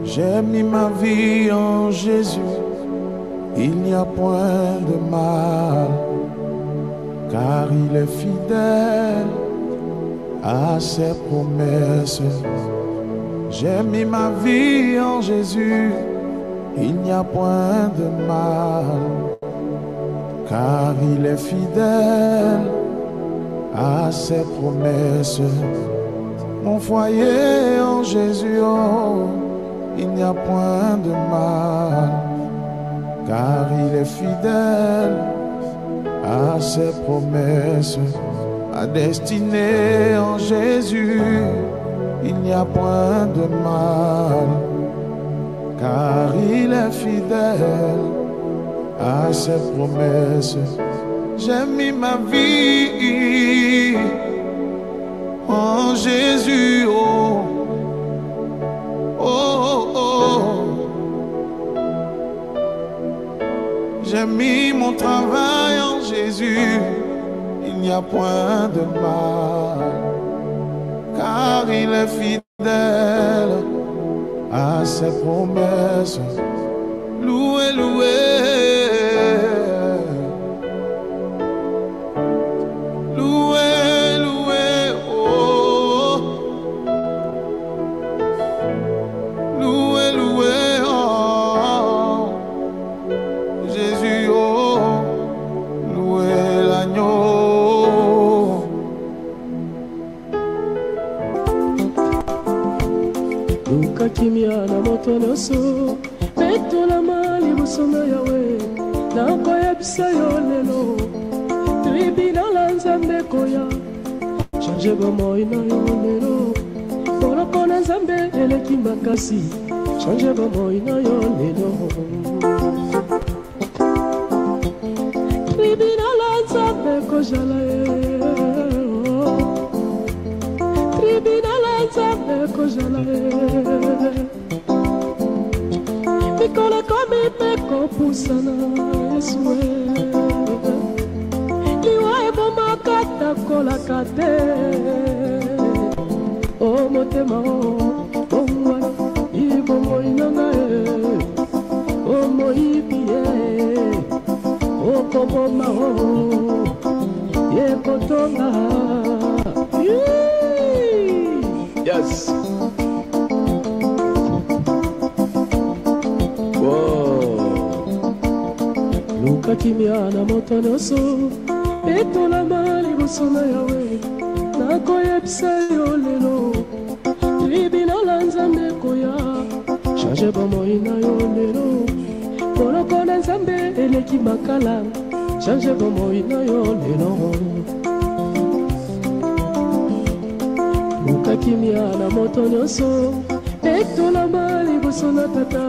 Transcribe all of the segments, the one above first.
J'ai mis ma vie en Jésus, il n'y a point de mal, car il est fidèle à ses promesses. J'ai mis ma vie en Jésus, il n'y a point de mal, car il est fidèle à ses promesses. Mon foyer en Jésus, oh, il n'y a point de mal, car il est fidèle à ses promesses. Ma destinée en Jésus, il n'y a point de mal, car il est fidèle à ses promesses. J'ai mis ma vie en Jésus, oh, oh, oh. J'ai mis mon travail en Jésus, il n'y a point de mal, car il est fidèle à ses promesses. Loué, loué, loué, loué, oh, loué, loué, oh, Jésus, oh, loué l'agneau. Kimia na moto nyonso petolama liboso na yawe nakoyebisa yo lelo tribunal ya Nzambe koya change bomoi na yo lelo boloko na Nzambe eleki makasi change bomoi na yo lelo tribunal ya Nzambe kozala ye tribunal ya Nzambe kozala ye mikolo komi meko pusana Yesue liwa ebomaka takolaka te o motema o bongwana ibomoi nanga ye o moyibi ye okoboma o yekotonga. Yes. Luka kimia na moto nyonso petolama liboso na yawe nakoyebisa yo lelo tribunal ya Nzambe koya change bomoi na yo lelo boloko na Nzambe eleki makala change bomoi na yo lelo Luka kimia na moto nyonso petolama liboso na tata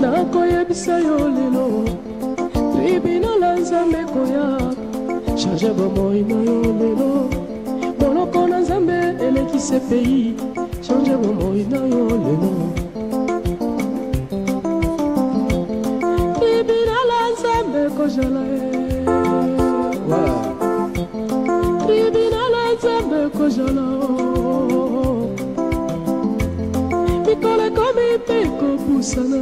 nakoyebisa yo lelo tribunal ya Nzambe koya change bomoi na yo lelo boloko na Nzambe eleki CPI change bomoi na yo lelo tribunal ya Nzambe kozala ye tribunal ya Nzambe kozala mikolo ekomi mpe kopusana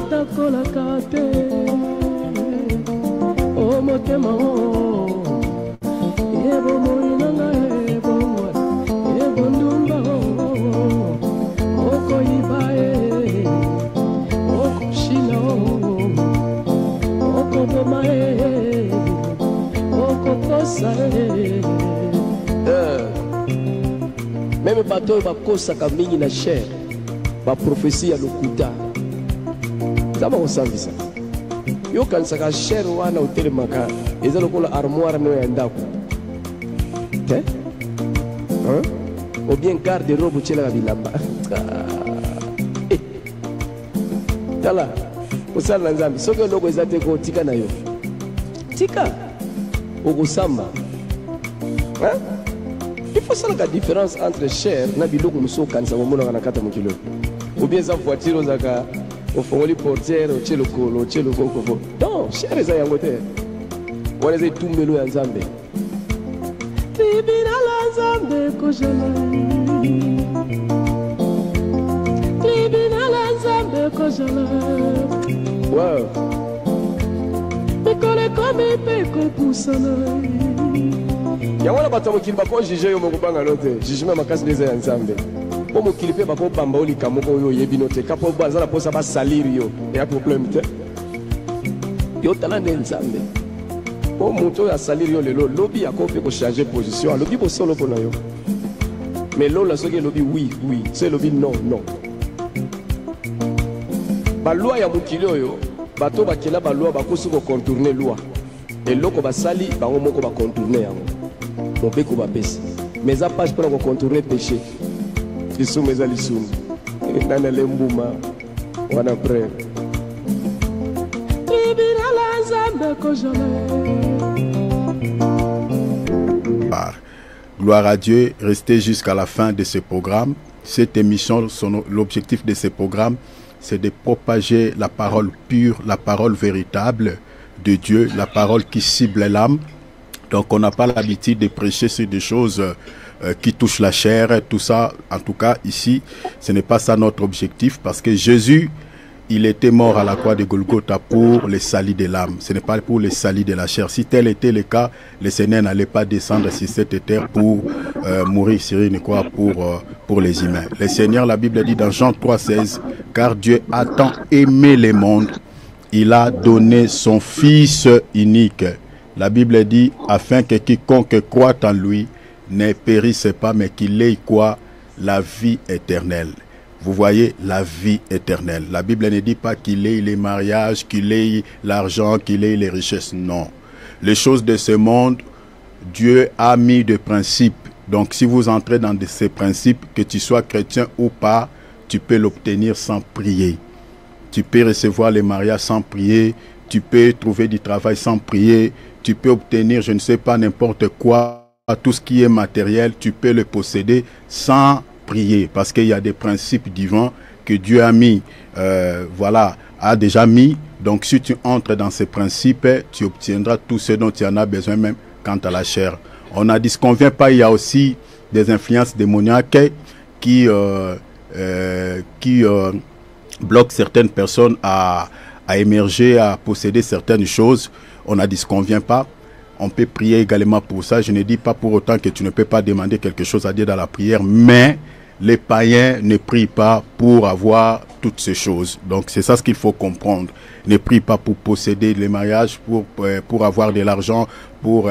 takolaka te o motema o yebomoi nanga ebongwa yebondumba o okoyiba ye okoshina o okoboma ye okokosa ye. Meme bato oyo bakosaka mingi na chair baprofesi ya lokuta zama kosambisa yo kanisaka chair wana otelemaka eza lokola armoire nayo ya ndako te ou bien garde robe otyelaka bilamba tala kosala na Nzambe soki eloko eza te kotika na yo tika okosamba. Il faut savoir la différence entre chair na biloko mosusu okanisa komonaka na kati ya mokili ou bien eza voiture ozaka ofongoli portière otie lokolo otie lokoko non chere eza yango te wana eza etumbelo ya nzambe libina la nzambe kozala libina la nzambe kozala wow mikolo ekomi mpe kopusana yango wana bato ya mokili bakojige yo mokobanga no te jugement makasi nde eza ya nzambe mpo mokili mpe bakobamba olika moko oyo oyebi no te kapo baza na mposa basaliri yo eya probleme te yo tala nde nzambe mpo moto oyo asaliri yo lelo lobi yako mpe kochange position alobi bosolo mpo na yo mais lola soki elobi oui oui so elobi non non balwa ya mokili oyo bato bakela balwa bakosi kocontourne loi eloko basali bango moko bacontourne yango mobeko bapesi mais eza page mpona kocontourne péché lisumu eza lisumu nani alembuma wana pre libina la nzambe kozala. Gloire à Dieu, restez jusqu'à la fin de ce programme. Cette émission, l'objectif de ce programme, c'est de propager la parole pure, la parole véritable de Dieu, la parole qui cible l'âme. Donc on n'a pas l'habitude de prêcher sur des choses qui touchent la chair, tout ça. En tout cas, ici, ce n'est pas ça notre objectif, parce que Jésus, il était mort à la croix de Golgotha pour le salut de l'âme. Ce n'est pas pour le salut de la chair. Si tel était le cas, le Seigneur n'allait pas descendre sur cette terre pour mourir sur une croix pour les humains. Le Seigneur, la Bible dit dans Jean 3,16, « Car Dieu a tant aimé le monde, il a donné son Fils unique. » La Bible dit, afin que quiconque croit en lui ne périsse pas, mais qu'il ait quoi? La vie éternelle. Vous voyez, la vie éternelle. La Bible ne dit pas qu'il ait les mariages, qu'il ait l'argent, qu'il ait les richesses. Non. Les choses de ce monde, Dieu a mis des principes. Donc, si vous entrez dans ces principes, que tu sois chrétien ou pas, tu peux l'obtenir sans prier. Tu peux recevoir les mariages sans prier. Tu peux trouver du travail sans prier. Tu peux obtenir, je ne sais pas, n'importe quoi. Tout ce qui est matériel, tu peux le posséder sans prier, parce qu'il y a des principes divins que Dieu a mis, a déjà mis. Donc si tu entres dans ces principes, tu obtiendras tout ce dont tu en as besoin, même quant à la chair. On a dit ce qu'on vient pas, il y a aussi des influences démoniaques qui bloquent certaines personnes à émerger, à posséder certaines choses. On a dit ce qu'on vient pas. On peut prier également pour ça. Je ne dis pas pour autant que tu ne peux pas demander quelque chose à Dieu dans la prière, mais les païens ne prient pas pour avoir toutes ces choses. Donc c'est ça ce qu'il faut comprendre. Ne prient pas pour posséder les mariages, pour avoir de l'argent, pour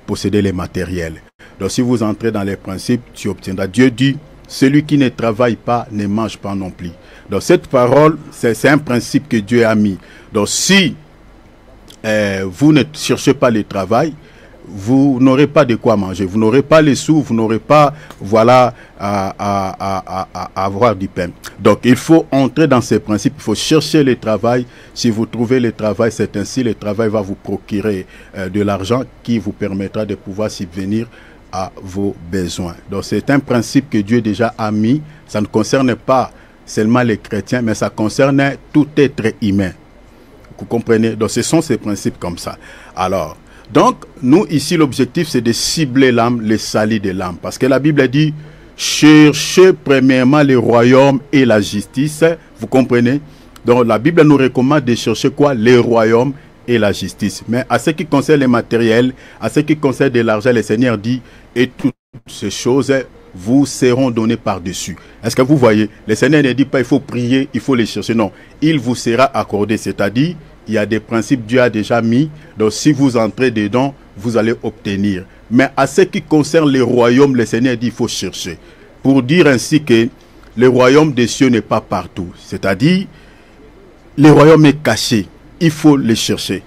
posséder les matériels. Donc si vous entrez dans les principes, tu obtiendras. Dieu dit, celui qui ne travaille pas ne mange pas non plus. Donc cette parole, c'est un principe que Dieu a mis. Donc si vous ne cherchez pas le travail, vous n'aurez pas de quoi manger, vous n'aurez pas les sous, vous n'aurez pas, à avoir du pain. Donc il faut entrer dans ces principes, il faut chercher le travail. Si vous trouvez le travail, c'est ainsi, le travail va vous procurer de l'argent qui vous permettra de pouvoir subvenir à vos besoins. Donc c'est un principe que Dieu déjà a mis. Ça ne concerne pas seulement les chrétiens, mais ça concerne tout être humain. Vous comprenez? Donc ce sont ces principes comme ça. Alors, donc, nous ici, l'objectif c'est de cibler l'âme, le salut de l'âme. Parce que la Bible dit, cherchez premièrement le royaume et la justice. Vous comprenez? Donc la Bible nous recommande de chercher quoi? Le royaume et la justice. Mais à ce qui concerne les matériels, à ce qui concerne de l'argent, le Seigneur dit, et toutes ces choses vous seront données par-dessus. Est-ce que vous voyez? Le Seigneur ne dit pas il faut prier, il faut les chercher. Non, il vous sera accordé. C'est-à-dire, il y a des principes que Dieu a déjà mis. Donc si vous entrez dedans, vous allez obtenir. Mais à ce qui concerne les royaumes, le Seigneur dit il faut chercher. Pour dire ainsi que le royaume des cieux n'est pas partout. C'est-à-dire, le royaume est caché. Il faut le chercher.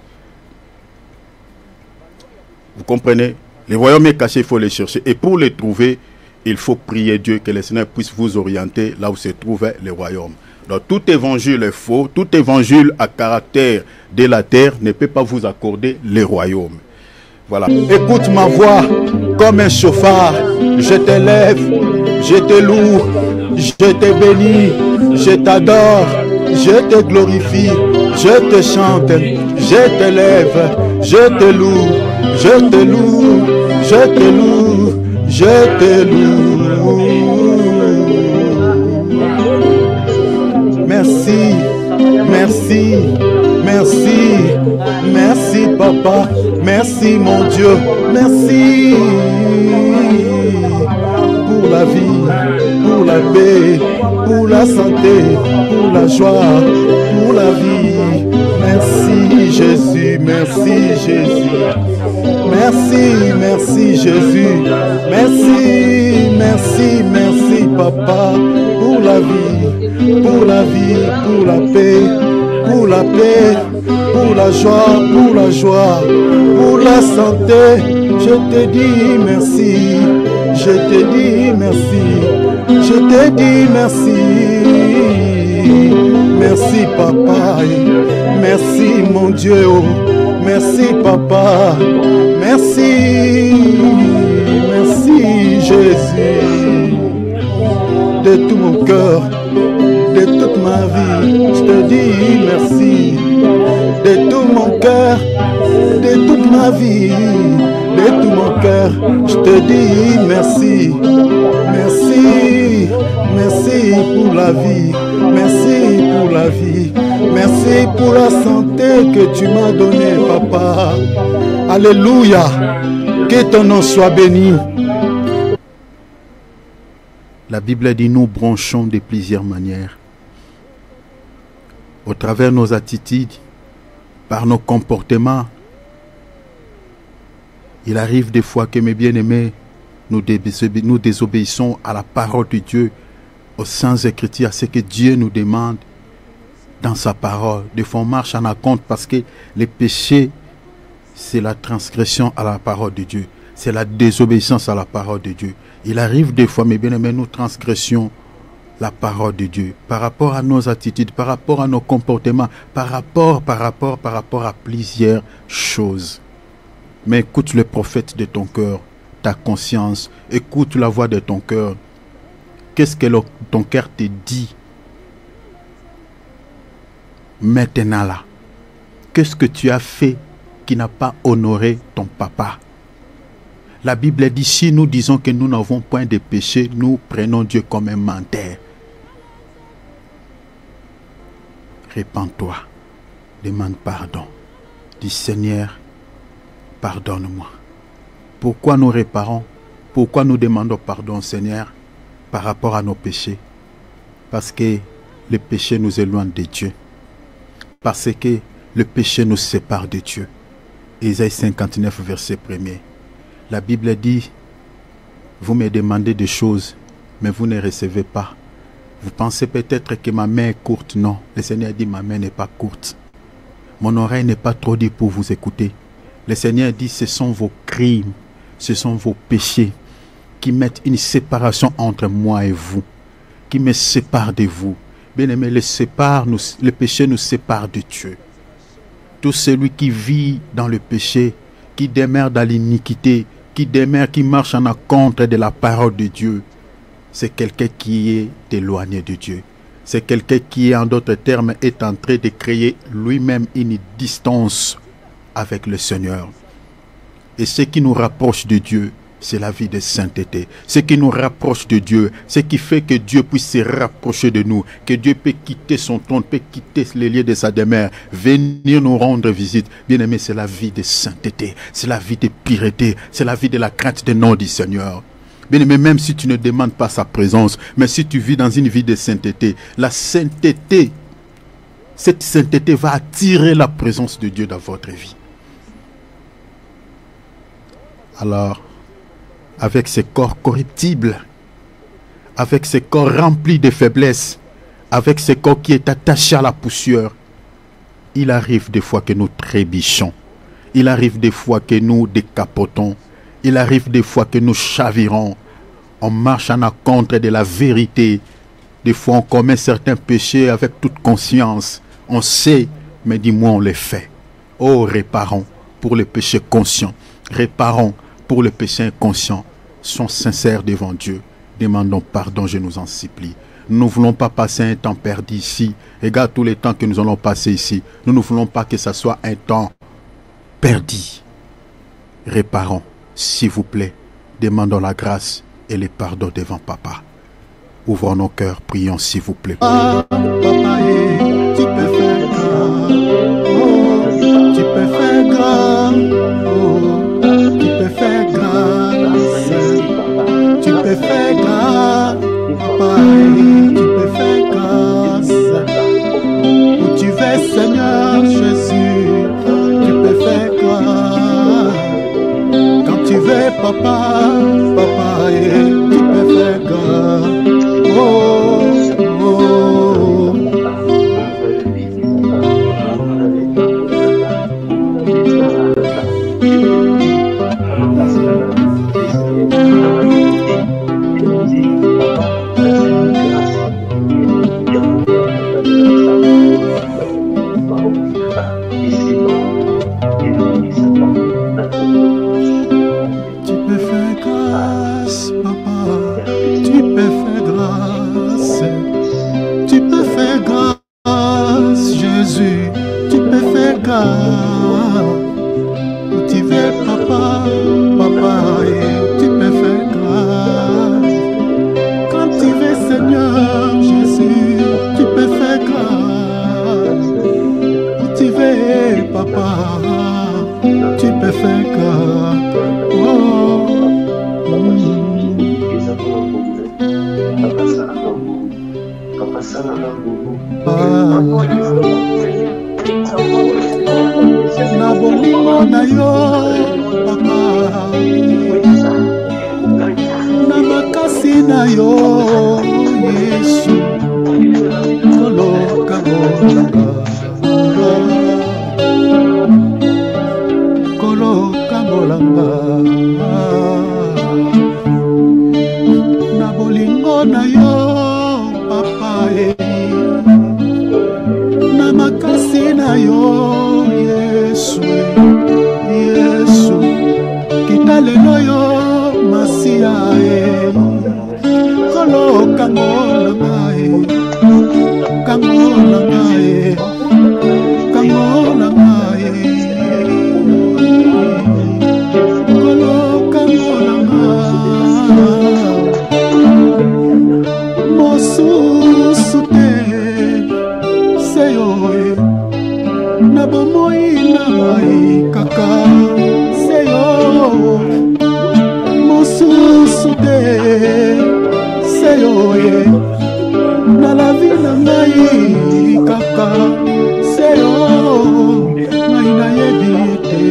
Vous comprenez? Le royaume est caché, il faut le chercher. Et pour le trouver, il faut prier Dieu que le Seigneur puisse vous orienter là où se trouve le royaume. Donc tout évangile est faux, tout évangile à caractère de la terre ne peut pas vous accorder le royaume. Voilà. Écoute ma voix comme un chauffard, je t'élève, je te loue, je te bénis, je t'adore, je te glorifie, je te chante, je t'élève, je te loue, je te loue, je te loue, je te loue. Merci, merci, merci, merci papa, merci mon Dieu, merci pour la vie, pour la paix, pour la santé, pour la joie, pour la vie. Merci Jésus, merci Jésus. Merci, merci Jésus. Merci, merci, merci Papa pour la vie, pour la vie, pour la paix, pour la paix, pour la joie, pour la santé. Je te dis merci, je te dis merci, je te dis merci. Merci Papa, merci mon Dieu, merci Papa, merci, merci Jésus. De tout mon cœur, de toute ma vie, je te dis merci. De tout mon cœur, de toute ma vie, de tout mon cœur, je te dis merci. Merci, merci pour la vie, merci pour la vie, merci pour la santé que tu m'as donnée, Papa. Alléluia, que ton nom soit béni. La Bible dit nous branchons de plusieurs manières. Au travers de nos attitudes, par nos comportements. Il arrive des fois que mes bien-aimés, nous désobéissons à la parole de Dieu, aux saints écritures, à ce que Dieu nous demande dans sa parole. Des fois on marche en compte parce que le péché, c'est la transgression à la parole de Dieu. C'est la désobéissance à la parole de Dieu. Il arrive des fois, mes bien-aimés, nous transgressions la parole de Dieu par rapport à nos attitudes, par rapport à nos comportements, par rapport à plusieurs choses. Mais écoute le prophète de ton cœur, ta conscience, écoute la voix de ton cœur. Qu'est-ce que ton cœur te dit maintenant là? Qu'est-ce que tu as fait qui n'a pas honoré ton papa? La Bible dit, si nous disons que nous n'avons point de péché, nous prenons Dieu comme un menteur. Répands-toi, demande pardon. Dis Seigneur, pardonne-moi. Pourquoi nous réparons? Pourquoi nous demandons pardon, Seigneur, par rapport à nos péchés? Parce que le péché nous éloigne de Dieu. Parce que le péché nous sépare de Dieu. Ésaïe 59, verset 1er. La Bible dit, vous me demandez des choses, mais vous ne recevez pas. Vous pensez peut-être que ma main est courte. Non, le Seigneur dit, ma main n'est pas courte. Mon oreille n'est pas trop dure pour vous écouter. Le Seigneur dit, ce sont vos crimes, ce sont vos péchés qui mettent une séparation entre moi et vous, qui me séparent de vous. Bien-aimé, le péché nous sépare de Dieu. Tout celui qui vit dans le péché, qui demeure dans l'iniquité, qui marche en contre de la parole de Dieu, c'est quelqu'un qui est éloigné de Dieu. C'est quelqu'un qui, en d'autres termes, est en train de créer lui-même une distance avec le Seigneur. Et ce qui nous rapproche de Dieu, c'est la vie de sainteté. Ce qui nous rapproche de Dieu, ce qui fait que Dieu puisse se rapprocher de nous, que Dieu peut quitter son trône, peut quitter les lieux de sa demeure, venir nous rendre visite. Bien-aimé, c'est la vie de sainteté, c'est la vie de pureté, c'est la vie de la crainte du nom du Seigneur. Bien-aimé, même si tu ne demandes pas sa présence, mais si tu vis dans une vie de sainteté, la sainteté, cette sainteté va attirer la présence de Dieu dans votre vie. Alors, avec ce corps corruptible, avec ce corps rempli de faiblesses, avec ce corps qui est attaché à la poussière, il arrive des fois que nous trébuchons, il arrive des fois que nous décapotons, il arrive des fois que nous chavirons, on marche en contre de la vérité, des fois on commet certains péchés avec toute conscience, on sait, mais dis-moi on les fait. Oh, réparons pour les péchés conscients, réparons pour le péché inconscient, sont sincères devant Dieu. Demandons pardon, je nous en supplie. Nous ne voulons pas passer un temps perdu ici. Regarde tous les temps que nous allons passer ici. Nous ne voulons pas que ce soit un temps perdu. Réparons, s'il vous plaît. Demandons la grâce et le pardon devant Papa. Ouvrons nos cœurs, prions s'il vous plaît. Papa, tu peux faire grand. Oh, tu peux faire grand. Oh, tu peux faire grâce. Tu peux faire grâce. Papa, tu peux faire grâce. Où tu veux, Seigneur Jésus, tu peux faire grâce. Quand tu veux, Papa, Papa, tu peux faire grâce. Oh, oh. Tu peux faire grâce, Papa. Tu peux faire grâce. Tu peux faire grâce, Jésus. Tu peux faire grâce. Où tu veux, Papa, Papa, tu peux faire grâce. Quand tu veux, Seigneur Jésus, tu peux faire grâce. Où tu veux, Papa, tu peux faire grâce. Oh. Na bolingo na yo, Papa, na makasi na yo, Yesu, koloka ngolanga, koloka ngolanga. Na bolingo na yo, Papa, na makasi na yo, Yesu, Yesu, kitalelo yo masia kolo kangola mae, kangola mae, kangola mae, kolo kangola mae, mosusu te seyoe. Na bomoi na mai kaka seyo mosusu te seyo ye na la vie na mai kaka seyo mai na yebite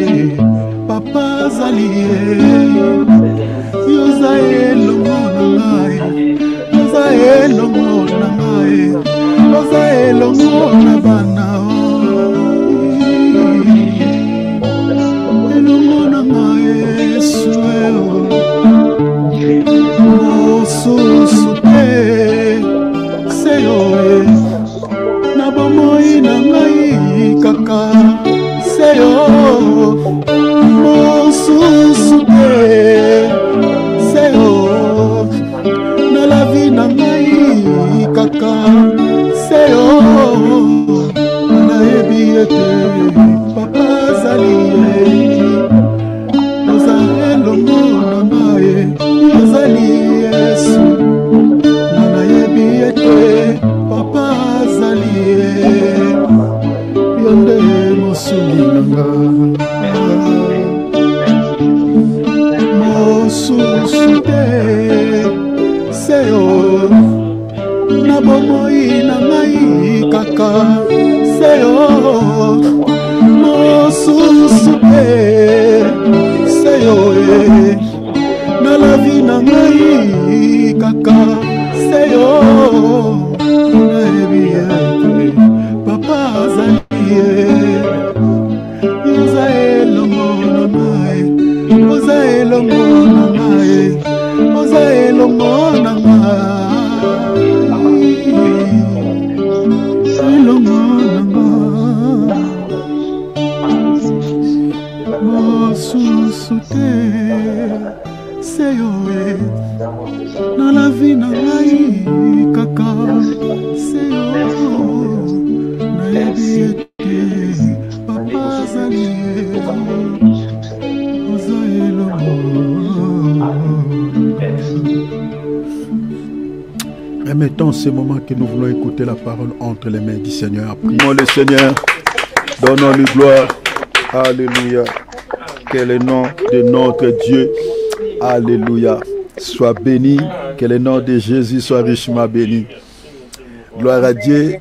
Papa zali yo zaelo na mai yo zaelo na mai yo zaelo na bana. Na bomoi na ngai kaka seyo mosusu te seyo na la vie na ngai kaka seyo na yebi ete Papa zali ozali na ngai ozali Yesu na yebi ete Papa zali yonde mosulinga mosusu te seyo na bomoi na ngai kaka seyo mosusu te seyo na la vie na ngai kaka seyo na yebi ete Papa zali yozaelo na ngai yozaelo na ngai yozaelo na ngai elongo na ngai mosusu te seyo na la vie na mettons ce moment que nous voulons écouter la parole entre les mains du Seigneur. Prions le Seigneur, donnons-lui gloire. Alléluia. Que le nom de notre Dieu, alléluia, soit béni. Que le nom de Jésus soit richement béni. Gloire à Dieu.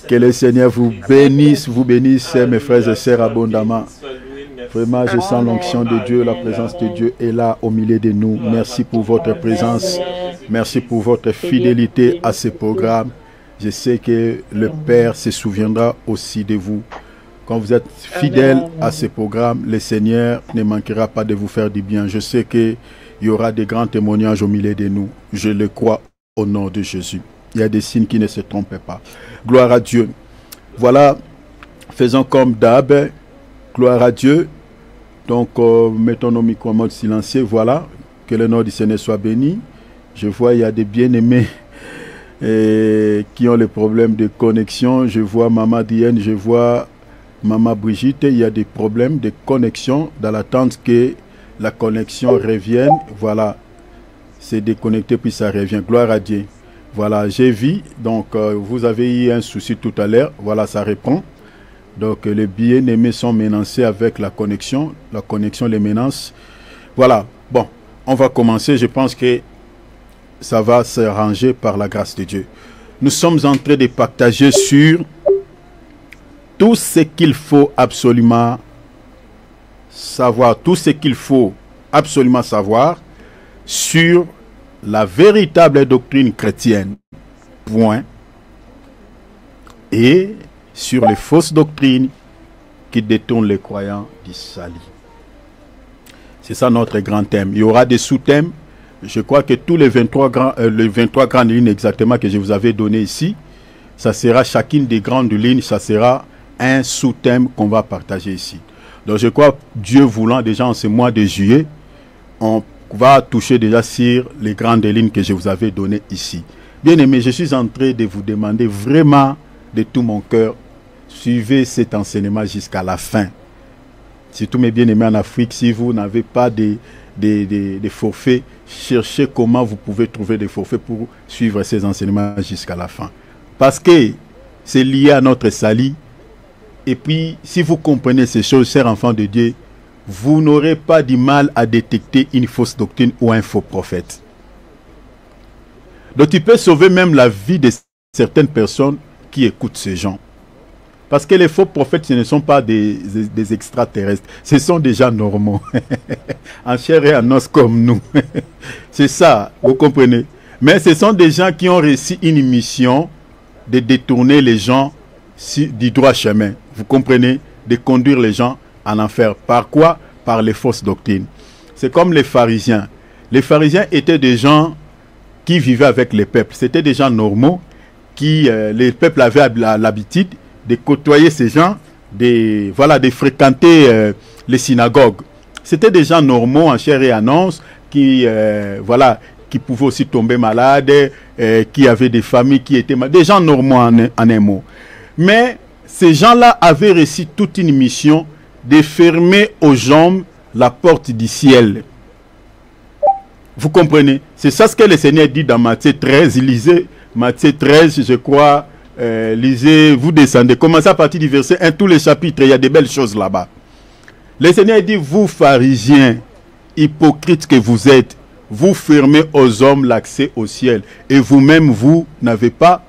Que le Seigneur vous bénisse, mes frères et sœurs, abondamment. Vraiment, je sens l'onction de Dieu, la présence de Dieu est là au milieu de nous. Merci pour votre présence. Merci pour votre fidélité à ce programme. Je sais que le Père se souviendra aussi de vous. Quand vous êtes fidèle à ce programme, le Seigneur ne manquera pas de vous faire du bien. Je sais qu'il y aura des grands témoignages au milieu de nous. Je le crois au nom de Jésus. Il y a des signes qui ne se trompent pas. Gloire à Dieu. Voilà, faisons comme d'hab. Gloire à Dieu. Donc, mettons nos micros en mode silencieux. Voilà, que le nom du Seigneur soit béni. Je vois, il y a des bien-aimés qui ont les problèmes de connexion. Je vois Maman Diane, je vois Maman Brigitte. Il y a des problèmes de connexion dans l'attente que la connexion revienne. Voilà, c'est déconnecté puis ça revient. Gloire à Dieu. Voilà, j'ai vu. Donc, vous avez eu un souci tout à l'heure. Voilà, ça répond. Donc, les bien-aimés sont menacés avec la connexion. La connexion les menace. Voilà. Bon, on va commencer. Je pense que ça va se ranger par la grâce de Dieu. Nous sommes en train de partager sur tout ce qu'il faut absolument savoir. Tout ce qu'il faut absolument savoir sur la véritable doctrine chrétienne. Point. Et sur les fausses doctrines qui détournent les croyants du salut. C'est ça notre grand thème. Il y aura des sous-thèmes. Je crois que tous les 23 grandes lignes exactement que je vous avais donné ici, ça sera chacune des grandes lignes, ça sera un sous-thème qu'on va partager ici. Donc je crois, Dieu voulant, déjà en ce mois de juillet, on va toucher déjà sur les grandes lignes que je vous avais données ici. Bien aimé, je suis en train de vous demander vraiment de tout mon cœur, suivez cet enseignement jusqu'à la fin. Surtout mes bien-aimés en Afrique, si vous n'avez pas des forfaits, cherchez comment vous pouvez trouver des forfaits pour suivre ces enseignements jusqu'à la fin. Parce que c'est lié à notre salut. Et puis, si vous comprenez ces choses, chers enfants de Dieu, vous n'aurez pas du mal à détecter une fausse doctrine ou un faux prophète. Donc, tu peux sauver même la vie de certaines personnes qui écoutent ces gens. Parce que les faux prophètes, ce ne sont pas des extraterrestres. Ce sont des gens normaux. En chair et en os comme nous. C'est ça, vous comprenez. Mais ce sont des gens qui ont réussi une mission de détourner les gens du droit chemin. Vous comprenez? De conduire les gens en enfer. Par quoi? Par les fausses doctrines. C'est comme les pharisiens. Les pharisiens étaient des gens qui vivaient avec les peuples. C'était des gens normaux qui, les peuples avaient l'habitude de côtoyer ces gens, de fréquenter les synagogues. C'était des gens normaux en chair et en os qui pouvaient aussi tomber malades, qui avaient des familles qui étaient malades, des gens normaux en un mot. Mais ces gens-là avaient reçu toute une mission de fermer aux hommes la porte du ciel. Vous comprenez? C'est ça ce que le Seigneur dit dans Matthieu 13. Lisez Matthieu 13, je crois. Lisez, vous descendez, commencez à partir du verset 1, tous les chapitres, il y a des belles choses là-bas. Le Seigneur dit, vous pharisiens, hypocrites que vous êtes, vous fermez aux hommes l'accès au ciel, et vous-même, vous n'avez pas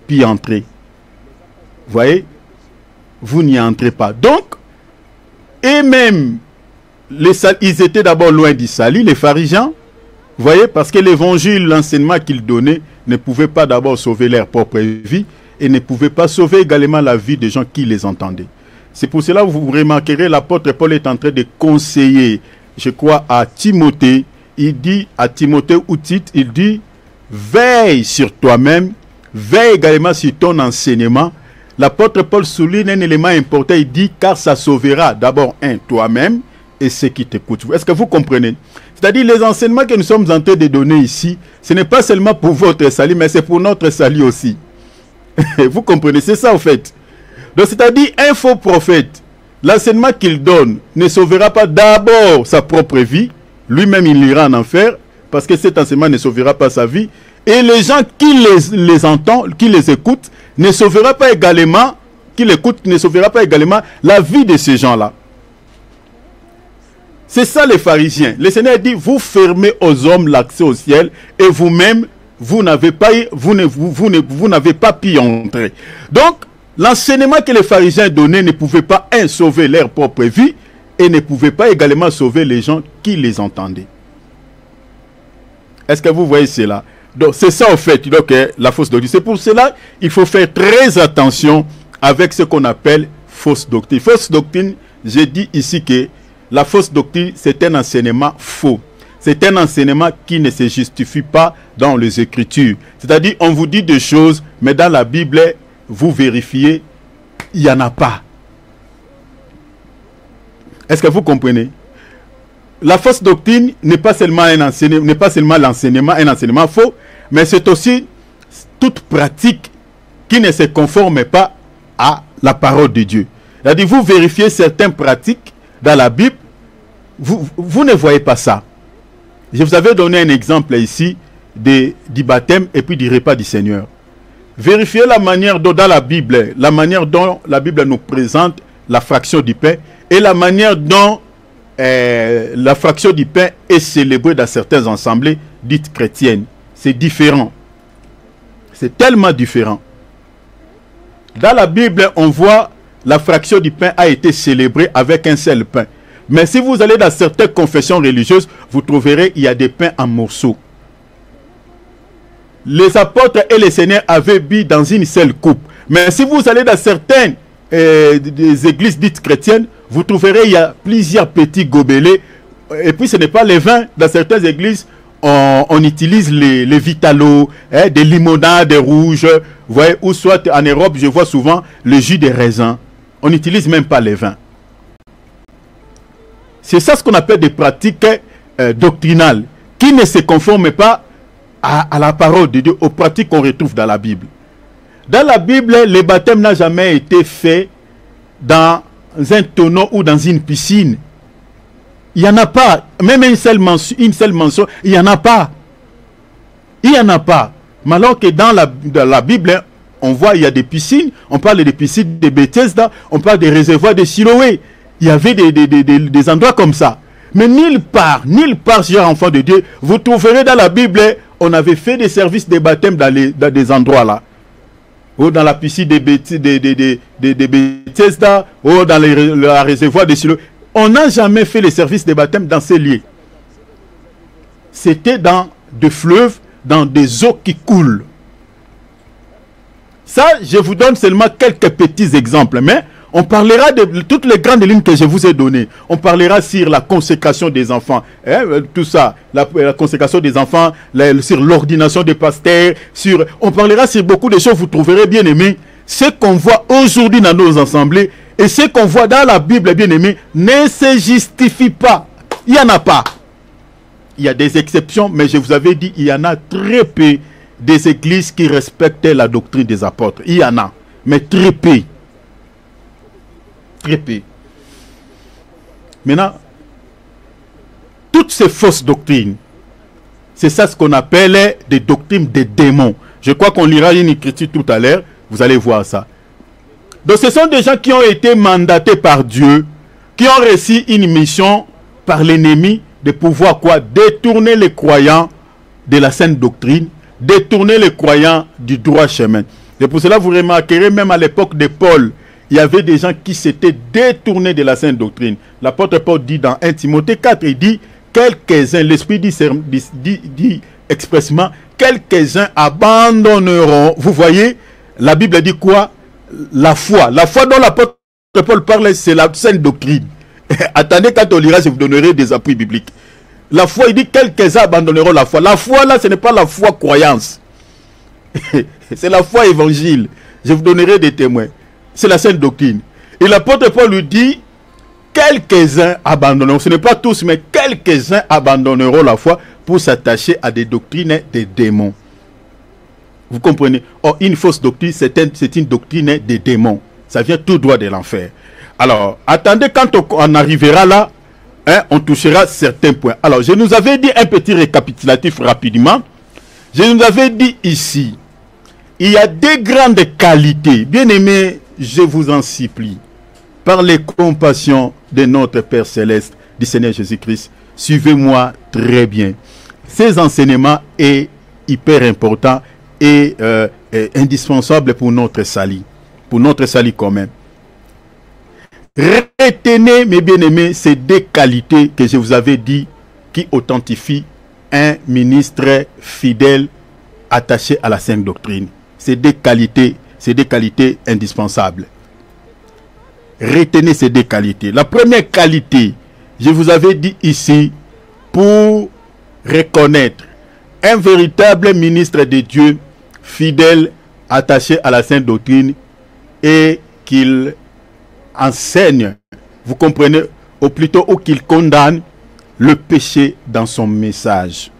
pu entrer. Vous voyez? Vous n'y entrez pas. Donc, et même, ils étaient d'abord loin du salut, les pharisiens, vous voyez, parce que l'évangile, l'enseignement qu'ils donnaient, ne pouvait pas d'abord sauver leur propre vie, et ne pouvait pas sauver également la vie des gens qui les entendaient. C'est pour cela que vous remarquerez, l'apôtre Paul est en train de conseiller, je crois, à Timothée. Il dit à Timothée ou Tite, il dit, veille sur toi-même, veille également sur ton enseignement. L'apôtre Paul souligne un élément important, il dit, car ça sauvera d'abord toi-même et ceux qui t'écoutent. Est-ce que vous comprenez? C'est-à-dire les enseignements que nous sommes en train de donner ici, ce n'est pas seulement pour votre salut, mais c'est pour notre salut aussi. Vous comprenez? C'est ça au fait. Donc c'est-à-dire un faux prophète, l'enseignement qu'il donne ne sauvera pas d'abord sa propre vie, lui-même il ira en enfer, parce que cet enseignement ne sauvera pas sa vie, Et les gens qui les entendent, qui les écoutent, ne sauvera pas également, qui l'écoutent, ne sauvera pas également la vie de ces gens-là. C'est ça les pharisiens. Le Seigneur dit, vous fermez aux hommes l'accès au ciel et vous-même, vous n'avez pas pu y entrer. Donc, l'enseignement que les pharisiens donnaient ne pouvait pas, sauver leur propre vie et ne pouvait pas également sauver les gens qui les entendaient. Est-ce que vous voyez cela? Donc, c'est ça, en fait, donc, la fausse doctrine. C'est pour cela qu'il faut faire très attention avec ce qu'on appelle fausse doctrine. Fausse doctrine, j'ai dit ici que la fausse doctrine, c'est un enseignement faux. C'est un enseignement qui ne se justifie pas dans les Écritures. C'est-à-dire, on vous dit des choses, mais dans la Bible, vous vérifiez, il n'y en a pas. Est-ce que vous comprenez? La fausse doctrine n'est pas seulement l'enseignement, un enseignement faux, mais c'est aussi toute pratique qui ne se conforme pas à la parole de Dieu. C'est-à-dire, vous vérifiez certaines pratiques dans la Bible, vous ne voyez pas ça. Je vous avais donné un exemple ici du baptême et puis du repas du Seigneur. Vérifiez la manière dont dans la Bible nous présente la fraction du pain et la manière dont la fraction du pain est célébrée dans certaines assemblées dites chrétiennes. C'est différent. C'est tellement différent. Dans la Bible, on voit la fraction du pain a été célébrée avec un seul pain. Mais si vous allez dans certaines confessions religieuses, vous trouverez il y a des pains en morceaux. Les apôtres et les seigneurs avaient bu dans une seule coupe. Mais si vous allez dans certaines des églises dites chrétiennes, vous trouverez il y a plusieurs petits gobelets. Et puis ce n'est pas les vins. Dans certaines églises, on utilise les vitalos, des limonades, des rouges. Vous voyez, ou soit en Europe, je vois souvent le jus des raisins. On n'utilise même pas les vins. C'est ça ce qu'on appelle des pratiques doctrinales qui ne se conforment pas à la parole de Dieu, aux pratiques qu'on retrouve dans la Bible. Dans la Bible, le baptême n'a jamais été fait dans un tonneau ou dans une piscine. Il n'y en a pas. Même une seule mention, il n'y en a pas. Il n'y en a pas. Mais alors que dans la Bible, on voit il y a des piscines, on parle des piscines de Bethesda, on parle des réservoirs de Siloé. Il y avait des endroits comme ça. Mais nulle part, chers enfants de Dieu, vous trouverez dans la Bible, on avait fait des services de baptême dans des endroits là. Ou dans la piscine de Bethesda, ou dans le réservoir de Siloé. On n'a jamais fait les services de baptême dans ces lieux. C'était dans des fleuves, dans des eaux qui coulent. Ça, je vous donne seulement quelques petits exemples, mais on parlera de toutes les grandes lignes que je vous ai données. On parlera sur la consécration des enfants, tout ça, la consécration des enfants, sur l'ordination des pasteurs, on parlera sur beaucoup de choses, vous trouverez bien aimé. Ce qu'on voit aujourd'hui dans nos assemblées et ce qu'on voit dans la Bible, bien aimé, ne se justifie pas. Il n'y en a pas. Il y a des exceptions, mais je vous avais dit, il y en a très peu des églises qui respectaient la doctrine des apôtres. Il y en a, mais très peu. Très peu. Maintenant, toutes ces fausses doctrines, c'est ça ce qu'on appelle des doctrines des démons. Je crois qu'on lira une écriture tout à l'heure, vous allez voir ça. Donc ce sont des gens qui ont été mandatés par Dieu, qui ont reçu une mission par l'ennemi de pouvoir quoi? Détourner les croyants de la sainte doctrine, détourner les croyants du droit chemin. Et pour cela, vous remarquerez même à l'époque de Paul, il y avait des gens qui s'étaient détournés de la sainte doctrine. L'apôtre Paul dit dans 1 Timothée 4, il dit, quelques-uns, l'Esprit dit expressément, quelques-uns abandonneront. Vous voyez, la Bible dit quoi? La foi. La foi dont l'apôtre Paul parle, c'est la sainte doctrine. Attendez, quand on lira, je vous donnerai des appuis bibliques. La foi, il dit, quelques-uns abandonneront la foi. La foi, là, ce n'est pas la foi croyance. C'est la foi évangile. Je vous donnerai des témoins. C'est la sainte doctrine. Et l'apôtre Paul lui dit, quelques-uns abandonneront, ce n'est pas tous, mais quelques-uns abandonneront la foi pour s'attacher à des doctrines des démons. Vous comprenez? Or, une fausse doctrine, c'est une doctrine des démons. Ça vient tout droit de l'enfer. Alors, attendez, quand on arrivera là, on touchera certains points. Alors, je nous avais dit un petit récapitulatif rapidement. Je nous avais dit ici, il y a deux grandes qualités. Bien-aimés, je vous en supplie, par les compassions de notre Père Céleste, du Seigneur Jésus-Christ, suivez-moi très bien. Ces enseignements est hyper important et indispensable pour notre salut commun. Retenez, mes bien-aimés, ces deux qualités que je vous avais dit qui authentifient un ministre fidèle attaché à la sainte doctrine. Ces deux qualités indispensables. Retenez ces deux qualités. La première qualité, je vous avais dit ici, pour reconnaître un véritable ministre de Dieu, fidèle, attaché à la sainte doctrine, et qu'il enseigne, vous comprenez, ou plutôt ou qu'il condamne le péché dans son message.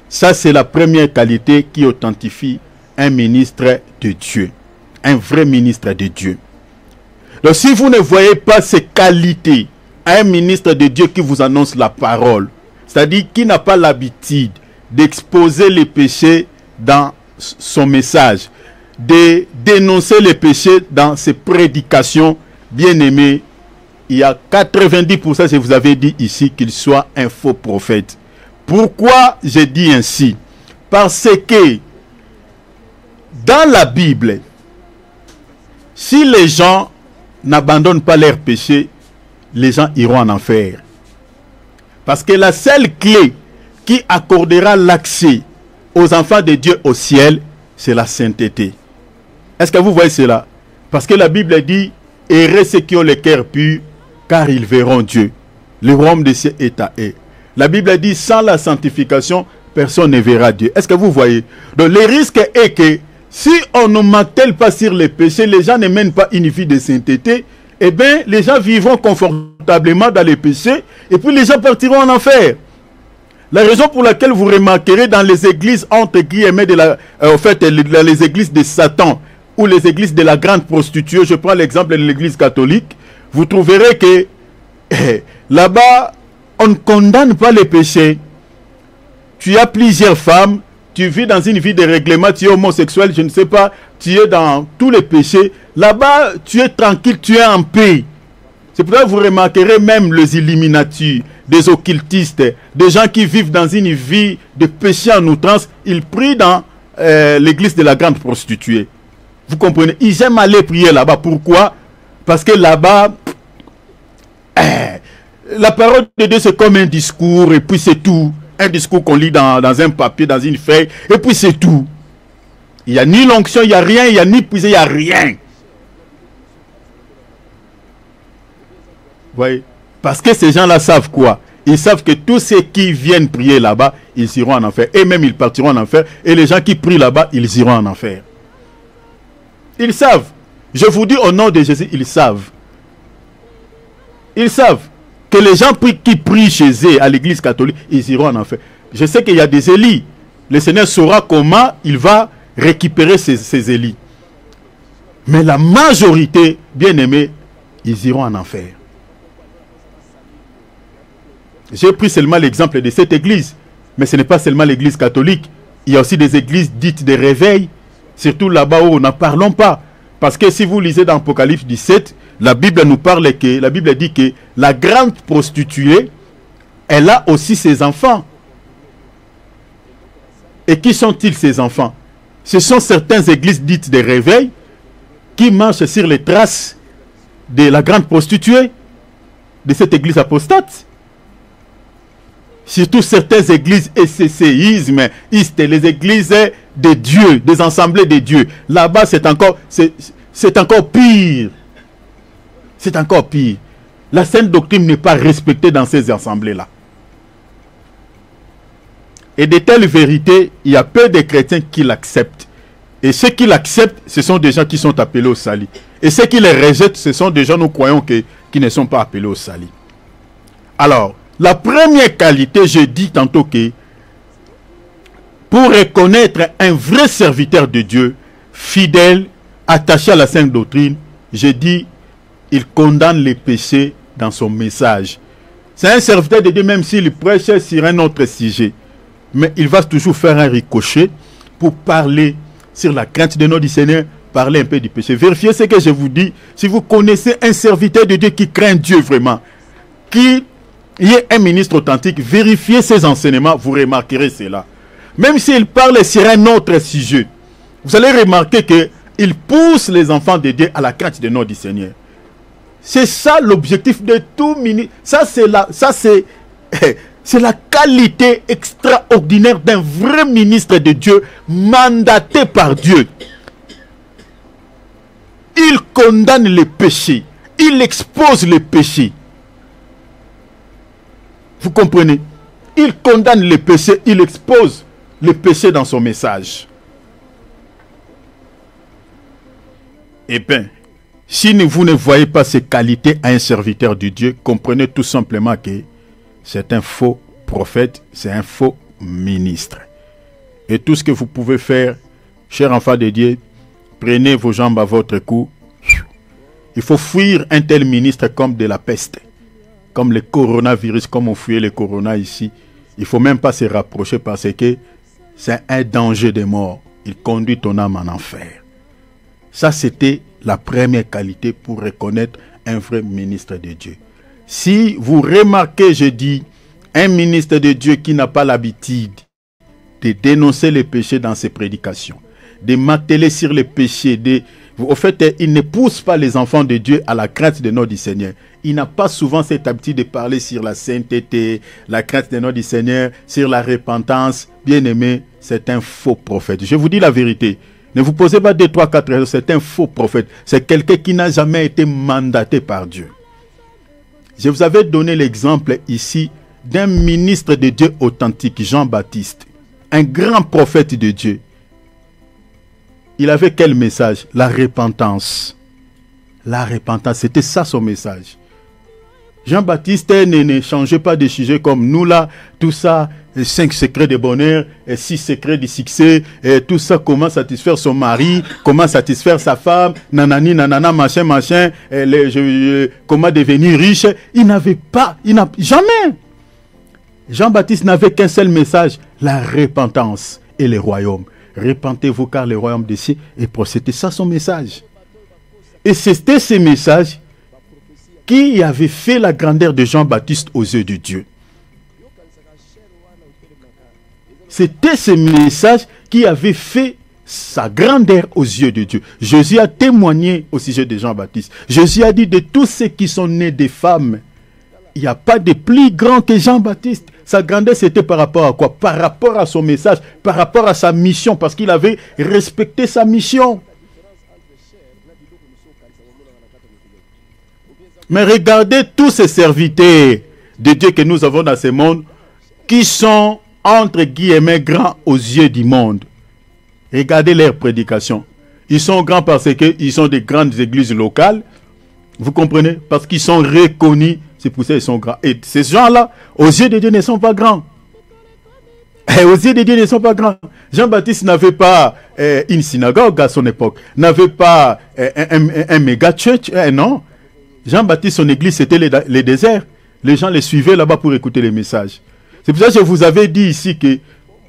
Ça, c'est la première qualité qui authentifie un ministre de Dieu, un vrai ministre de Dieu. Donc, si vous ne voyez pas ces qualités à un ministre de Dieu qui vous annonce la parole, c'est-à-dire qui n'a pas l'habitude d'exposer les péchés dans son message, de dénoncer les péchés dans ses prédications, bien-aimés, il y a 90%, je vous avais dit ici, qu'il soit un faux prophète. Pourquoi je dis ainsi? Parce que dans la Bible, si les gens n'abandonnent pas leurs péchés, les gens iront en enfer. Parce que la seule clé qui accordera l'accès aux enfants de Dieu au ciel, c'est la sainteté. Est-ce que vous voyez cela? Parce que la Bible dit, heureux ceux qui ont le cœur pur, car ils verront Dieu. Le royaume des cieux est à eux. La Bible dit, sans la sanctification, personne ne verra Dieu. Est-ce que vous voyez? Donc le risque est que, si on ne martèle pas sur les péchés, les gens ne mènent pas une vie de sainteté, eh bien, les gens vivront confortablement dans les péchés, et puis les gens partiront en enfer. La raison pour laquelle vous remarquerez dans les églises, entre guillemets, dans les églises de Satan, ou les églises de la grande prostituée, je prends l'exemple de l'église catholique, vous trouverez que là-bas, on ne condamne pas les péchés. Tu as plusieurs femmes, tu vis dans une vie de règlement, tu es homosexuel, je ne sais pas, tu es dans tous les péchés. Là-bas, tu es tranquille, tu es en paix. C'est pour ça que vous remarquerez même les Illuminati, des occultistes, des gens qui vivent dans une vie de péché en outrance, ils prient dans l'église de la grande prostituée. Vous comprenez? Ils aiment aller prier là-bas. Pourquoi? Parce que là-bas, la parole de Dieu, c'est comme un discours, et puis c'est tout. Un discours qu'on lit dans un papier, dans une feuille, et puis c'est tout. Il n'y a ni l'onction, il n'y a rien, il n'y a ni puisé, il n'y a rien. Vous voyez? Parce que ces gens-là savent quoi? Ils savent que tous ceux qui viennent prier là-bas, ils iront en enfer. Et même ils partiront en enfer. Et les gens qui prient là-bas, ils iront en enfer. Ils savent. Je vous dis au nom de Jésus, ils savent. Ils savent que les gens qui prient chez eux à l'église catholique, ils iront en enfer. Je sais qu'il y a des élits. Le Seigneur saura comment il va récupérer ces élits. Mais la majorité, bien aimés, ils iront en enfer. J'ai pris seulement l'exemple de cette église. Mais ce n'est pas seulement l'église catholique. Il y a aussi des églises dites de réveil. Surtout là-bas où n'en parlons pas. Parce que si vous lisez dans Apocalypse 17, la Bible nous parle que, la Bible dit que la grande prostituée, elle a aussi ses enfants. Et qui sont-ils ces enfants? Ce sont certaines églises dites de réveil qui marchent sur les traces de la grande prostituée, de cette église apostate. Surtout certaines églises SCCisme, les églises de Dieu, des assemblées de Dieu. Là-bas, c'est encore pire. C'est encore pire. La sainte doctrine n'est pas respectée dans ces assemblées-là. Et de telles vérités, il y a peu de chrétiens qui l'acceptent. Et ceux qui l'acceptent, ce sont des gens qui sont appelés au salut. Et ceux qui les rejettent, ce sont des gens, nous croyons, qui ne sont pas appelés au salut. Alors, la première qualité, je dis tantôt que pour reconnaître un vrai serviteur de Dieu, fidèle, attaché à la sainte doctrine, je dis, il condamne les péchés dans son message. C'est un serviteur de Dieu même s'il prêche sur un autre sujet. mais il va toujours faire un ricochet pour parler sur la crainte de notre Seigneur, parler un peu du péché. Vérifiez ce que je vous dis. Si vous connaissez un serviteur de Dieu qui craint Dieu vraiment, qui est un ministre authentique, vérifiez ses enseignements, vous remarquerez cela. Même s'il parle sur un autre sujet, vous allez remarquer qu'il pousse les enfants de Dieu à la crainte de notre Seigneur. C'est ça l'objectif de tout ministre. Ça c'est la qualité extraordinaire d'un vrai ministre de Dieu, mandaté par Dieu. Il condamne les péchés. Il expose les péchés. Vous comprenez? Il condamne les péchés. Il expose les péchés dans son message. Eh bien, si vous ne voyez pas ces qualités à un serviteur de Dieu, comprenez tout simplement que c'est un faux prophète, c'est un faux ministre. Et tout ce que vous pouvez faire, chers enfants de Dieu, prenez vos jambes à votre cou. Il faut fuir un tel ministre comme de la peste, comme le coronavirus, comme on fuyait le corona ici. Il ne faut même pas se rapprocher parce que c'est un danger de mort. Il conduit ton âme en enfer. Ça, c'était la première qualité pour reconnaître un vrai ministre de Dieu. Si vous remarquez, je dis, un ministre de Dieu qui n'a pas l'habitude de dénoncer les péchés dans ses prédications, de marteler sur les péchés, au fait, il ne pousse pas les enfants de Dieu à la crainte de notre Seigneur. Il n'a pas souvent cette habitude de parler sur la sainteté, la crainte de notre Seigneur, sur la repentance. Bien aimé, c'est un faux prophète. Je vous dis la vérité. Ne vous posez pas 2, 3, 4 raisons. C'est un faux prophète. C'est quelqu'un qui n'a jamais été mandaté par Dieu. Je vous avais donné l'exemple ici d'un ministre de Dieu authentique, Jean-Baptiste. Un grand prophète de Dieu. Il avait quel message? La repentance. La repentance, c'était ça son message. Jean-Baptiste ne changeait pas de sujet comme nous là, tout ça, 5 secrets de bonheur, 6 secrets de succès, tout ça, comment satisfaire son mari, comment satisfaire sa femme, nanani, nanana, machin, machin, comment devenir riche. Il n'avait pas, jamais. Jean-Baptiste n'avait qu'un seul message, la repentance et le royaume. Repentez-vous car le royaume des cieux est proche. C'était ça son message. Et c'était ce message qui avait fait la grandeur de Jean-Baptiste aux yeux de Dieu. C'était ce message qui avait fait sa grandeur aux yeux de Dieu. Jésus a témoigné au sujet de Jean-Baptiste. Jésus a dit de tous ceux qui sont nés des femmes, il n'y a pas de plus grand que Jean-Baptiste. Sa grandeur, c'était par rapport à quoi? Par rapport à son message, par rapport à sa mission, parce qu'il avait respecté sa mission. Mais regardez tous ces serviteurs de Dieu que nous avons dans ce monde, qui sont, entre guillemets, grands aux yeux du monde. Regardez leurs prédications. Ils sont grands parce qu'ils sont des grandes églises locales. Vous comprenez? Parce qu'ils sont reconnus. C'est pour ça qu'ils sont grands. Et ces gens-là, aux yeux de Dieu, ne sont pas grands. Et aux yeux de Dieu, ne sont pas grands. Jean-Baptiste n'avait pas une synagogue à son époque. N'avait pas un méga church. Non. Jean-Baptiste, son église, c'était les déserts. Les gens les suivaient là-bas pour écouter les messages. C'est pour ça que je vous avais dit ici que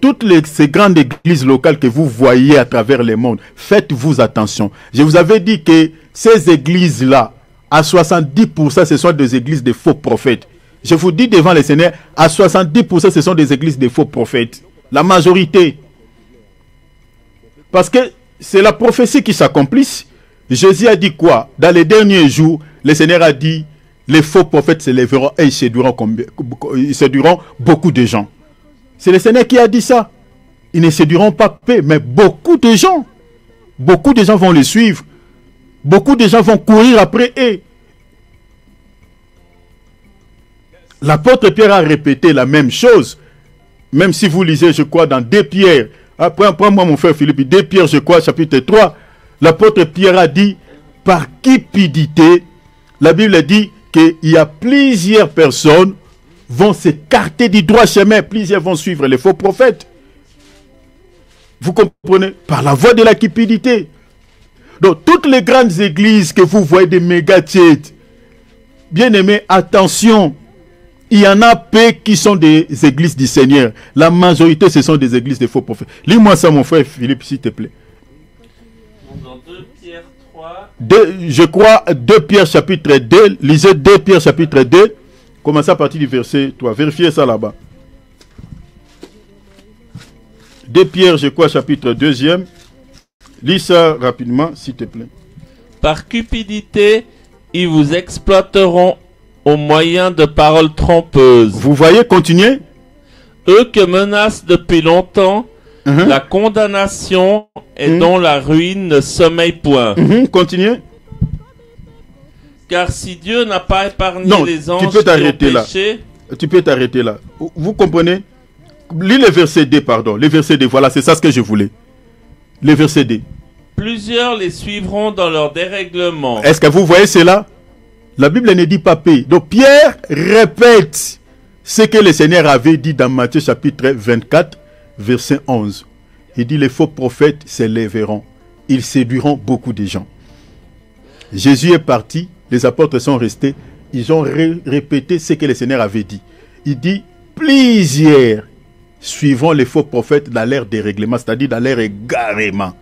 toutes ces grandes églises locales que vous voyez à travers le monde, faites-vous attention. Je vous avais dit que ces églises-là, à 70%, ce sont des églises de faux prophètes. Je vous dis devant les Seigneurs, à 70%, ce sont des églises de faux prophètes. La majorité. Parce que c'est la prophétie qui s'accomplisse. Jésus a dit quoi? Dans les derniers jours, le Seigneur a dit, les faux prophètes se lèveront et ils séduiront beaucoup de gens. C'est le Seigneur qui a dit ça. Ils ne séduiront pas peu, mais beaucoup de gens. Beaucoup de gens vont les suivre. Beaucoup de gens vont courir après eux. L'apôtre Pierre a répété la même chose. Même si vous lisez, je crois, dans 2 Pierre. Prends-moi mon frère Philippe. 2 Pierre, je crois, chapitre 3. L'apôtre Pierre a dit, par cupidité, la Bible dit qu'il y a plusieurs personnes vont s'écarter du droit chemin. Plusieurs vont suivre les faux prophètes. Vous comprenez? Par la voie de la cupidité. Donc, toutes les grandes églises que vous voyez, des méga-têtes, bien aimés, attention. Il y en a peu qui sont des églises du Seigneur. La majorité, ce sont des églises de faux prophètes. Lis-moi ça, mon frère Philippe, s'il te plaît. Dans 2 Pierre 3. Je crois 2 Pierre chapitre 2. Lisez 2 Pierre chapitre 2. Commencez à partir du verset 3. Vérifiez ça là-bas. 2 Pierre, je crois, chapitre 2e. Lis ça rapidement, s'il te plaît. Par cupidité, ils vous exploiteront au moyen de paroles trompeuses. Vous voyez, continuez. Eux que menacent depuis longtemps la condamnation et dont la ruine ne sommeille point. Continuez. Car si Dieu n'a pas épargné les anges tu peux t'arrêter là. péché, Tu peux t'arrêter là. Vous comprenez? Lis le verset D, pardon. Le verset D, voilà, c'est ça ce que je voulais. Le verset D. plusieurs les suivront dans leur dérèglement. Est-ce que vous voyez cela? La Bible ne dit pas paix. Donc Pierre répète ce que le Seigneur avait dit dans Matthieu chapitre 24, verset 11. Il dit, les faux prophètes s'élèveront. Ils séduiront beaucoup de gens. Jésus est parti, les apôtres sont restés. Ils ont répété ce que le Seigneur avait dit. Il dit, plusieurs suivront les faux prophètes dans leur dérèglement, c'est-à-dire dans leur égarement.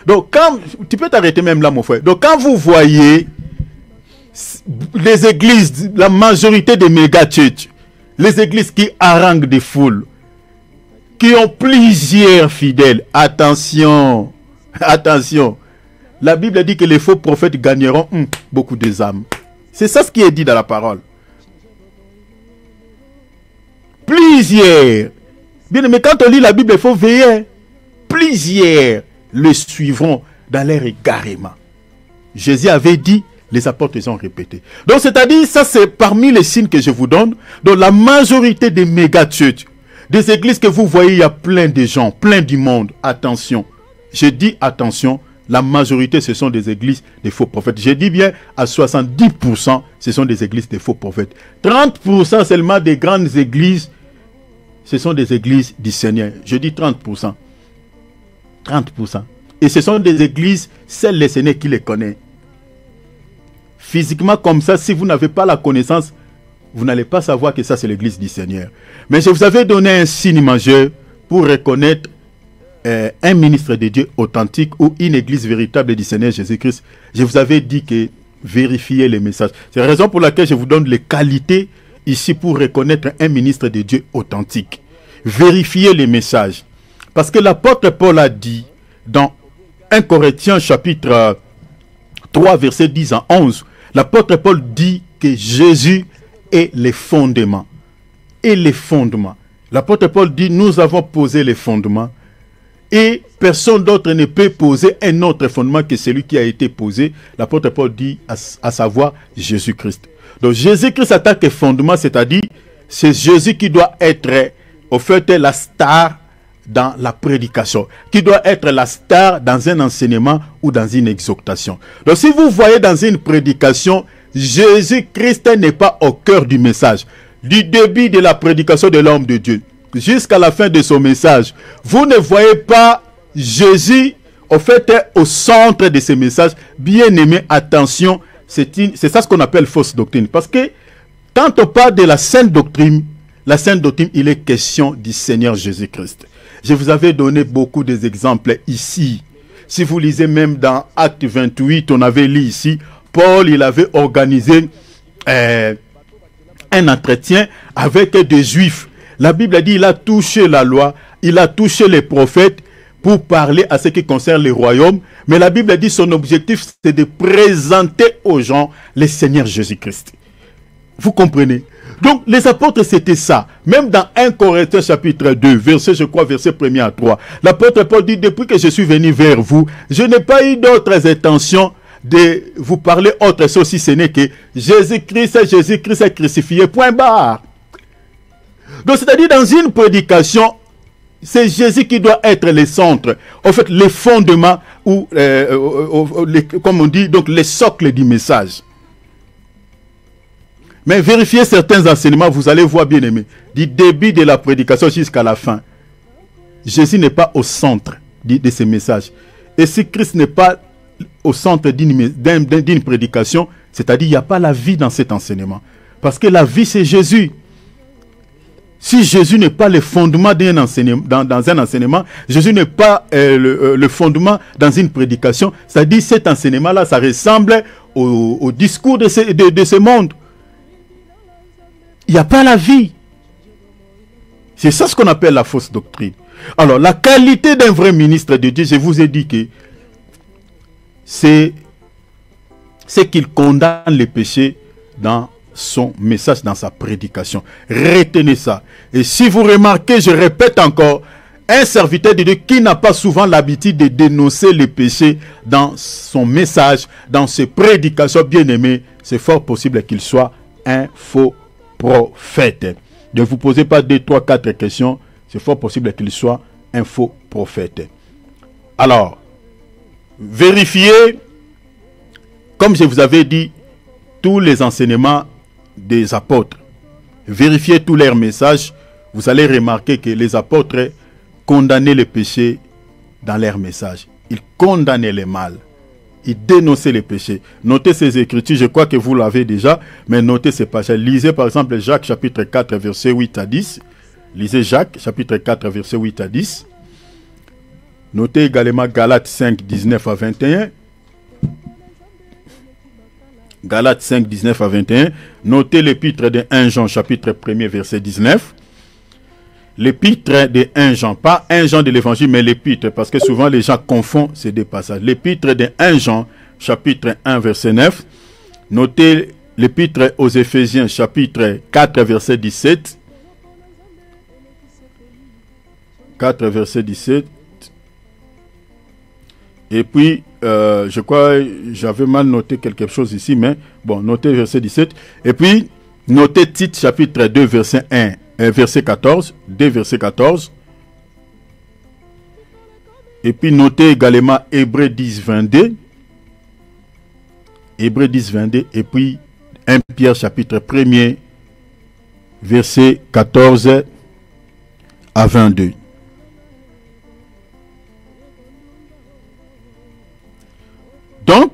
Donc, quand, tu peux t'arrêter même là, mon frère. Donc, quand vous voyez les églises, la majorité des méga-churches, les églises qui haranguent des foules, qui ont plusieurs fidèles, attention, attention. La Bible dit que les faux prophètes gagneront beaucoup des âmes. C'est ça ce qui est dit dans la parole. Plusieurs. Bien, mais quand on lit la Bible, il faut veiller. Plusieurs le suivront dans leur égarement. Jésus avait dit, les apôtres les ont répété. Donc, c'est-à-dire, ça c'est parmi les signes que je vous donne. Dans la majorité des méga-churches, des églises que vous voyez, il y a plein de gens, plein du monde. Attention. Je dis attention, la majorité, ce sont des églises de faux prophètes. Je dis bien, à 70%, ce sont des églises de faux prophètes. 30% seulement des grandes églises, ce sont des églises du Seigneur. Je dis 30%. 30%. Et ce sont des églises, c'est le Seigneur qui les connaît. Physiquement comme ça, si vous n'avez pas la connaissance, vous n'allez pas savoir que ça c'est l'église du Seigneur. Mais je vous avais donné un signe majeur pour reconnaître un ministre de Dieu authentique ou une église véritable du Seigneur Jésus-Christ. Je vous avais dit que vérifiez les messages. C'est la raison pour laquelle je vous donne les qualités ici pour reconnaître un ministre de Dieu authentique. Vérifiez les messages. Parce que l'apôtre Paul a dit dans 1 Corinthiens chapitre 3 verset 10 à 11, l'apôtre Paul dit que Jésus est les fondements. Et les fondements. L'apôtre Paul dit, nous avons posé les fondements et personne d'autre ne peut poser un autre fondement que celui qui a été posé. L'apôtre Paul dit, à savoir Jésus-Christ. Donc Jésus-Christ attaque les fondements, c'est-à-dire c'est Jésus qui doit être au fait la star dans la prédication, qui doit être la star dans un enseignement ou dans une exhortation. Donc si vous voyez dans une prédication, Jésus-Christ n'est pas au cœur du message. Du début de la prédication de l'homme de Dieu jusqu'à la fin de son message, vous ne voyez pas Jésus au fait au centre de ce message. Bien aimé, attention, c'est ça ce qu'on appelle fausse doctrine. Parce que quand on parle de la sainte doctrine, il est question du Seigneur Jésus-Christ. Je vous avais donné beaucoup d'exemples ici. Si vous lisez même dans Acte 28, on avait lu ici, Paul, il avait organisé un entretien avec des Juifs. La Bible dit, il a touché la loi, il a touché les prophètes pour parler à ce qui concerne le royaume. Mais la Bible dit, son objectif, c'est de présenter aux gens le Seigneur Jésus-Christ. Vous comprenez? Donc, les apôtres, c'était ça. Même dans 1 Corinthiens chapitre 2, verset 1 à 3, l'apôtre Paul dit, depuis que je suis venu vers vous, je n'ai pas eu d'autres intentions de vous parler autre chose si ce n'est que Jésus-Christ est crucifié, point barre. Donc, c'est-à-dire, dans une prédication, c'est Jésus qui doit être le centre. En fait, les fondements, ou, comme on dit, donc les socles du message. Mais vérifiez certains enseignements, vous allez voir, bien aimé, du début de la prédication jusqu'à la fin. Jésus n'est pas au centre de ces messages. Et si Christ n'est pas au centre d'une prédication, c'est-à-dire qu'il n'y a pas la vie dans cet enseignement. Parce que la vie, c'est Jésus. Si Jésus n'est pas le fondement d'un enseignement, dans un enseignement, Jésus n'est pas le fondement dans une prédication, c'est-à-dire cet enseignement-là, ça ressemble au discours de ce monde. Il n'y a pas la vie. C'est ça ce qu'on appelle la fausse doctrine. Alors, la qualité d'un vrai ministre de Dieu, je vous ai dit que c'est qu'il condamne les péchés dans son message, dans sa prédication. Retenez ça. Et si vous remarquez, je répète encore, un serviteur de Dieu qui n'a pas souvent l'habitude de dénoncer les péchés dans son message, dans ses prédications, bien aimés, c'est fort possible qu'il soit un faux prophète. Ne vous posez pas 2, 3, 4 questions, c'est fort possible qu'il soit un faux prophète. Alors, vérifiez, comme je vous avais dit, tous les enseignements des apôtres. Vérifiez tous leurs messages. Vous allez remarquer que les apôtres condamnaient les péchés dans leurs messages. Ils condamnaient le mal. Ils dénonçaient les péchés. Notez ces écritures, je crois que vous l'avez déjà, mais notez ces passages. Lisez par exemple Jacques chapitre 4 verset 8 à 10. Lisez Jacques chapitre 4 verset 8 à 10. Notez également Galates 5, 19 à 21. Galates 5, 19 à 21. Notez l'épître de 1 Jean chapitre 1 verset 19. L'épître de 1 Jean, pas 1 Jean de l'évangile, mais l'épître, parce que souvent les gens confondent ces deux passages. L'épître de 1 Jean chapitre 1 verset 9. Notez l'épître aux Éphésiens chapitre 4 verset 17. 4 verset 17. Et puis, je crois, j'avais mal noté quelque chose ici, mais bon, notez verset 17. Et puis, notez Tite chapitre 2 verset 1, verset 14, 2 verset 14. Et puis, notez également Hébreux 10, 22. Hébreux 10, 22. Et puis, 1 Pierre chapitre 1er, verset 14 à 22. Donc,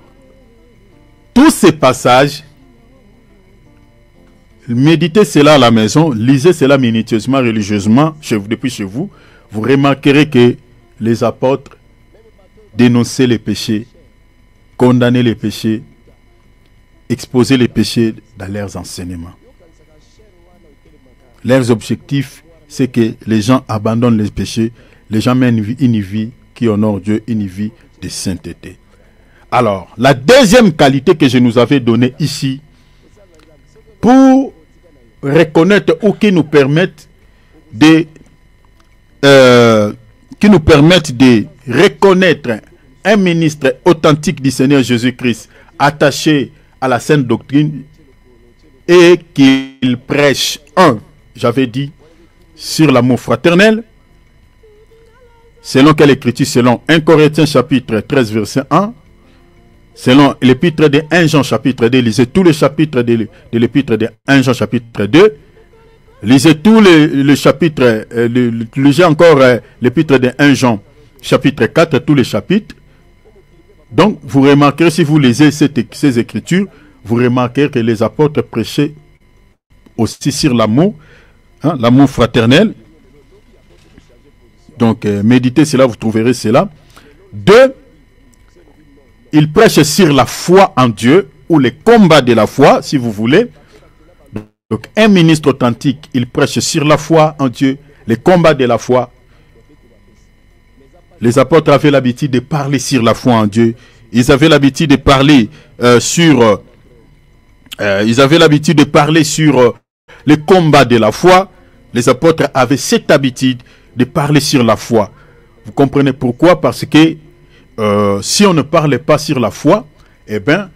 tous ces passages, méditez cela à la maison, lisez cela minutieusement, religieusement, depuis chez vous, vous remarquerez que les apôtres dénonçaient les péchés, condamnaient les péchés, exposaient les péchés dans leurs enseignements. Leurs objectifs, c'est que les gens abandonnent les péchés, les gens mènent une vie qui honore Dieu, une vie de sainteté. Alors, la deuxième qualité que je nous avais donnée ici, pour reconnaître ou qui nous permettent de reconnaître un ministre authentique du Seigneur Jésus-Christ, attaché à la sainte doctrine, et qu'il prêche, j'avais dit, sur l'amour fraternel, selon quelle écriture? Selon 1 Corinthiens chapitre 13 verset 1, selon l'épître de 1 Jean chapitre 2, lisez tous les chapitres de l'épître de 1 Jean chapitre 2. Lisez tous les chapitres, lisez encore l'épître de 1 Jean chapitre 4, tous les chapitres. Donc, vous remarquerez, si vous lisez ces écritures, vous remarquerez que les apôtres prêchaient aussi sur l'amour, l'amour fraternel. Donc, méditez cela, vous trouverez cela. 2, il prêche sur la foi en Dieu, ou les combats de la foi, si vous voulez. Donc, un ministre authentique, il prêche sur la foi en Dieu, les combats de la foi. Les apôtres avaient l'habitude de parler sur la foi en Dieu. Ils avaient l'habitude de parler sur les combats de la foi. Les apôtres avaient cette habitude de parler sur la foi. Vous comprenez pourquoi? Parce que si on ne parle pas sur la foi, eh bien,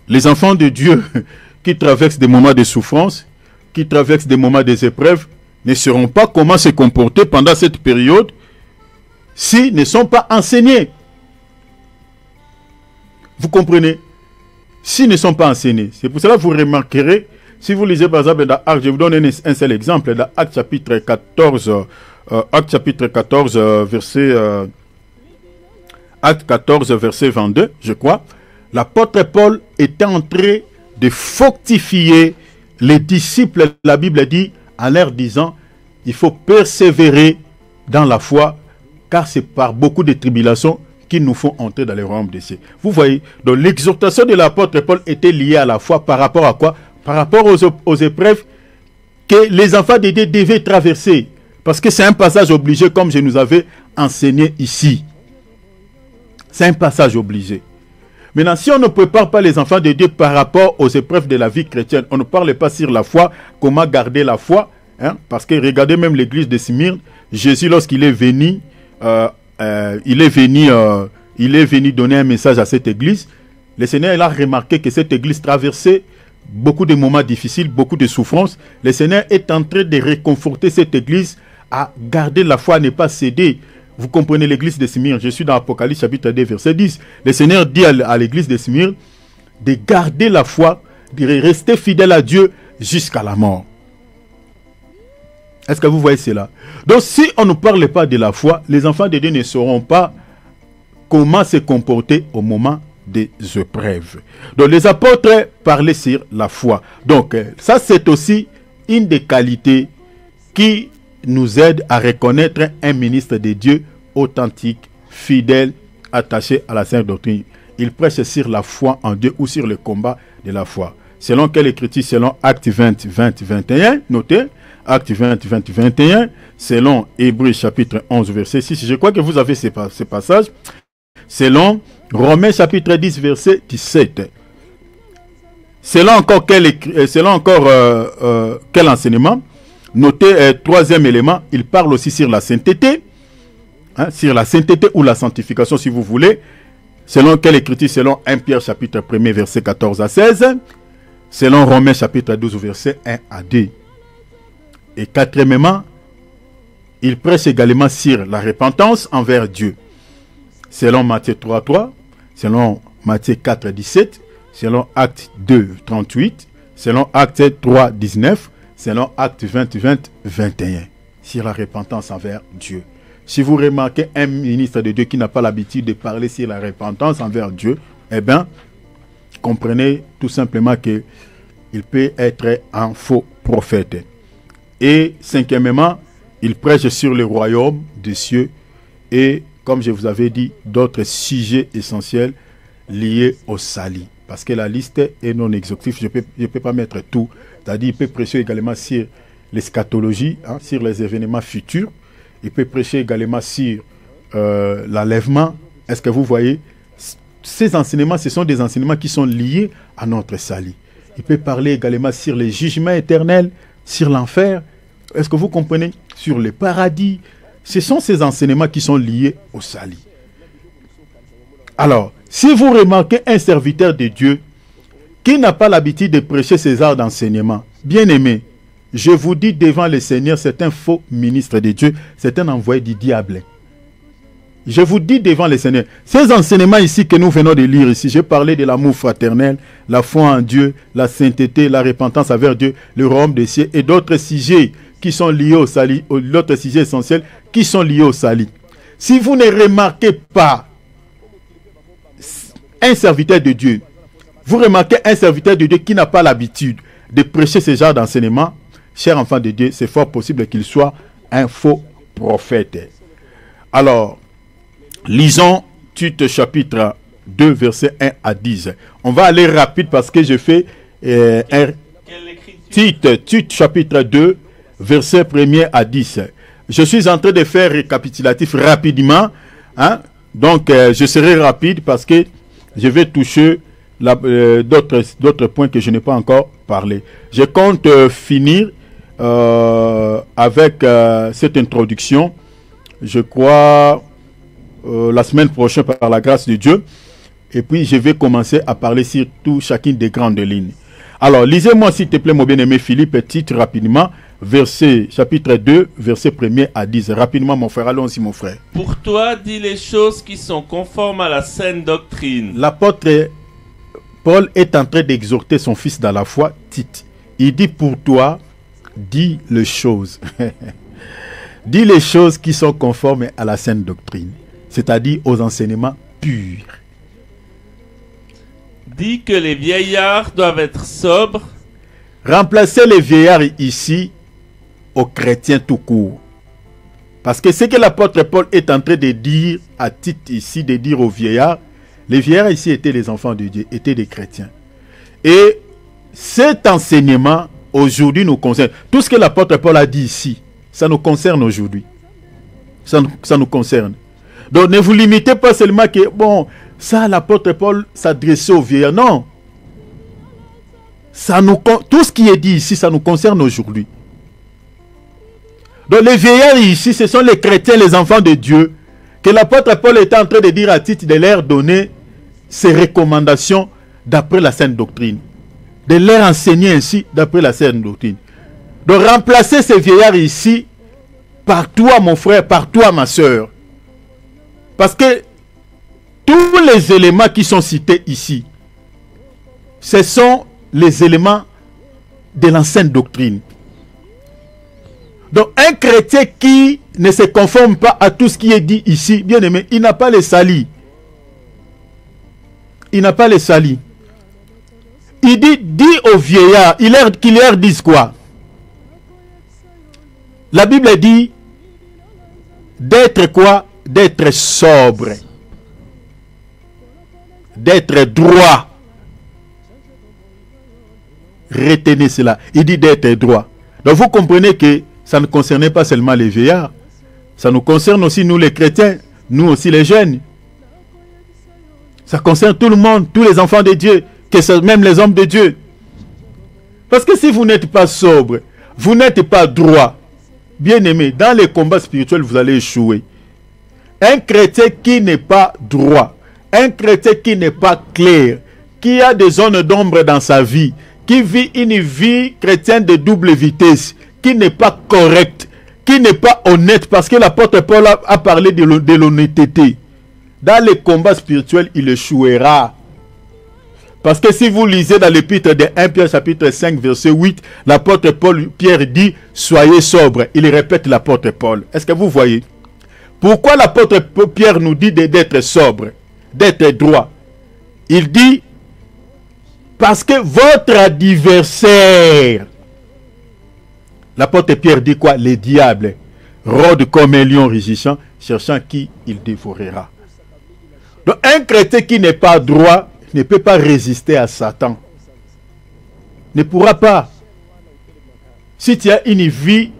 les enfants de Dieu qui traversent des moments de souffrance, qui traversent des moments des épreuves, ne sauront pas comment se comporter pendant cette période s'ils ne sont pas enseignés. Vous comprenez? S'ils ne sont pas enseignés. C'est pour cela que vous remarquerez, si vous lisez par exemple dans Actes, je vous donne un seul exemple, dans Actes chapitre 14, Acte 14, verset 22, je crois, l'apôtre Paul était en train de fortifier les disciples, la Bible dit, en leur disant, il faut persévérer dans la foi, car c'est par beaucoup de tribulations qui nous font entrer dans le royaume des cieux. Vous voyez, donc l'exhortation de l'apôtre Paul était liée à la foi par rapport à quoi? Par rapport aux épreuves que les enfants de Dieu devaient traverser. Parce que c'est un passage obligé, comme je nous avais enseigné ici. C'est un passage obligé. Maintenant, si on ne prépare pas les enfants de Dieu par rapport aux épreuves de la vie chrétienne, on ne parle pas sur la foi, comment garder la foi, hein? Parce que regardez même l'église de Smyrne, Jésus, lorsqu'il est venu, il est venu donner un message à cette église. Le Seigneur il a remarqué que cette église traversait beaucoup de moments difficiles, beaucoup de souffrances. Le Seigneur est en train de réconforter cette église à garder la foi, à ne pas céder. Vous comprenez l'église de Smyrne. Je suis dans Apocalypse chapitre 2 verset 10. Le Seigneur dit à l'église de Smyrne de garder la foi, de rester fidèle à Dieu jusqu'à la mort. Est-ce que vous voyez cela? Donc si on ne parle pas de la foi, les enfants de Dieu ne sauront pas comment se comporter au moment des épreuves. Donc les apôtres parlaient sur la foi. Donc ça c'est aussi une des qualités qui nous aide à reconnaître un ministre de Dieu authentique, fidèle, attaché à la sainte doctrine. Il prêche sur la foi en Dieu ou sur le combat de la foi. Selon quelle écriture? Selon Actes 20, 20, 21, notez, Actes 20, 20, 21, selon Hébreux chapitre 11, verset 6. Je crois que vous avez ces passages. Selon Romains chapitre 10, verset 17. Selon encore quel enseignement? Notez, troisième élément, il parle aussi sur la sainteté. Hein, sur la sainteté ou la sanctification si vous voulez. Selon quelle écriture? Selon 1 Pierre chapitre 1, verset 14 à 16. Selon Romains chapitre 12, verset 1 à 2. Et quatrièmement, il prêche également sur la repentance envers Dieu. Selon Matthieu 3, 3, selon Matthieu 4, 17, selon Actes 2, 38, selon Actes 3, 19, selon Actes 20, 20, 21. Sur la repentance envers Dieu. Si vous remarquez un ministre de Dieu qui n'a pas l'habitude de parler sur la repentance envers Dieu, eh bien, comprenez tout simplement qu'il peut être un faux prophète. Et cinquièmement, il prêche sur le royaume des cieux et, comme je vous avais dit, d'autres sujets essentiels liés au salut. Parce que la liste est non exhaustive, je ne peux pas mettre tout. C'est-à-dire, il peut prêcher également sur l'eschatologie, hein, sur les événements futurs. Il peut prêcher également sur l'enlèvement. Est-ce que vous voyez? Ces enseignements, ce sont des enseignements qui sont liés à notre salut. Il peut parler également sur les jugements éternels, sur l'enfer. Est-ce que vous comprenez? Sur le paradis. Ce sont ces enseignements qui sont liés au salut. Alors, si vous remarquez un serviteur de Dieu qui n'a pas l'habitude de prêcher ces arts d'enseignement, bien aimé, je vous dis devant le Seigneur, c'est un faux ministre de Dieu, c'est un envoyé du diable. Je vous dis devant le Seigneur, ces enseignements ici que nous venons de lire ici, j'ai parlé de l'amour fraternel, la foi en Dieu, la sainteté, la repentance envers Dieu, le royaume des cieux et d'autres sujets qui sont liés au salut, d'autres sujets essentiels qui sont liés au salut. Si vous ne remarquez pas un serviteur de Dieu, vous remarquez un serviteur de Dieu qui n'a pas l'habitude de prêcher ce genre d'enseignement, cher enfant de Dieu, c'est fort possible qu'il soit un faux prophète. Alors, lisons Tite chapitre 2, verset 1 à 10. On va aller rapide parce que je fais Tite chapitre 2, verset 1er à 10. Je suis en train de faire récapitulatif rapidement. Hein? Donc, je serai rapide parce que je vais toucher d'autres points que je n'ai pas encore parlé. Je compte finir avec cette introduction. Je crois la semaine prochaine par la grâce de Dieu. Et puis, je vais commencer à parler sur chacune des grandes lignes. Alors, lisez-moi s'il te plaît, mon bien-aimé Philippe, titre rapidement, chapitre 2, verset 1er à 10. Rapidement, mon frère, allons-y, mon frère. Pour toi, dis les choses qui sont conformes à la saine doctrine. L'apôtre Paul est en train d'exhorter son fils dans la foi, Tite. Il dit, pour toi, dis les choses. Dis les choses qui sont conformes à la saine doctrine, c'est-à-dire aux enseignements purs. Dis que les vieillards doivent être sobres, Remplacez les vieillards ici aux chrétiens tout court. Parce que ce que l'apôtre Paul est en train de dire à Tite ici, de dire aux vieillards, les vieillards ici étaient les enfants de Dieu, étaient des chrétiens. Et cet enseignement, aujourd'hui, nous concerne. Tout ce que l'apôtre Paul a dit ici, ça nous concerne aujourd'hui. Ça nous concerne. Donc ne vous limitez pas seulement que, bon, ça, l'apôtre Paul s'adressait aux vieillards. Non. Tout ce qui est dit ici, ça nous concerne aujourd'hui. Donc les vieillards ici, ce sont les chrétiens, les enfants de Dieu, que l'apôtre Paul était en train de dire à Tite de leur donner ses recommandations d'après la sainte doctrine. De leur enseigner ainsi d'après la sainte doctrine. De remplacer ces vieillards ici par toi, mon frère, par toi, ma soeur. Parce que tous les éléments qui sont cités ici, ce sont les éléments de l'ancienne doctrine. Donc un chrétien qui ne se conforme pas à tout ce qui est dit ici, bien aimé, il n'a pas les salis. Il n'a pas les salis. Il dit aux vieillards, qu'il leur dise quoi? La Bible dit d'être quoi? D'être sobre. D'être droit. Retenez cela. Il dit d'être droit. Donc vous comprenez que ça ne concernait pas seulement les vieillards. Ça nous concerne aussi nous les chrétiens. Nous aussi les jeunes. Ça concerne tout le monde. Tous les enfants de Dieu. Même les hommes de Dieu. Parce que si vous n'êtes pas sobre, vous n'êtes pas droit, bien aimé, dans les combats spirituels, vous allez échouer. Un chrétien qui n'est pas droit, un chrétien qui n'est pas clair, qui a des zones d'ombre dans sa vie, qui vit une vie chrétienne de double vitesse, qui n'est pas correcte, qui n'est pas honnête, parce que l'apôtre Paul a parlé de l'honnêteté. Dans les combats spirituels, il échouera. Parce que si vous lisez dans l'épître de 1 Pierre chapitre 5 verset 8, l'apôtre Pierre dit « Soyez sobre ». Il répète l'apôtre Paul. Est-ce que vous voyez? Pourquoi l'apôtre Pierre nous dit d'être sobre, d'être droit? Il dit « Parce que votre adversaire », l'apôtre Pierre dit quoi? Les diables rôdent comme un lion rugissant, cherchant qui il dévorera. Donc un chrétien qui n'est pas droit ne peut pas résister à Satan. Ne pourra pas. Si tu as une vie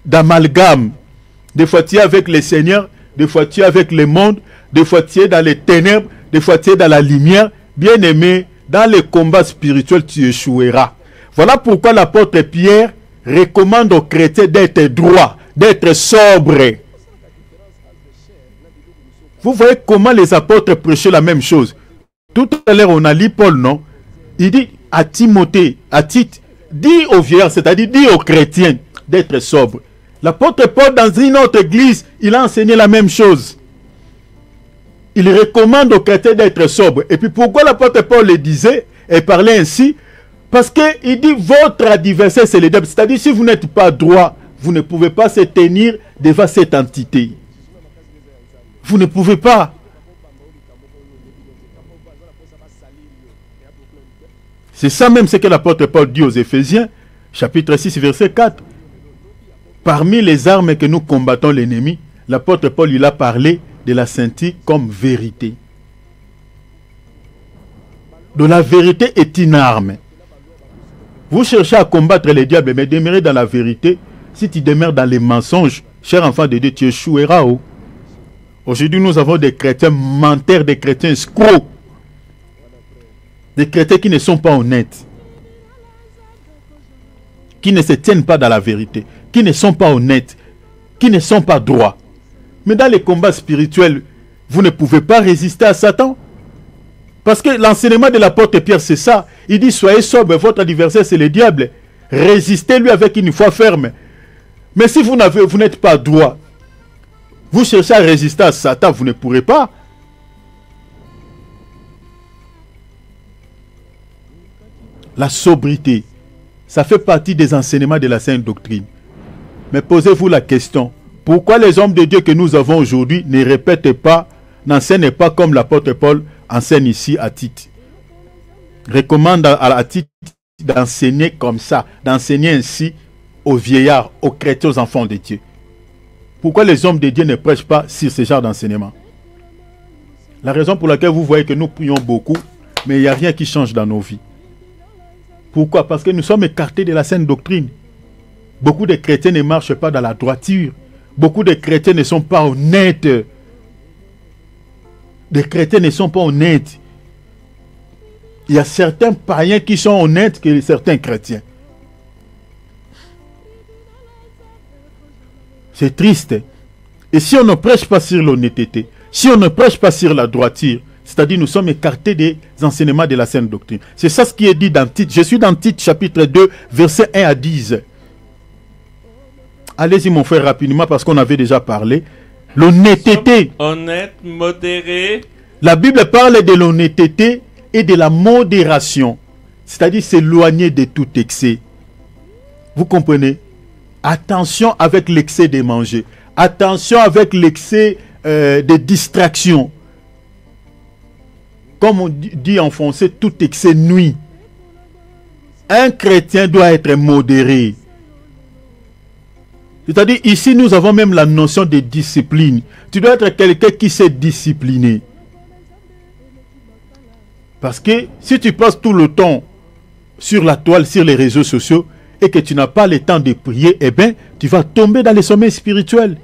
d'amalgame, des fois tu es avec le Seigneur, des fois tu es avec le monde, des fois tu es dans les ténèbres, des fois tu es dans la lumière, bien aimé, dans les combats spirituels tu échoueras. Voilà pourquoi l'apôtre Pierre recommande aux chrétiens d'être droit, d'être sobre. Vous voyez comment les apôtres prêchaient la même chose. Tout à l'heure, on a lu Paul, non? Il dit à Timothée, à Tite, dit aux vieillards, c'est-à-dire dit aux chrétiens d'être sobres. L'apôtre Paul, dans une autre église, il a enseigné la même chose. Il recommande aux chrétiens d'être sobres. Et puis pourquoi l'apôtre Paul le disait et parlait ainsi? Parce qu'il dit votre adversaire, c'est le diable. C'est-à-dire si vous n'êtes pas droit, vous ne pouvez pas se tenir devant cette entité. Vous ne pouvez pas. C'est ça même ce que l'apôtre Paul dit aux Éphésiens, chapitre 6, verset 4. Parmi les armes que nous combattons l'ennemi, l'apôtre Paul il a parlé de la sainteté comme vérité. Donc la vérité est une arme. Vous cherchez à combattre les diables, mais demeurez dans la vérité. Si tu demeures dans les mensonges, cher enfant de Dieu, tu échoueras. Aujourd'hui, nous avons des chrétiens menteurs, des chrétiens escrocs. Des chrétiens qui ne sont pas honnêtes, qui ne se tiennent pas dans la vérité, qui ne sont pas honnêtes, qui ne sont pas droits. Mais dans les combats spirituels, vous ne pouvez pas résister à Satan. Parce que l'enseignement de l'apôtre Pierre, c'est ça. Il dit, soyez sobre, votre adversaire, c'est le diable. Résistez-lui avec une foi ferme. Mais si vous n'êtes pas droit, vous cherchez à résister à Satan, vous ne pourrez pas. La sobriété, ça fait partie des enseignements de la sainte doctrine. Mais posez-vous la question, pourquoi les hommes de Dieu que nous avons aujourd'hui ne répètent pas, n'enseignent pas comme l'apôtre Paul enseigne ici à Tite? Recommande à Tite d'enseigner comme ça, d'enseigner ainsi aux vieillards, aux chrétiens, aux enfants de Dieu? Pourquoi les hommes de Dieu ne prêchent pas sur ce genre d'enseignement? La raison pour laquelle vous voyez que nous prions beaucoup, mais il n'y a rien qui change dans nos vies. Pourquoi? Parce que nous sommes écartés de la saine doctrine. Beaucoup de chrétiens ne marchent pas dans la droiture. Beaucoup de chrétiens ne sont pas honnêtes. Les chrétiens ne sont pas honnêtes. Il y a certains païens qui sont honnêtes que certains chrétiens. C'est triste. Et si on ne prêche pas sur l'honnêteté, si on ne prêche pas sur la droiture, c'est-à-dire nous sommes écartés des enseignements de la saine doctrine. C'est ça ce qui est dit dans Tite. Je suis dans Tite chapitre 2, versets 1 à 10. Allez-y mon frère rapidement parce qu'on avait déjà parlé. L'honnêteté. Honnête, modéré. La Bible parle de l'honnêteté et de la modération. C'est-à-dire s'éloigner de tout excès. Vous comprenez? Attention avec l'excès de manger. Attention avec l'excès de distraction. Comme on dit en français, tout excès nuit. Un chrétien doit être modéré. C'est-à-dire, ici, nous avons même la notion de discipline. Tu dois être quelqu'un qui sait discipliner. Parce que si tu passes tout le temps sur la toile, sur les réseaux sociaux, et que tu n'as pas le temps de prier, eh bien, tu vas tomber dans les sommets spirituels.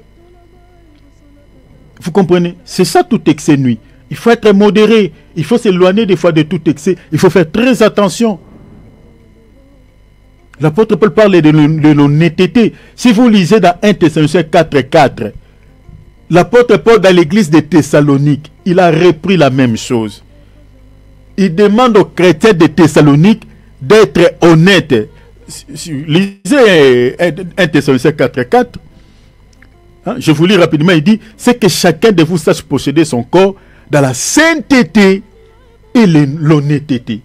Vous comprenez? C'est ça tout excès nuit. Il faut être modéré. Il faut s'éloigner des fois de tout excès. Il faut faire très attention. L'apôtre Paul parle de l'honnêteté. Si vous lisez dans 1 Thessaloniciens 4:4, l'apôtre Paul dans l'église de Thessalonique, il a repris la même chose. Il demande aux chrétiens de Thessalonique d'être honnêtes. Lisez 1 Thessaloniciens 4:4. Je vous lis rapidement, il dit, c'est que chacun de vous sache posséder son corps dans la sainteté et l'honnêteté.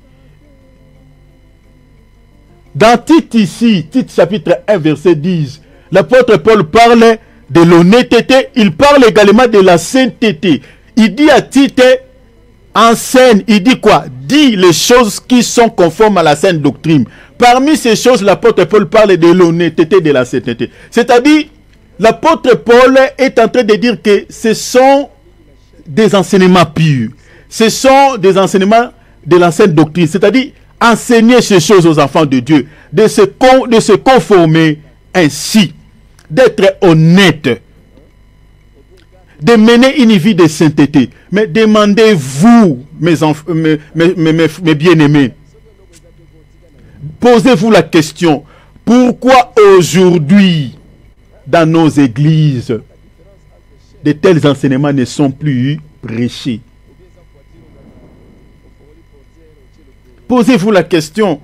Dans Tite ici, Tite chapitre 1 verset 10, l'apôtre Paul parle de l'honnêteté, il parle également de la sainteté. Il dit à Tite, enseigne, il dit quoi? Dis les choses qui sont conformes à la saine doctrine. Parmi ces choses, l'apôtre Paul parle de l'honnêteté et de la sainteté. C'est-à-dire, l'apôtre Paul est en train de dire que ce sont des enseignements purs. Ce sont des enseignements de la saine doctrine. C'est-à-dire, enseigner ces choses aux enfants de Dieu. De se conformer ainsi. D'être honnête. De mener une vie de sainteté. Mais demandez-vous, mes bien-aimés. Posez-vous la question. Pourquoi aujourd'hui, dans nos églises, de tels enseignements ne sont plus prêchés? Posez-vous la question.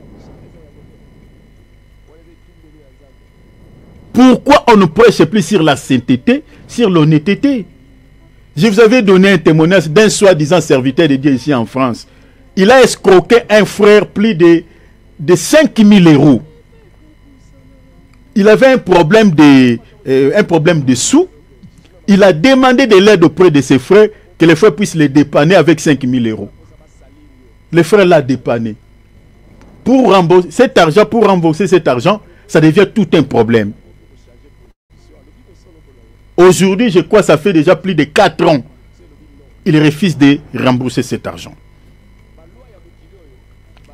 Pourquoi on ne prêche plus sur la sainteté, sur l'honnêteté? Je vous avais donné un témoignage d'un soi-disant serviteur de Dieu ici en France. Il a escroqué un frère plus de 5 000 €. Il avait un problème de sous. Il a demandé de l'aide auprès de ses frères, que les frères puissent les dépanner avec 5 000 €. Le frère l'a dépanné. Pour rembourser cet argent, ça devient tout un problème. Aujourd'hui, je crois que ça fait déjà plus de 4 ans. Il refuse de rembourser cet argent.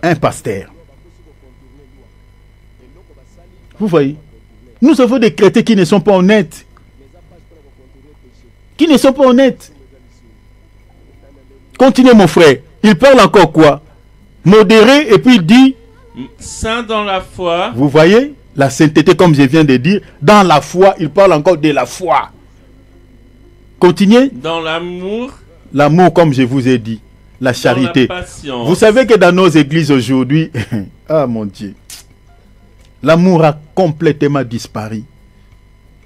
Un pasteur. Vous voyez? Nous avons des chrétiens qui ne sont pas honnêtes. Qui ne sont pas honnêtes. Continuez mon frère. Il parle encore quoi? Modéré et puis il dit... Saint dans la foi. Vous voyez? La sainteté comme je viens de dire. Dans la foi, il parle encore de la foi. Continuez. Dans l'amour. L'amour comme je vous ai dit. La charité. Dans la patience. Vous savez que dans nos églises aujourd'hui... ah mon Dieu. L'amour a complètement disparu.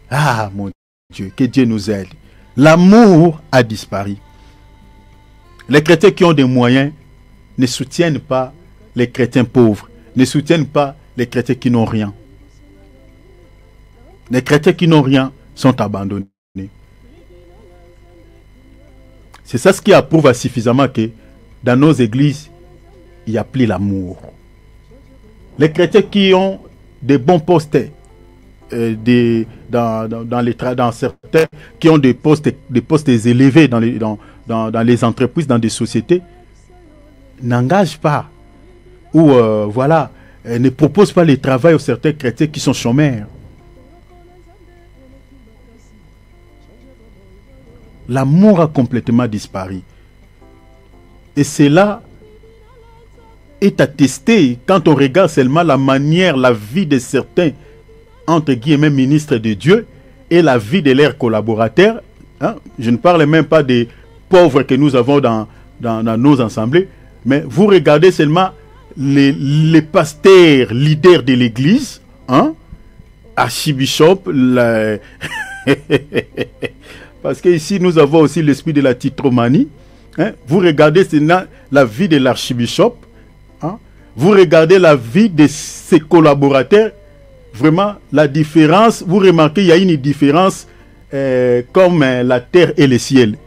Ah mon Dieu. Que Dieu nous aide. L'amour a disparu. Les chrétiens qui ont des moyens ne soutiennent pas les chrétiens pauvres, ne soutiennent pas les chrétiens qui n'ont rien. Les chrétiens qui n'ont rien sont abandonnés. C'est ça ce qui approuve suffisamment que dans nos églises, il n'y a plus l'amour. Les chrétiens qui ont des bons postes, dans certains, qui ont des postes élevés dans les entreprises, dans des sociétés, n'engagent pas ou voilà, ne proposent pas le travail aux certains chrétiens qui sont chômeurs. L'amour a complètement disparu. Et cela est attesté quand on regarde seulement la manière, la vie de certains, entre guillemets, ministres de Dieu et la vie de leurs collaborateurs. Hein? Je ne parle même pas des pauvres que nous avons dans nos assemblées, mais vous regardez seulement les pasteurs, leaders de l'église, hein? Archibishop, parce qu'ici nous avons aussi l'esprit de la titromanie. Hein? Vous regardez la vie de l'archibishop, hein? Vous regardez la vie de ses collaborateurs, vraiment la différence, vous remarquez il y a une différence comme la terre et le ciel.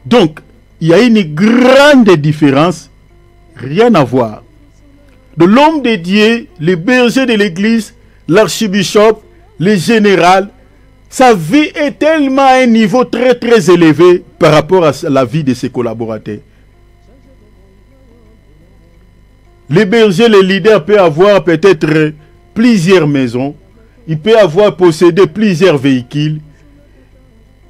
Donc, il y a une grande différence, rien à voir. De l'homme de Dieu, le berger de l'église, l'archibishop, le général, sa vie est tellement à un niveau très très élevé par rapport à la vie de ses collaborateurs. Le berger, le leader peut avoir peut-être plusieurs maisons, il peut avoir possédé plusieurs véhicules.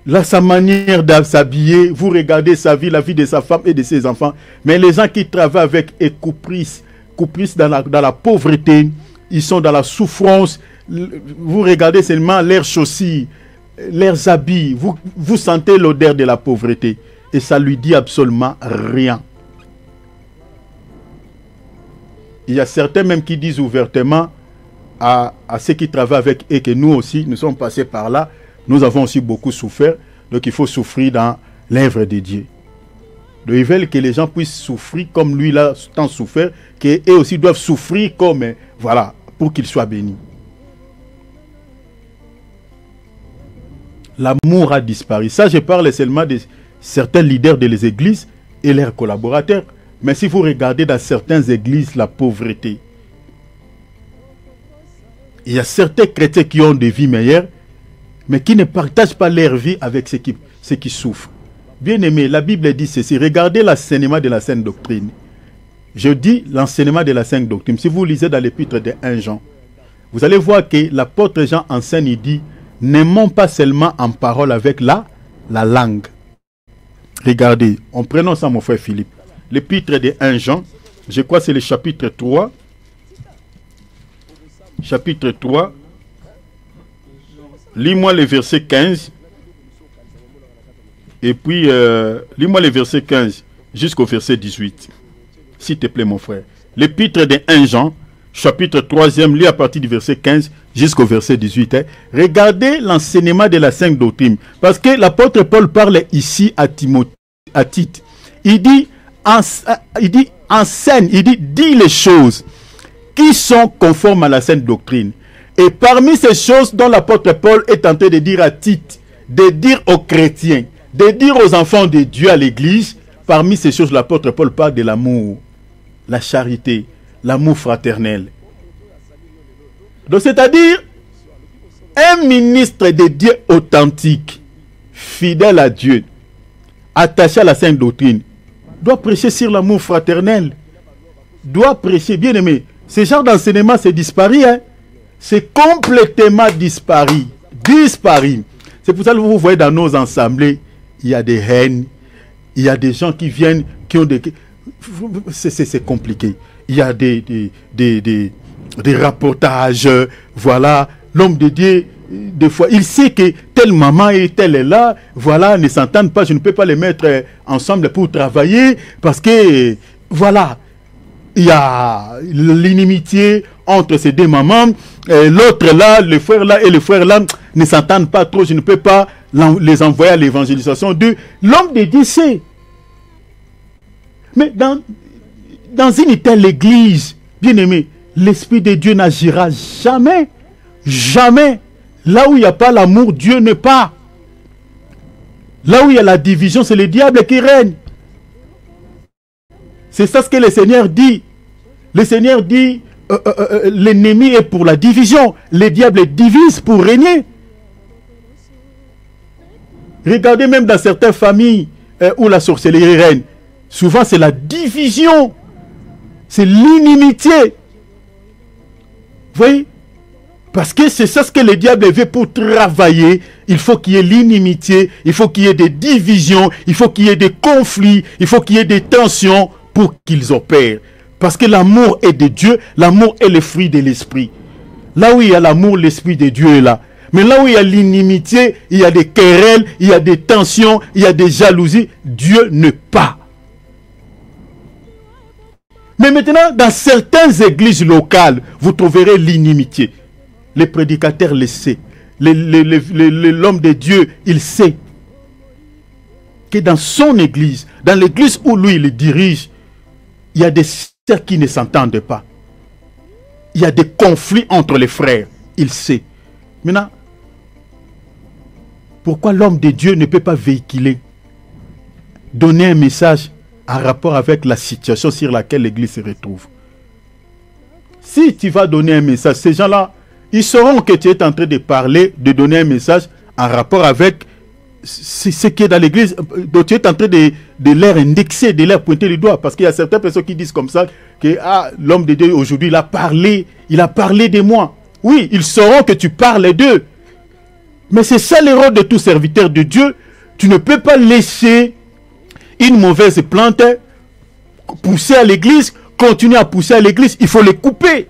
Là, sa manière de s'habiller, vous regardez sa vie, la vie de sa femme et de ses enfants. Mais les gens qui travaillent avec et couprissent dans la pauvreté, ils sont dans la souffrance. Vous regardez seulement leurs chaussures, leurs habits, vous sentez l'odeur de la pauvreté. Et ça lui dit absolument rien. Il y a certains même qui disent ouvertement à ceux qui travaillent avec et que nous aussi, nous sommes passés par là. Nous avons aussi beaucoup souffert, donc il faut souffrir dans l'œuvre de Dieu. Donc ils veulent que les gens puissent souffrir comme lui là tant souffert, qu'eux aussi doivent souffrir comme, voilà, pour qu'ils soient bénis. L'amour a disparu. Ça, je parle seulement de certains leaders des églises et leurs collaborateurs. Mais si vous regardez dans certaines églises, la pauvreté, il y a certains chrétiens qui ont des vies meilleures, mais qui ne partagent pas leur vie avec ceux qui souffrent. Bien aimé, la Bible dit ceci. Regardez l'enseignement de la Sainte Doctrine. Je dis l'enseignement de la Sainte Doctrine. Si vous lisez dans l'épître de 1 Jean, vous allez voir que l'apôtre Jean enseigne, il dit, n'aimons pas seulement en parole avec la langue. Regardez, en prenant ça mon frère Philippe. L'épître de 1 Jean, je crois que c'est le chapitre 3. Chapitre 3. Lis-moi le verset 15. Et puis, lis-moi le verset 15 jusqu'au verset 18. S'il te plaît, mon frère. L'épître de 1 Jean, chapitre 3e, lis à partir du verset 15 jusqu'au verset 18. Hein. Regardez l'enseignement de la Sainte Doctrine. Parce que l'apôtre Paul parle ici à Tite. Il dit, enseigne, il dit, dis les choses qui sont conformes à la Sainte Doctrine. Et parmi ces choses dont l'apôtre Paul est tenté de dire à Tite, de dire aux chrétiens, de dire aux enfants de Dieu à l'église, parmi ces choses, l'apôtre Paul parle de l'amour, la charité, l'amour fraternel. Donc c'est-à-dire, un ministre de Dieu authentique, fidèle à Dieu, attaché à la Sainte Doctrine, doit prêcher sur l'amour fraternel, doit prêcher, bien aimé. Ce genre d'enseignement, c'est disparu, hein? C'est complètement disparu. C'est pour ça que vous voyez dans nos assemblées, il y a des haines, il y a des gens qui viennent, qui ont des... C'est compliqué. Il y a des rapportages, voilà. L'homme de Dieu, des fois, il sait que telle maman et telle est là, voilà, ne s'entendent pas, je ne peux pas les mettre ensemble pour travailler, parce que, voilà, il y a l'inimitié entre ces deux mamans, l'autre là, le frère là et le frère là ne s'entendent pas trop, je ne peux pas les envoyer à l'évangélisation de l'homme de Dieu sait. Mais dans une telle église, bien aimé, l'Esprit de Dieu n'agira jamais, jamais. Là où il n'y a pas l'amour, Dieu n'est pas. Là où il y a la division, c'est le diable qui règne. C'est ça ce que le Seigneur dit. Le Seigneur dit, l'ennemi est pour la division. Le diable divise pour régner. Regardez même dans certaines familles où la sorcellerie règne. Souvent c'est la division. C'est l'inimitié. Vous voyez? Parce que c'est ça ce que le diable veut pour travailler. Il faut qu'il y ait l'inimitié, il faut qu'il y ait des divisions, il faut qu'il y ait des conflits, il faut qu'il y ait des tensions pour qu'ils opèrent. Parce que l'amour est de Dieu, l'amour est le fruit de l'esprit. Là où il y a l'amour, l'esprit de Dieu est là. Mais là où il y a l'inimitié, il y a des querelles, il y a des tensions, il y a des jalousies, Dieu n'est pas. Mais maintenant, dans certaines églises locales, vous trouverez l'inimitié. Les prédicateurs le savent. L'homme de Dieu, il sait que dans son église, dans l'église où lui il dirige, il y a des sœurs qui ne s'entendent pas. Il y a des conflits entre les frères. Il sait. Maintenant, pourquoi l'homme de Dieu ne peut pas véhiculer, donner un message en rapport avec la situation sur laquelle l'église se retrouve? Si tu vas donner un message, ces gens-là, ils sauront que tu es en train de parler, de donner un message en rapport avec ce qui est dans l'église. Donc tu es en train de leur indexer, de leur pointer le doigt. Parce qu'il y a certaines personnes qui disent comme ça que l'homme de Dieu aujourd'hui, il a parlé de moi. Oui, ils sauront que tu parles d'eux. Mais c'est ça le rôle de tout serviteur de Dieu. Tu ne peux pas laisser une mauvaise plante pousser à l'église, continuer à pousser à l'église. Il faut les couper.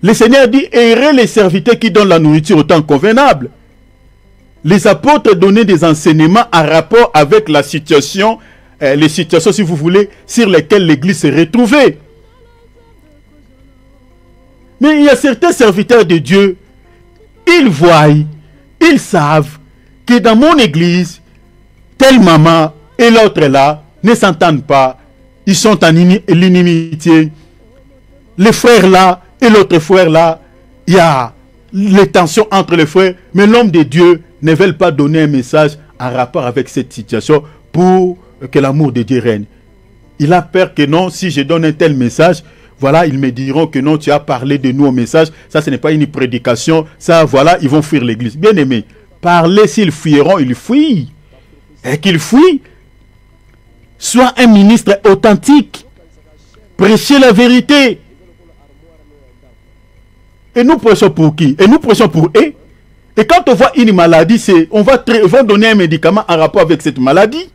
Le Seigneur dit, errez les serviteurs qui donnent la nourriture au temps convenable. Les apôtres donnaient des enseignements en rapport avec la situation, les situations, si vous voulez, sur lesquelles l'église s'est retrouvée. Mais il y a certains serviteurs de Dieu, ils voient, ils savent que dans mon église, telle maman et l'autre là ne s'entendent pas. Ils sont en l'inimitié. Les frères là et l'autre frère là, il y a les tensions entre les frères. Mais l'homme de Dieu ne veut pas donner un message en rapport avec cette situation pour que l'amour de Dieu règne. Il a peur que non, si je donne un tel message, voilà, ils me diront que non, tu as parlé de nous au message. Ça, ce n'est pas une prédication. Ça, voilà, ils vont fuir l'église. Bien aimé, parlez, s'ils fuiront, ils fuient. Et qu'ils fuient. Sois un ministre authentique. Prêchez la vérité. Et nous prêchons pour qui? Et nous prêchons pour eux. Et quand on voit une maladie, on va donner un médicament en rapport avec cette maladie.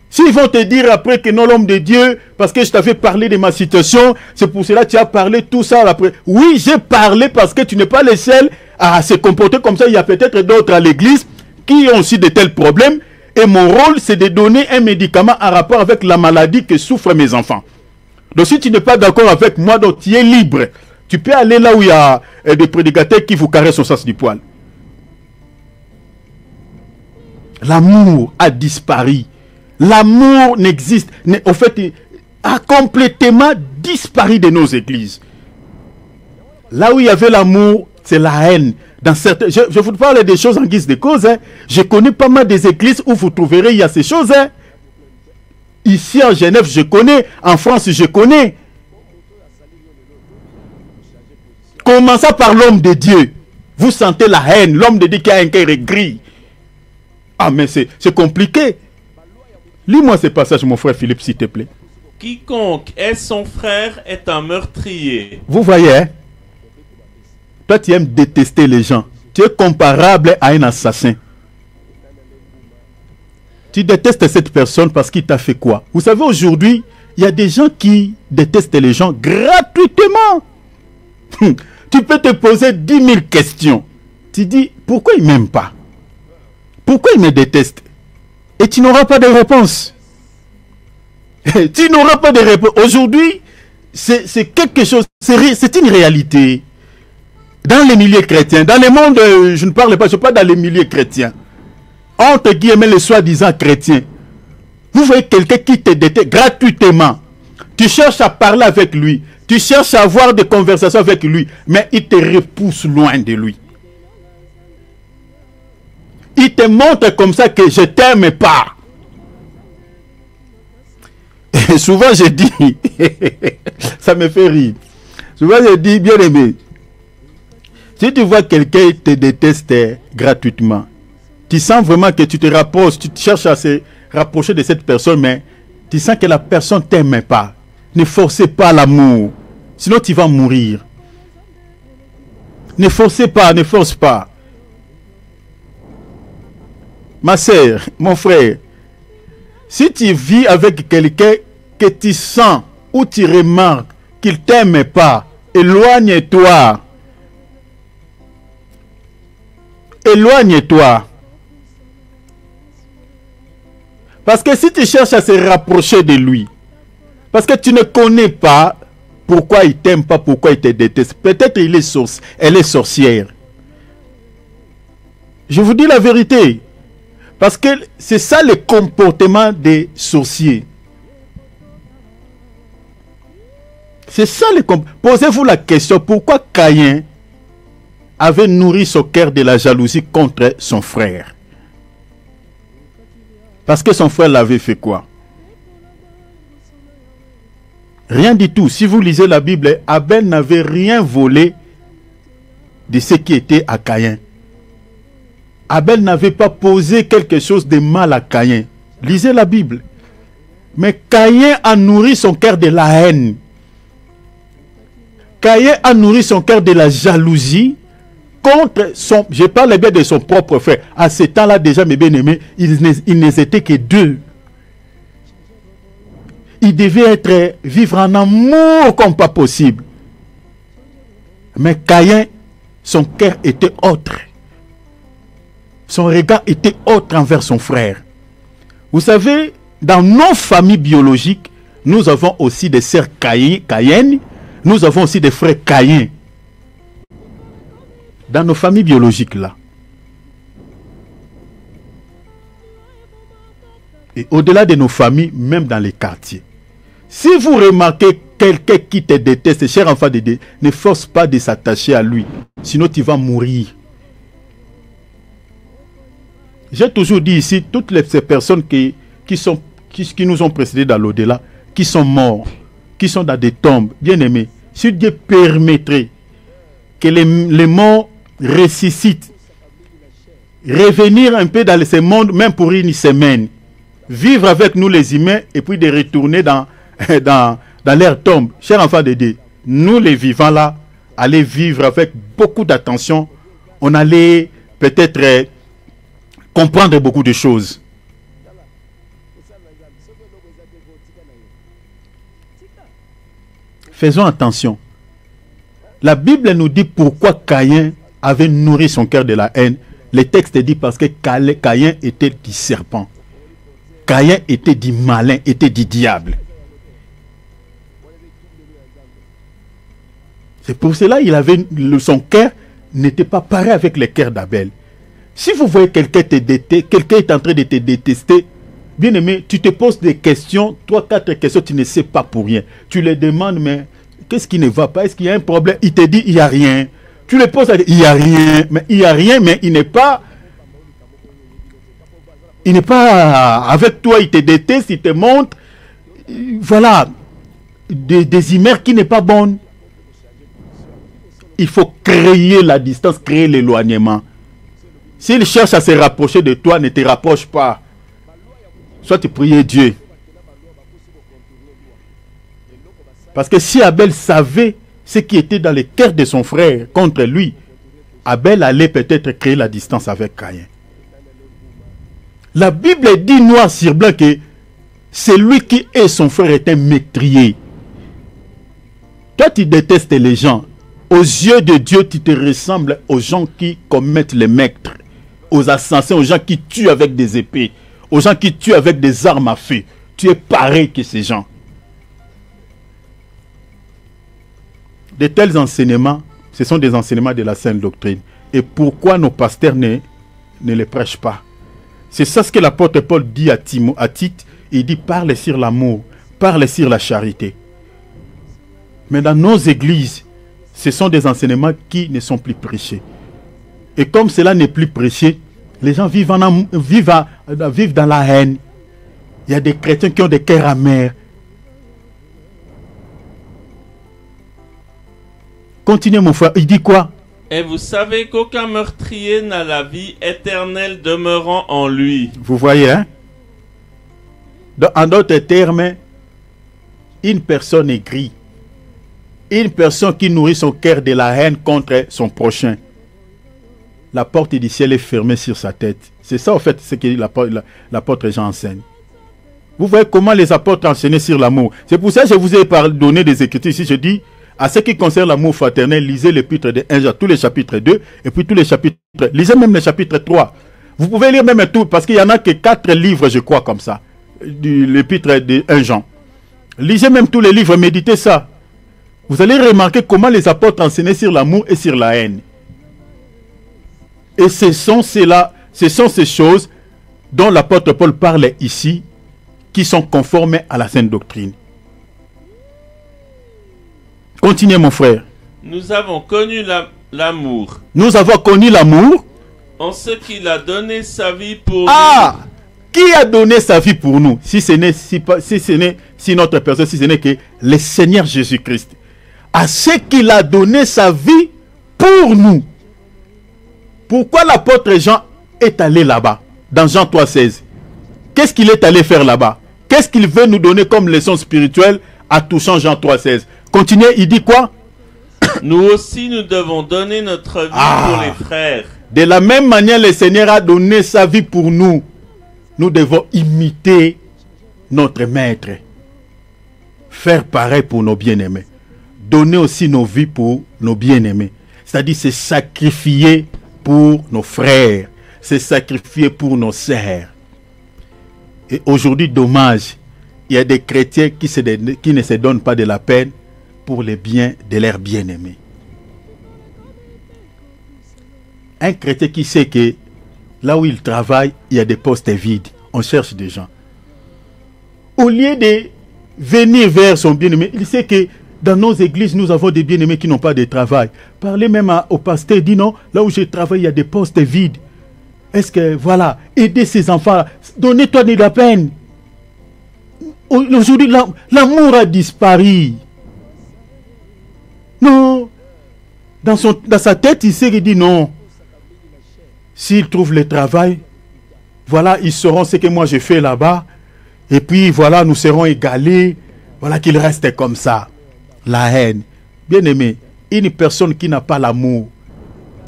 S'ils vont te dire après que non, l'homme de Dieu, parce que je t'avais parlé de ma situation, c'est pour cela que tu as parlé tout ça après. Oui, j'ai parlé parce que tu n'es pas le seul à se comporter comme ça. Il y a peut-être d'autres à l'église qui ont aussi de tels problèmes. Et mon rôle, c'est de donner un médicament en rapport avec la maladie que souffrent mes enfants. Donc si tu n'es pas d'accord avec moi, donc tu es libre. Tu peux aller là où il y a des prédicateurs qui vous caressent au sens du poil. L'amour a disparu. L'amour n'existe. En fait, a complètement disparu de nos églises. Là où il y avait l'amour, c'est la haine. Dans certains, je vous parle des choses en guise de cause. Hein. Je connais pas mal des églises où vous trouverez, il y a ces choses. Hein. Ici en Genève, je connais. En France, je connais. Commençons par l'homme de Dieu. Vous sentez la haine. L'homme de Dieu qui a un cœur gris. Ah, mais c'est compliqué. Lis-moi ce passage, mon frère Philippe, s'il te plaît. Quiconque est son frère est un meurtrier. Vous voyez, hein? Toi, tu aimes détester les gens. Tu es comparable à un assassin. Tu détestes cette personne parce qu'il t'a fait quoi? Vous savez, aujourd'hui, il y a des gens qui détestent les gens gratuitement. Tu peux te poser 10 000 questions. Tu dis, pourquoi il ne m'aime pas? Pourquoi il me déteste? Et tu n'auras pas de réponse. Tu n'auras pas de réponse. Aujourd'hui, c'est quelque chose, c'est une réalité. Dans les milieux chrétiens, dans le monde, je ne parle pas, je parle dans les milieux chrétiens. Entre guillemets, les soi-disant chrétiens. Vous voyez quelqu'un qui te déteste gratuitement. Tu cherches à parler avec lui. Tu cherches à avoir des conversations avec lui. Mais il te repousse loin de lui. Il te montre comme ça que je t'aime pas. souvent je dis, ça me fait rire. Souvent je dis, bien aimé, si tu vois quelqu'un te déteste gratuitement, tu sens vraiment que tu te rapproches, tu cherches à se rapprocher de cette personne, mais tu sens que la personne ne t'aime pas. Ne forcez pas l'amour, sinon tu vas mourir. Ne forcez pas, ne force pas. Ma sœur, mon frère, si tu vis avec quelqu'un que tu sens ou tu remarques qu'il ne t'aime pas, éloigne-toi. Éloigne-toi. Parce que si tu cherches à se rapprocher de lui, parce que tu ne connais pas pourquoi il t'aime pas, pourquoi il te déteste, peut-être elle est sorcière. Je vous dis la vérité. Parce que c'est ça le comportement des sorciers. C'est ça le comportement. Posez-vous la question, pourquoi Caïn avait nourri son cœur de la jalousie contre son frère? Parce que son frère l'avait fait quoi? Rien du tout. Si vous lisez la Bible, Abel n'avait rien volé de ce qui était à Caïn. Abel n'avait pas posé quelque chose de mal à Caïn. Lisez la Bible. Mais Caïn a nourri son cœur de la haine. Caïn a nourri son cœur de la jalousie contre son... Je parle bien de son propre frère. À ce temps-là, déjà, mes bien-aimés, ils n'étaient que deux. Il devait vivre en amour comme pas possible. Mais Caïn, son cœur était autre. Son regard était autre envers son frère. Vous savez, dans nos familles biologiques, nous avons aussi des sœurs Caïn, nous avons aussi des frères Caïn. Dans nos familles biologiques là. Et au-delà de nos familles, même dans les quartiers. Si vous remarquez quelqu'un qui te déteste, cher enfant de Dieu, ne force pas de s'attacher à lui. Sinon tu vas mourir. J'ai toujours dit ici, toutes ces personnes qui nous ont précédés dans l'au-delà, qui sont morts, qui sont dans des tombes, bien aimés, si Dieu permettrait que les morts ressuscitent, revenir un peu dans ce monde, même pour une semaine, vivre avec nous les humains, et puis de retourner dans leur tombe. Chers enfants de Dieu, nous les vivants là, aller vivre avec beaucoup d'attention, on allait peut-être comprendre beaucoup de choses. Faisons attention. La Bible nous dit pourquoi Caïn avait nourri son cœur de la haine. Le texte dit parce que Caïn était du serpent. Caïn était du malin, était du diable. C'est pour cela son cœur n'était pas pareil avec le cœur d'Abel. Si vous voyez quelqu'un est en train de te détester, bien aimé, tu te poses des questions, 3-4 questions, tu ne sais pas pour rien. Tu les demandes, mais qu'est-ce qui ne va pas? Est-ce qu'il y a un problème? Il te dit, il n'y a rien. Tu le poses, il n'y a rien. Mais il n'y a rien, mais il n'est pas avec toi, il te déteste, il te montre, voilà, des humeurs qui n'est pas bonnes. Il faut créer la distance, créer l'éloignement. S'il cherche à se rapprocher de toi, ne te rapproche pas. Soit tu pries Dieu. Parce que si Abel savait ce qui était dans le cœur de son frère contre lui, Abel allait peut-être créer la distance avec Caïn. La Bible dit noir sur blanc que celui qui est son frère est un meurtrier. Toi, tu détestes les gens. Aux yeux de Dieu, tu te ressembles aux gens qui commettent les meurtres, aux assassins, aux gens qui tuent avec des épées, aux gens qui tuent avec des armes à feu. Tu es pareil que ces gens. De tels enseignements, ce sont des enseignements de la Sainte Doctrine. Et pourquoi nos pasteurs ne les prêchent pas? C'est ça ce que l'apôtre Paul dit à Tite. Il dit, parle sur l'amour, parle sur la charité. Mais dans nos églises, ce sont des enseignements qui ne sont plus prêchés. Et comme cela n'est plus prêché, les gens vivent dans la haine. Il y a des chrétiens qui ont des cœurs amers. Continuez mon frère, il dit quoi? Et vous savez qu'aucun meurtrier n'a la vie éternelle demeurant en lui. Vous voyez, hein? En d'autres termes, une personne aigrie, une personne qui nourrit son cœur de la haine contre son prochain, la porte du ciel est fermée sur sa tête. C'est ça, en fait, ce que l'apôtre Jean enseigne. Vous voyez comment les apôtres enseignaient sur l'amour. C'est pour ça que je vous ai donné des écritures ici. Je dis, à ce qui concerne l'amour fraternel, lisez l'épître de 1 Jean, tous les chapitres 2, et puis tous les chapitres, lisez même le chapitre 3. Vous pouvez lire même tout, parce qu'il n'y en a que 4 livres, je crois, comme ça, de l'épître de 1 Jean. Lisez même tous les livres, méditez ça. Vous allez remarquer comment les apôtres enseignaient sur l'amour et sur la haine. Et ce sont ces choses dont l'apôtre Paul parle ici, qui sont conformes à la sainte doctrine. Continuez mon frère. Nous avons connu l'amour. Nous avons connu l'amour. En ce qu'il a donné sa vie pour nous. Qui a donné sa vie pour nous? Si notre personne, si ce n'est que le Seigneur Jésus-Christ. À ce qu'il a donné sa vie pour nous. Pourquoi l'apôtre Jean est allé là-bas, dans Jean 3,16? Qu'est-ce qu'il est allé faire là-bas? Qu'est-ce qu'il veut nous donner comme leçon spirituelle à touchant Jean 3,16? Continuez, il dit quoi? Nous aussi, nous devons donner notre vie pour les frères. De la même manière, le Seigneur a donné sa vie pour nous. Nous devons imiter notre Maître. Faire pareil pour nos bien-aimés. Donner aussi nos vies pour nos bien-aimés. C'est-à-dire se sacrifier pour nos frères. Se sacrifier pour nos sœurs. Et aujourd'hui, dommage, il y a des chrétiens qui ne se donnent pas de la peine pour les biens de leurs bien-aimés. Un chrétien qui sait que là où il travaille, il y a des postes vides. On cherche des gens. Au lieu de venir vers son bien-aimé, il sait que dans nos églises, nous avons des bien-aimés qui n'ont pas de travail. Parlez même au pasteur, dit non, là où je travaille, il y a des postes vides. Est-ce que, voilà, aider ces enfants, donnez-toi de la peine. Aujourd'hui, l'amour a disparu. Non. Dans sa tête, il sait qu'il dit non. S'ils trouvent le travail, voilà, ils sauront ce que moi je fais là-bas. Et puis, voilà, nous serons égalés. Voilà qu'il reste comme ça. La haine. Bien aimé, une personne qui n'a pas l'amour,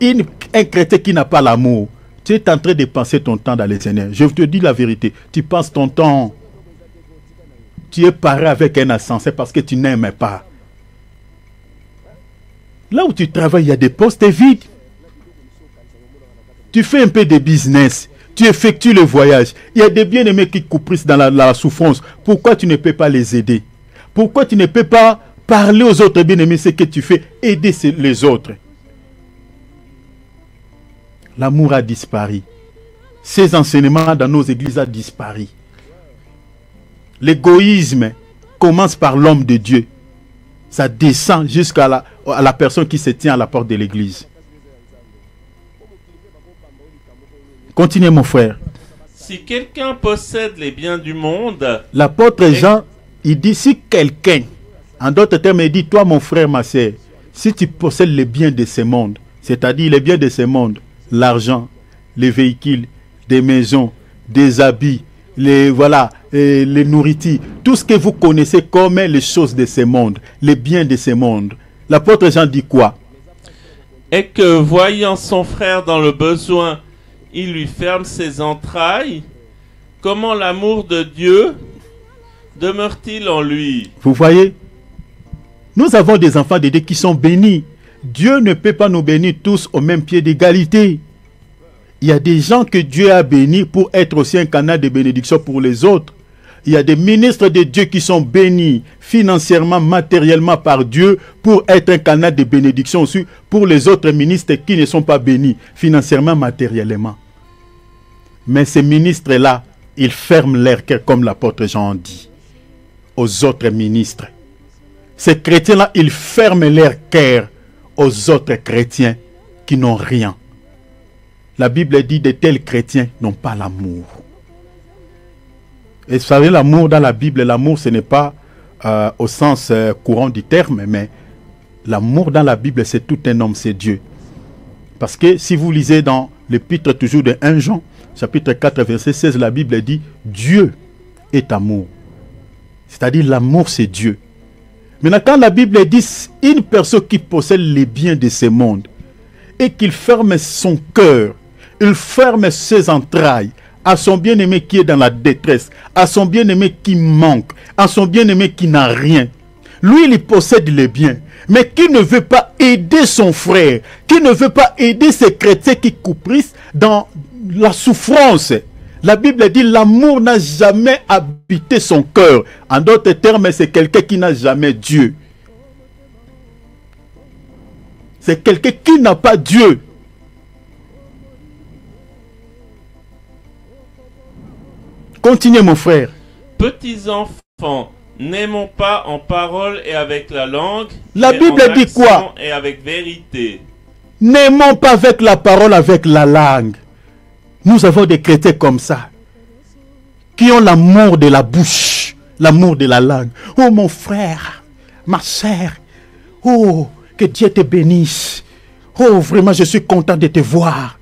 un chrétien qui n'a pas l'amour, tu es en train de penser ton temps dans le Seigneur. Je te dis la vérité. Tu penses ton temps. Tu es paré avec un insensé parce que tu n'aimes pas. Là où tu travailles, il y a des postes vides. Tu fais un peu de business. Tu effectues le voyage. Il y a des bien-aimés qui couprissent dans la souffrance. Pourquoi tu ne peux pas les aider? Pourquoi tu ne peux pas parler aux autres bien-aimés ce que tu fais? Aider les autres. L'amour a disparu. Ces enseignements dans nos églises ont disparu. L'égoïsme commence par l'homme de Dieu. Ça descend jusqu'à la personne qui se tient à la porte de l'église. Continuez mon frère. Si quelqu'un possède les biens du monde... L'apôtre Jean, il dit si quelqu'un, en d'autres termes, il dit toi mon frère, ma sœur, si tu possèdes les biens de ce monde, c'est-à-dire les biens de ce monde, l'argent, les véhicules, des maisons, des habits, les nourritures, tout ce que vous connaissez comme les choses de ce monde, les biens de ce monde. L'apôtre Jean dit quoi? Et que voyant son frère dans le besoin, il lui ferme ses entrailles, comment l'amour de Dieu demeure-t-il en lui? Vous voyez? Nous avons des enfants de Dieu qui sont bénis. Dieu ne peut pas nous bénir tous au même pied d'égalité. Il y a des gens que Dieu a bénis pour être aussi un canal de bénédiction pour les autres. Il y a des ministres de Dieu qui sont bénis financièrement, matériellement par Dieu pour être un canal de bénédiction aussi pour les autres ministres qui ne sont pas bénis financièrement, matériellement. Mais ces ministres-là, ils ferment leur cœur comme l'apôtre Jean dit aux autres ministres. Ces chrétiens-là, ils ferment leur cœur aux autres chrétiens qui n'ont rien. La Bible dit de tels chrétiens n'ont pas l'amour. Et vous savez, l'amour dans la Bible, l'amour ce n'est pas au sens courant du terme, mais L'amour dans la Bible, c'est tout un homme, c'est Dieu. Parce que si vous lisez dans l'épître toujours de 1 Jean, chapitre 4, verset 16, la Bible dit « Dieu est amour ». C'est-à-dire l'amour, c'est Dieu. Maintenant, quand la Bible dit « Une personne qui possède les biens de ce monde et qu'il ferme son cœur, il ferme ses entrailles à son bien-aimé qui est dans la détresse, à son bien-aimé qui manque, à son bien-aimé qui n'a rien. Lui, il possède les biens, mais qui ne veut pas aider son frère, qui ne veut pas aider ces chrétiens qui couprissent dans la souffrance. La Bible dit l'amour n'a jamais habité son cœur. En d'autres termes, c'est quelqu'un qui n'a jamais Dieu. C'est quelqu'un qui n'a pas Dieu. Continuez, mon frère. Petits enfants, n'aimons pas en parole et avec la langue. La Bible dit quoi? Et avec vérité. N'aimons pas avec la parole, avec la langue. Nous avons des chrétiens comme ça, qui ont l'amour de la bouche, l'amour de la langue. Oh mon frère, ma sœur, oh, que Dieu te bénisse. Oh, vraiment, je suis content de te voir.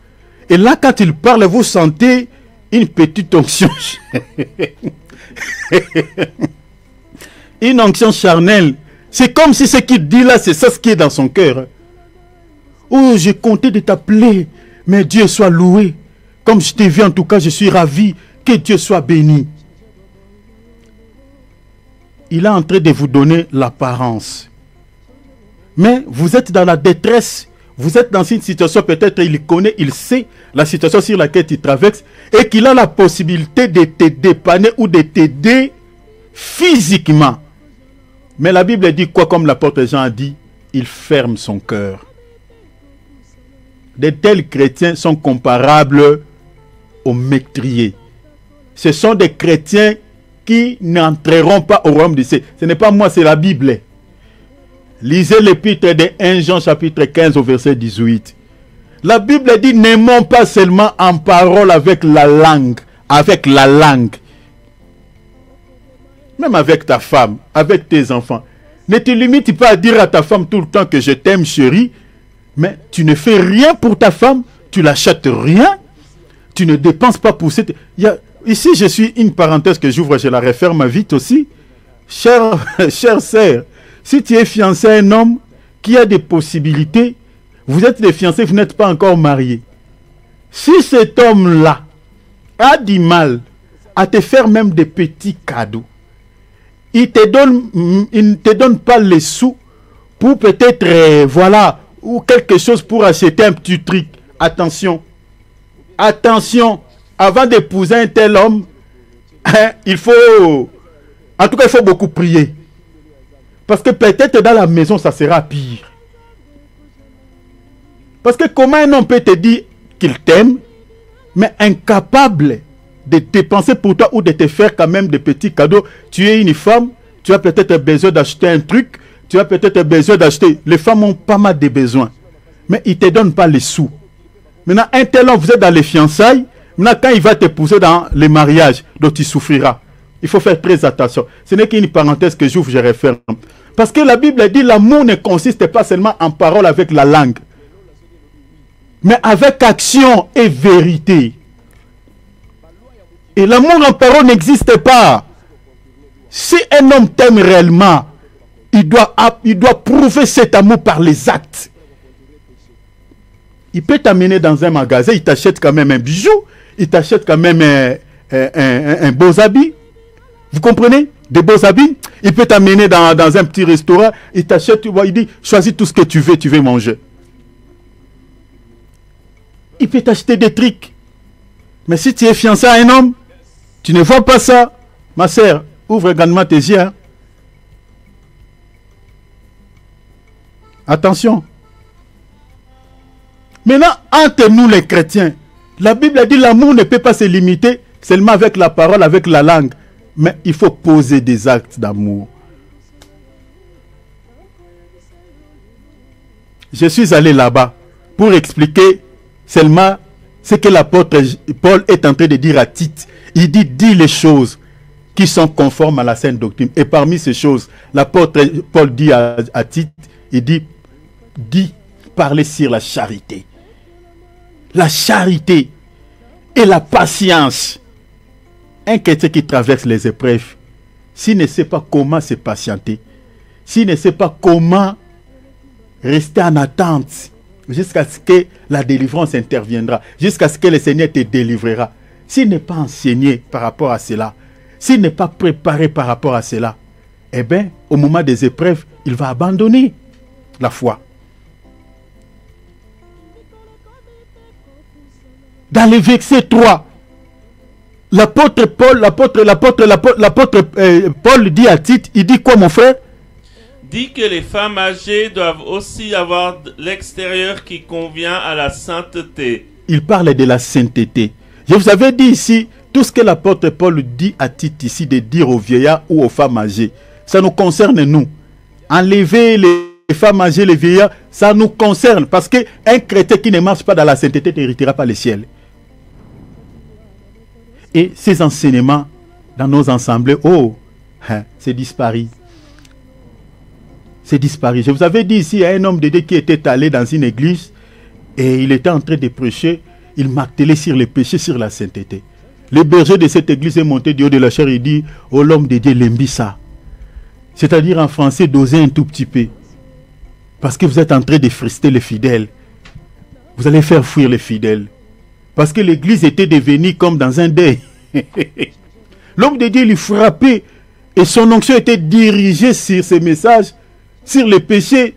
Et là, quand il parle, vous sentez une petite onction. Une onction charnelle. C'est comme si ce qu'il dit là, c'est ça ce qui est dans son cœur. Oh, j'ai compté de t'appeler, mais Dieu soit loué. Comme je t'ai vu, en tout cas, je suis ravi. Que Dieu soit béni. Il est en train de vous donner l'apparence. Mais vous êtes dans la détresse. Vous êtes dans une situation, peut-être il connaît, il sait la situation sur laquelle il traverse et qu'il a la possibilité de te dépanner ou de t'aider physiquement. Mais la Bible dit quoi, comme l'apôtre Jean a dit? Il ferme son cœur. De tels chrétiens sont comparables aux meurtriers. Ce sont des chrétiens qui n'entreront pas au royaume des cieux. Ce n'est pas moi, c'est la Bible. Lisez l'épître de 1 Jean chapitre 15 au verset 18. La Bible dit, n'aimons pas seulement en parole avec la langue. Avec la langue. Même avec ta femme, avec tes enfants. Ne te limite pas à dire à ta femme tout le temps que je t'aime chérie. Mais tu ne fais rien pour ta femme. Tu l'achètes rien. Tu ne dépenses pas pour cette... Ici, je suis une parenthèse que j'ouvre, je la referme vite aussi. Chère sœur, si tu es fiancé à un homme qui a des possibilités, vous êtes des fiancés, vous n'êtes pas encore mariés. Si cet homme-là a du mal à te faire même des petits cadeaux, il ne te donne pas les sous pour peut-être, voilà, ou quelque chose pour acheter un petit truc. Attention, attention, avant d'épouser un tel homme, il faut, en tout cas, il faut beaucoup prier. Parce que peut-être dans la maison, ça sera pire. Parce que comment un homme peut te dire qu'il t'aime, mais incapable de dépenser pour toi ou de te faire quand même des petits cadeaux. Tu es une femme, tu as peut-être besoin d'acheter un truc, tu as peut-être besoin d'acheter. Les femmes ont pas mal de besoins, mais ils ne te donnent pas les sous. Maintenant, un tel homme, vous êtes dans les fiançailles, maintenant quand il va t'épouser dans les mariages, donc tu souffriras. Il faut faire très attention. Ce n'est qu'une parenthèse que j'ouvre, je referme. Parce que la Bible dit l'amour ne consiste pas seulement en parole avec la langue, mais avec action et vérité. Et l'amour en parole n'existe pas. Si un homme t'aime réellement, il doit prouver cet amour par les actes. Il peut t'amener dans un magasin, il t'achète quand même un bijou, il t'achète quand même un beau habit. Vous comprenez? Des beaux habits. Il peut t'amener dans un petit restaurant, il t'achète, il dit, choisis tout ce que tu veux manger. Il peut t'acheter des trucs. Mais si tu es fiancé à un homme, tu ne vois pas ça. Ma sœur, ouvre grandement tes yeux. Hein. Attention. Maintenant, entre nous les chrétiens, la Bible dit l'amour ne peut pas se limiter seulement avec la parole, avec la langue. Mais il faut poser des actes d'amour. Je suis allé là-bas pour expliquer seulement ce que l'apôtre Paul est en train de dire à Tite. Il dit, dis les choses qui sont conformes à la sainte doctrine. Et parmi ces choses, l'apôtre Paul dit à Tite, il dit, parler sur la charité. La charité et la patience. Un chrétien qui traverse les épreuves, s'il ne sait pas comment se patienter, s'il ne sait pas comment rester en attente jusqu'à ce que la délivrance interviendra, jusqu'à ce que le Seigneur te délivrera, s'il n'est pas enseigné par rapport à cela, s'il n'est pas préparé par rapport à cela, eh bien, au moment des épreuves, il va abandonner la foi. Dans le verset 3, l'apôtre Paul dit à Tite, il dit quoi mon frère? Dit que les femmes âgées doivent aussi avoir l'extérieur qui convient à la sainteté. Il parle de la sainteté. Je vous avais dit ici, tout ce que l'apôtre Paul dit à Tite ici, de dire aux vieillards ou aux femmes âgées, ça nous concerne nous. Enlever les femmes âgées, les vieillards, ça nous concerne. Parce qu'un chrétien qui ne marche pas dans la sainteté n'héritera pas le ciel. Et ces enseignements dans nos assemblées, oh, c'est disparu. C'est disparu. Je vous avais dit ici, il y a un homme de Dieu qui était allé dans une église et il était en train de prêcher. Il martelait sur les péchés, sur la sainteté. Le berger de cette église est monté du haut de la chair et dit, oh l'homme de Dieu, l'embissa. C'est-à-dire en français, doser un tout petit peu. Parce que vous êtes en train de frister les fidèles. Vous allez faire fuir les fidèles. Parce que l'église était devenue comme dans un deuil. L'homme de Dieu lui frappait et son onction était dirigée sur ces messages, sur les péchés.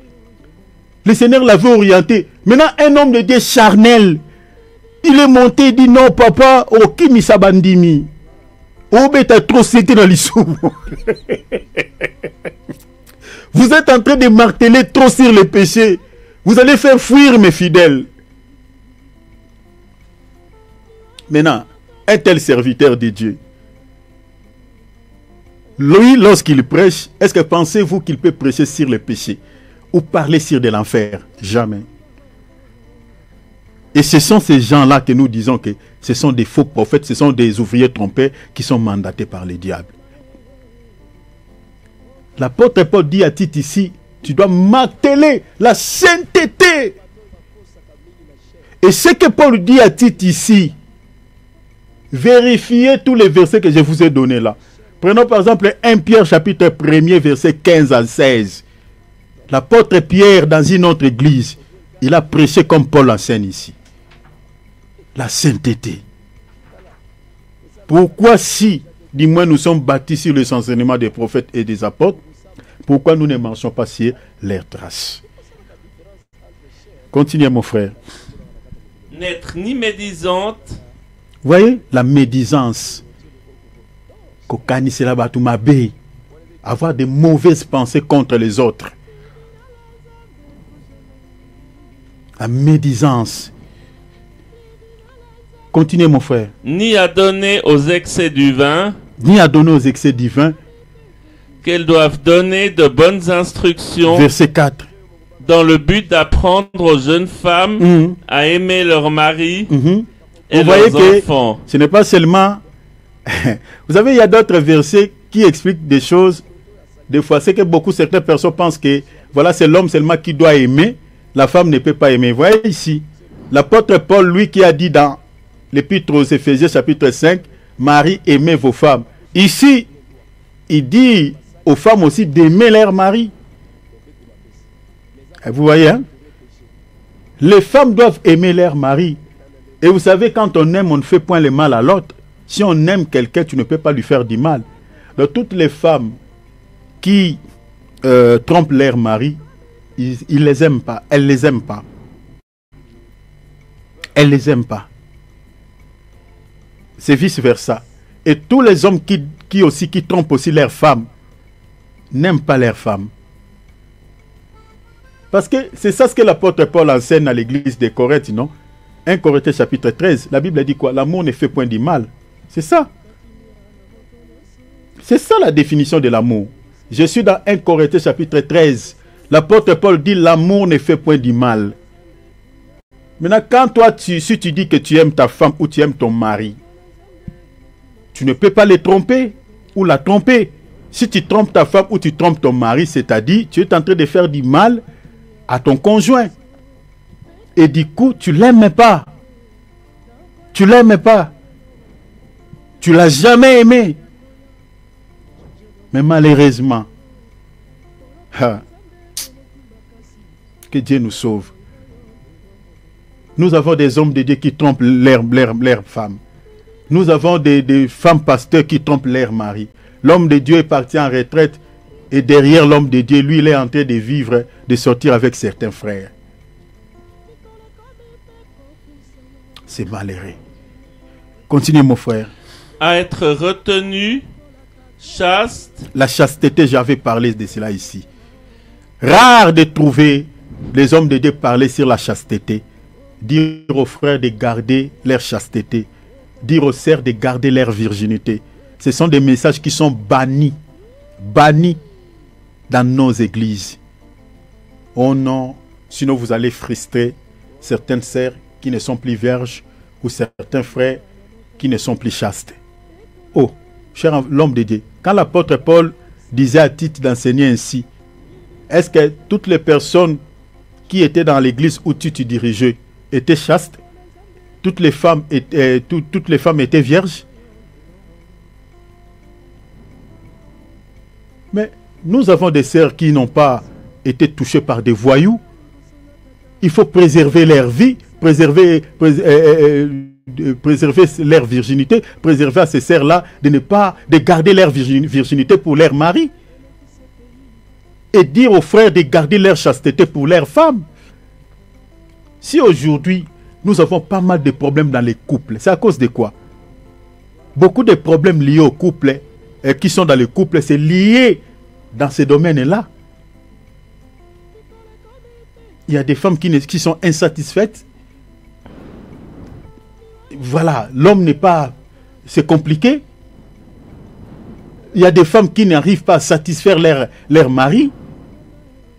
Le Seigneur l'avait orienté. Maintenant, un homme de Dieu charnel, il est monté et dit non, papa, oh, qui mi sabandimi? Oh, mais t'as trop cété dans l'issou. Vous êtes en train de marteler trop sur les péchés. Vous allez faire fuir mes fidèles. Maintenant, un tel serviteur de Dieu, lui, lorsqu'il prêche, est-ce que pensez-vous qu'il peut prêcher sur les péchés ou parler sur de l'enfer? Jamais. Et ce sont ces gens-là que nous disons que ce sont des faux prophètes, ce sont des ouvriers trompés qui sont mandatés par les diables. L'apôtre Paul dit à Tite ici, tu dois marteler la sainteté. Et ce que Paul dit à Tite ici, vérifiez tous les versets que je vous ai donnés là. Prenons par exemple 1 Pierre chapitre 1er verset 15 à 16. L'apôtre Pierre dans une autre église, il a prêché comme Paul enseigne ici. La sainteté. Pourquoi si, du moins nous sommes bâtis sur les enseignements des prophètes et des apôtres, pourquoi nous ne marchons pas sur leurs traces? Continuez mon frère. N'être ni médisante. Vous voyez, la médisance. Avoir de mauvaises pensées contre les autres. La médisance. Continuez mon frère. Ni à donner aux excès du vin. Ni à donner aux excès du vin. Qu'elles doivent donner de bonnes instructions. Verset 4. Dans le but d'apprendre aux jeunes femmes à aimer leur mari et vous voyez leurs que enfants. Ce n'est pas seulement... Vous savez, il y a d'autres versets qui expliquent des choses. Des fois, c'est que certaines personnes pensent que voilà, c'est l'homme seulement qui doit aimer. La femme ne peut pas aimer. Vous voyez ici, l'apôtre Paul, lui, qui a dit dans l'épître aux Éphésiens, chapitre 5, Marie, aimez vos femmes. Ici, il dit aux femmes aussi d'aimer leur mari. Vous voyez, hein? Les femmes doivent aimer leur mari. Et vous savez, quand on aime, on ne fait point le mal à l'autre. Si on aime quelqu'un, tu ne peux pas lui faire du mal. Donc, toutes les femmes qui trompent leur mari, ils les aiment pas. Elles les aiment pas. Elles les aiment pas. C'est vice versa. Et tous les hommes qui trompent aussi leurs femmes n'aiment pas leurs femmes. Parce que c'est ça ce que l'apôtre Paul enseigne à l'église de Corinthe, non? 1 Corinthiens chapitre 13, la Bible dit quoi? L'amour ne fait point du mal. C'est ça. C'est ça la définition de l'amour. Je suis dans 1 Corinthiens chapitre 13. L'apôtre Paul dit l'amour ne fait point du mal. Maintenant, quand toi, si tu dis que tu aimes ta femme ou tu aimes ton mari, tu ne peux pas les tromper. ou la tromper. Si tu trompes ta femme ou tu trompes ton mari, c'est-à-dire tu es en train de faire du mal à ton conjoint. Et du coup, tu ne l'aimes pas. Tu ne l'aimes pas. Tu ne l'as jamais aimé. Mais malheureusement, que Dieu nous sauve. Nous avons des hommes de Dieu qui trompent leurs femmes. Nous avons des femmes pasteurs qui trompent leurs maris. L'homme de Dieu est parti en retraite et derrière l'homme de Dieu, lui, il est en train de vivre, de sortir avec certains frères. C'est malheureux. Continue, mon frère. À être retenu, chaste. La chasteté, j'avais parlé de cela ici. Rare de trouver les hommes de Dieu parler sur la chasteté. Dire aux frères de garder leur chasteté. Dire aux sœurs de garder leur virginité. Ce sont des messages qui sont bannis dans nos églises. Oh non, sinon vous allez frustrer certaines sœurs qui ne sont plus vierges ou certains frères qui ne sont plus chastes. Oh, cher l'homme de Dieu, quand l'apôtre Paul disait à Tite d'enseigner ainsi, est-ce que toutes les personnes qui étaient dans l'église où tu te dirigeais étaient chastes? Toutes les femmes étaient vierges? Mais nous avons des sœurs qui n'ont pas été touchées par des voyous. Il faut préserver leur vie, préserver leur virginité, préserver à ces sœurs-là de garder leur virginité pour leur mari. Et dire aux frères de garder leur chasteté pour leurs femmes. Si aujourd'hui, nous avons pas mal de problèmes dans les couples, c'est à cause de quoi? Beaucoup de problèmes liés au couple qui sont dans le couple, c'est lié dans ces domaines-là. Il y a des femmes qui sont insatisfaites. Voilà, l'homme n'est pas... C'est compliqué. Il y a des femmes qui n'arrivent pas à satisfaire leur mari.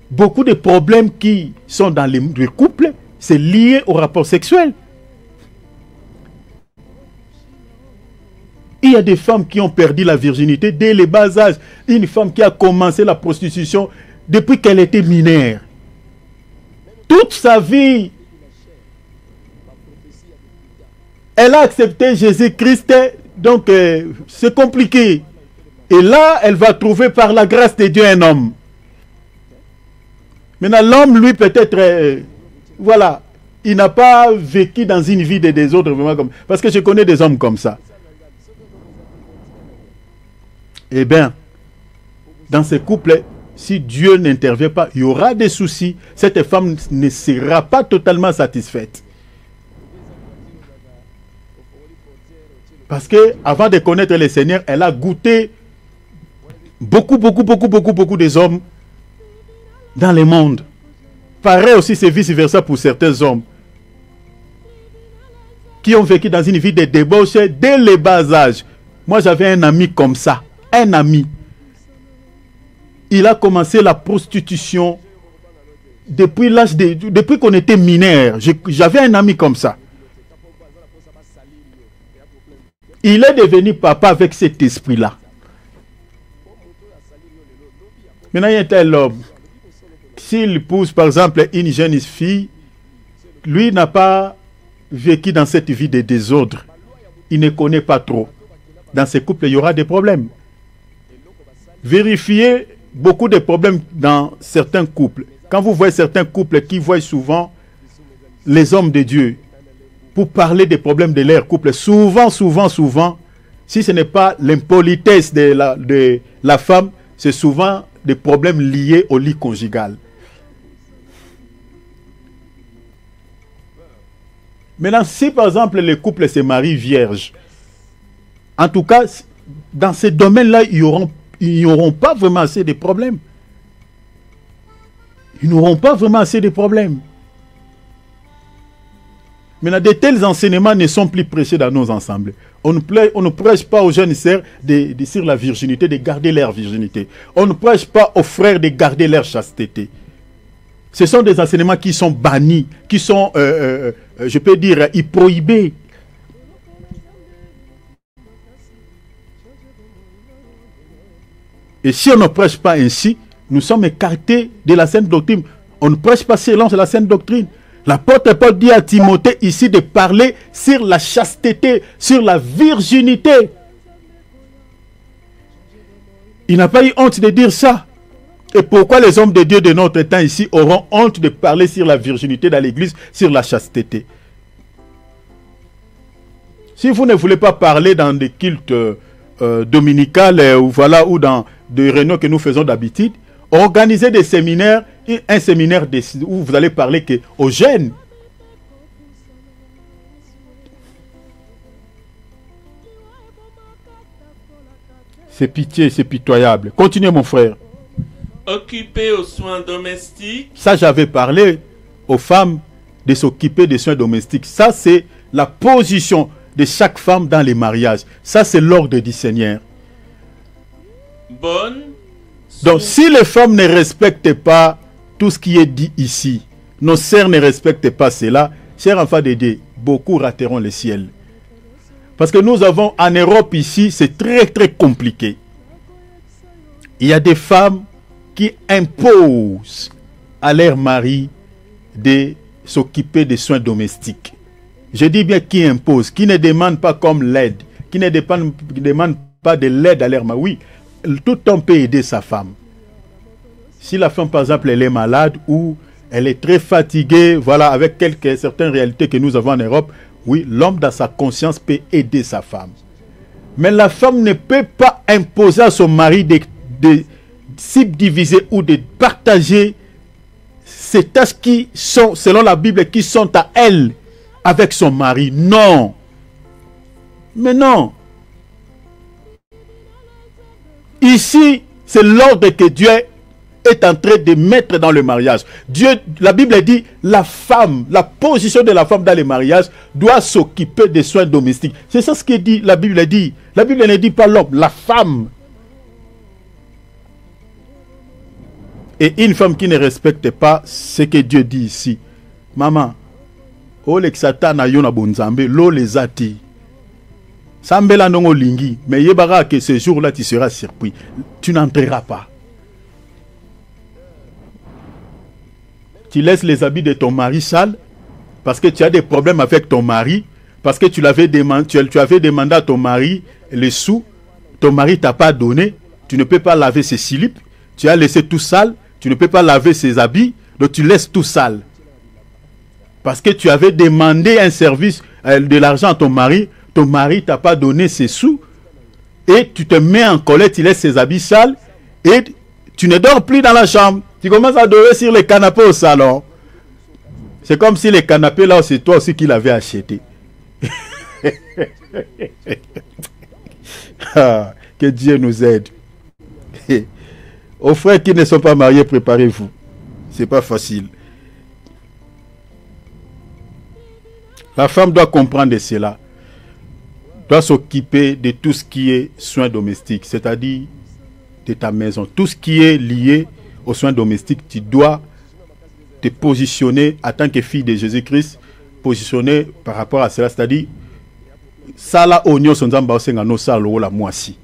Beaucoup de problèmes qui sont dans le couple, c'est lié au rapport sexuel. Il y a des femmes qui ont perdu la virginité dès le bas âge. Une femme qui a commencé la prostitution depuis qu'elle était mineure. Toute sa vie, elle a accepté Jésus-Christ, donc c'est compliqué. Et là, elle va trouver par la grâce de Dieu un homme. Maintenant, l'homme, lui, peut-être, voilà, il n'a pas vécu dans une vie des autres, vraiment comme... Parce que je connais des hommes comme ça. Eh bien, dans ces couples, si Dieu n'intervient pas, il y aura des soucis. Cette femme ne sera pas totalement satisfaite. Parce que avant de connaître le Seigneur, elle a goûté beaucoup des hommes dans le monde. Pareil aussi, c'est vice-versa pour certains hommes qui ont vécu dans une vie de débauche dès le bas âge. Moi, j'avais un ami comme ça. Un ami. Il a commencé la prostitution depuis qu'on était mineur. J'avais un ami comme ça. Il est devenu papa avec cet esprit-là. Maintenant, il y a un tel homme. S'il pousse, par exemple, une jeune fille, lui n'a pas vécu dans cette vie de désordre. Il ne connaît pas trop. Dans ces couples, il y aura des problèmes. Vérifiez beaucoup de problèmes dans certains couples. Quand vous voyez certains couples qui voient souvent les hommes de Dieu pour parler des problèmes de leur couple, souvent, si ce n'est pas l'impolitesse de la femme, c'est souvent des problèmes liés au lit conjugal. Maintenant, si par exemple le couple se marie vierge, en tout cas, dans ces domaines-là, ils n'auront pas vraiment assez de problèmes. Ils n'auront pas vraiment assez de problèmes. Maintenant, de tels enseignements ne sont plus prêchés dans nos ensembles. On ne prêche pas aux jeunes sœurs sur la virginité, de garder leur virginité. On ne prêche pas aux frères de garder leur chasteté. Ce sont des enseignements qui sont bannis, qui sont, je peux dire, prohibés. Et si on ne prêche pas ainsi, nous sommes écartés de la sainte doctrine. On ne prêche pas selon la sainte doctrine. L'apôtre Paul dit à Timothée ici de parler sur la chasteté, sur la virginité. Il n'a pas eu honte de dire ça. Et pourquoi les hommes de Dieu de notre temps ici auront honte de parler sur la virginité dans l'église, sur la chasteté? Si vous ne voulez pas parler dans des cultes dominicales ou dans des réunions que nous faisons d'habitude, organisez des séminaires, un séminaire où vous allez parler aux jeunes. C'est pitié, c'est pitoyable. Continuez mon frère. Occupé aux soins domestiques. Ça, j'avais parlé aux femmes de s'occuper des soins domestiques. Ça, c'est la position de chaque femme dans les mariages. Ça, c'est l'ordre du Seigneur. Bonne. Donc, si les femmes ne respectent pas tout ce qui est dit ici, nos sœurs ne respectent pas cela, chers enfants de Dieu, beaucoup rateront le ciel. Parce que nous avons en Europe ici, c'est très très compliqué. Il y a des femmes qui imposent à leur mari de s'occuper des soins domestiques. Je dis bien qui impose, qui ne demande pas comme l'aide, qui ne demande pas de l'aide à leur mari. Oui, tout homme peut aider sa femme. Si la femme, par exemple, elle est malade ou elle est très fatiguée, voilà, avec certaines réalités que nous avons en Europe, oui, l'homme dans sa conscience peut aider sa femme. Mais la femme ne peut pas imposer à son mari de subdiviser ou de partager ces tâches qui sont, selon la Bible, qui sont à elle avec son mari. Non. Mais non. Ici, c'est l'ordre que Dieu est en train de mettre dans le mariage. La Bible dit, la femme, la position de la femme dans le mariage doit s'occuper des soins domestiques. C'est ça ce que dit la Bible dit. La Bible ne dit pas l'homme, la femme. Et une femme qui ne respecte pas ce que Dieu dit ici, maman, olek satana yona bonzambe, lo les ati. Sambela non lingi, mais yebara que ce jour-là tu seras surpris. Tu n'entreras pas. Tu laisses les habits de ton mari sales parce que tu as des problèmes avec ton mari, parce que tu avais demandé à ton mari les sous, ton mari t'a pas donné, tu ne peux pas laver ses slips, tu as laissé tout sale, tu ne peux pas laver ses habits, donc tu laisses tout sale. Parce que tu avais demandé un service, de l'argent à ton mari t'a pas donné ses sous, et tu te mets en colère, tu laisses ses habits sales, et tu ne dors plus dans la chambre. Tu commences à dormir sur les canapés au salon. C'est comme si les canapés là, c'est toi aussi qui l'avais acheté. Que Dieu nous aide. Aux frères qui ne sont pas mariés, préparez-vous. C'est pas facile. La femme doit comprendre cela. Doit s'occuper de tout ce qui est soins domestiques, c'est-à-dire de ta maison. Tout ce qui est lié aux soins domestiques, tu dois te positionner en tant que fille de Jésus-Christ, positionner par rapport à cela, c'est-à-dire sala oignon sonzamba osengano salo la moisi.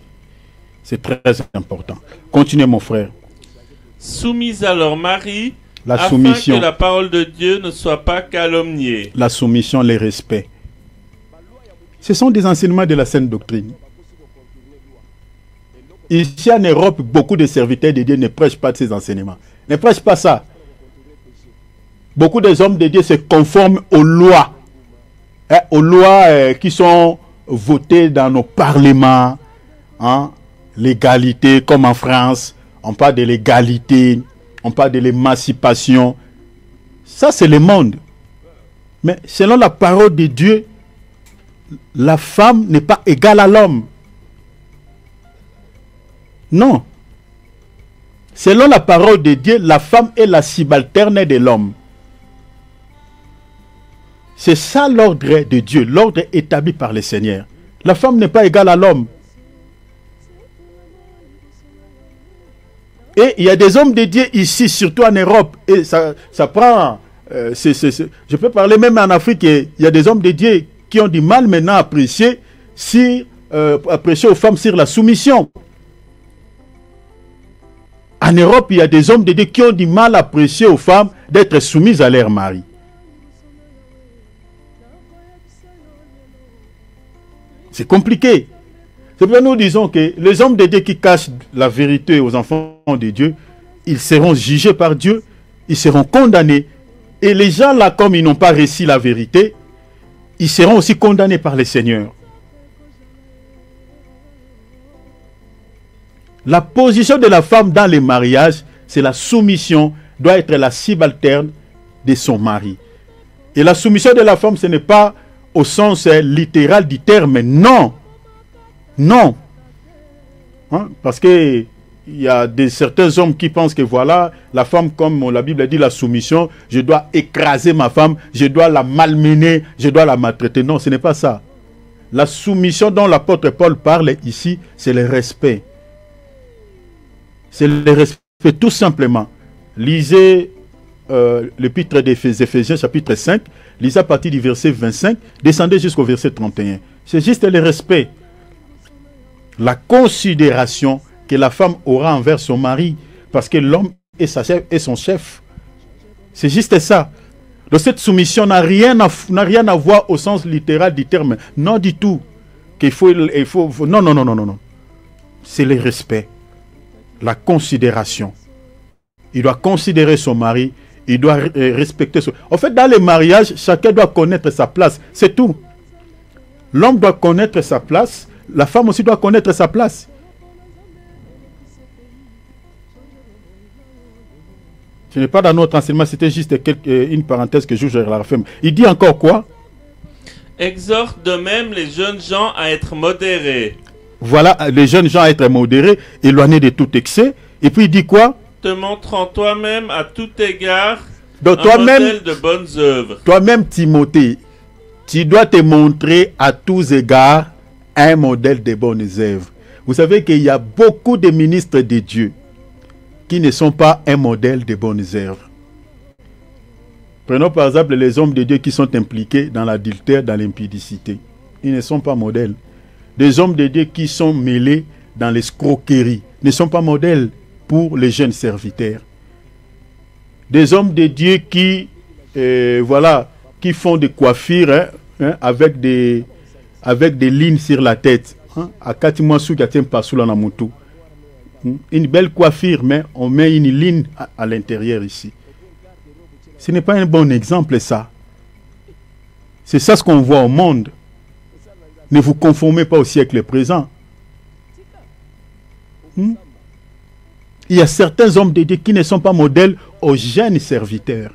C'est très important. Continuez mon frère. Soumise à leur mari, la afin soumission, que la parole de Dieu ne soit pas calomniée. La soumission, le respect. Ce sont des enseignements de la sainte doctrine. Ici en Europe, beaucoup de serviteurs de Dieu ne prêchent pas de ces enseignements. Ne prêchent pas ça. Beaucoup des hommes de Dieu se conforment aux lois. Aux lois qui sont votées dans nos parlements. Hein? L'égalité, comme en France. On parle de l'égalité. On parle de l'émancipation. Ça, c'est le monde. Mais selon la parole de Dieu, la femme n'est pas égale à l'homme. Non. Selon la parole de Dieu, la femme est la subalterne de l'homme. C'est ça l'ordre de Dieu, l'ordre établi par le Seigneur. La femme n'est pas égale à l'homme. Et il y a des hommes de Dieu ici, surtout en Europe, et ça prend... je peux parler même en Afrique, il y a des hommes de Dieu qui ont du mal maintenant à prêcher aux femmes sur la soumission. En Europe, il y a des hommes de Dieu qui ont du mal à prêcher aux femmes d'être soumises à leur mari. C'est compliqué. C'est pourquoi nous disons que les hommes de Dieu qui cachent la vérité aux enfants de Dieu, ils seront jugés par Dieu, ils seront condamnés. Et les gens là, comme ils n'ont pas réussi la vérité, ils seront aussi condamnés par le Seigneur. La position de la femme dans les mariages, c'est la soumission, doit être la subalterne de son mari. Et la soumission de la femme, ce n'est pas au sens littéral du terme, non. Non. Hein? Parce que il y a certains hommes qui pensent que voilà, la femme, comme la Bible dit, la soumission, je dois écraser ma femme, je dois la malmener, je dois la maltraiter. Non, ce n'est pas ça. La soumission dont l'apôtre Paul parle ici, c'est le respect. C'est le respect tout simplement. Lisez l'épître des Éphésiens chapitre 5, lisez à partir du verset 25, descendez jusqu'au verset 31. C'est juste le respect. La considération que la femme aura envers son mari, parce que l'homme est son chef. C'est juste ça. Donc cette soumission n'a rien à voir au sens littéral du terme. Non du tout. Non. C'est le respect. La considération. Il doit considérer son mari, il doit respecter son... En fait, dans les mariages, chacun doit connaître sa place. C'est tout. L'homme doit connaître sa place, la femme aussi doit connaître sa place. Ce n'est pas dans notre enseignement, c'était juste une parenthèse que j'ouvre la femme. Il dit encore quoi? Exhorte de même les jeunes gens à être modérés. Voilà, les jeunes gens à être modérés, éloignés de tout excès. Et puis il dit quoi? Te montrant toi-même à tout égard donc, un modèle de bonnes œuvres. Toi-même, Timothée, tu dois te montrer à tous égards un modèle de bonnes œuvres. Vous savez qu'il y a beaucoup de ministres de Dieu qui ne sont pas un modèle de bonnes œuvres. Prenons par exemple les hommes de Dieu qui sont impliqués dans l'adultère, dans l'impudicité. Ils ne sont pas modèles. Des hommes de Dieu qui sont mêlés dans l'escroquerie ne sont pas modèles pour les jeunes serviteurs. Des hommes de Dieu qui, qui font des coiffures avec des lignes sur la tête. Une belle coiffure, mais on met une ligne à l'intérieur ici. Ce n'est pas un bon exemple, ça. C'est ça ce qu'on voit au monde. Ne vous conformez pas au siècle présent. Il y a certains hommes de Dieu qui ne sont pas modèles aux jeunes serviteurs.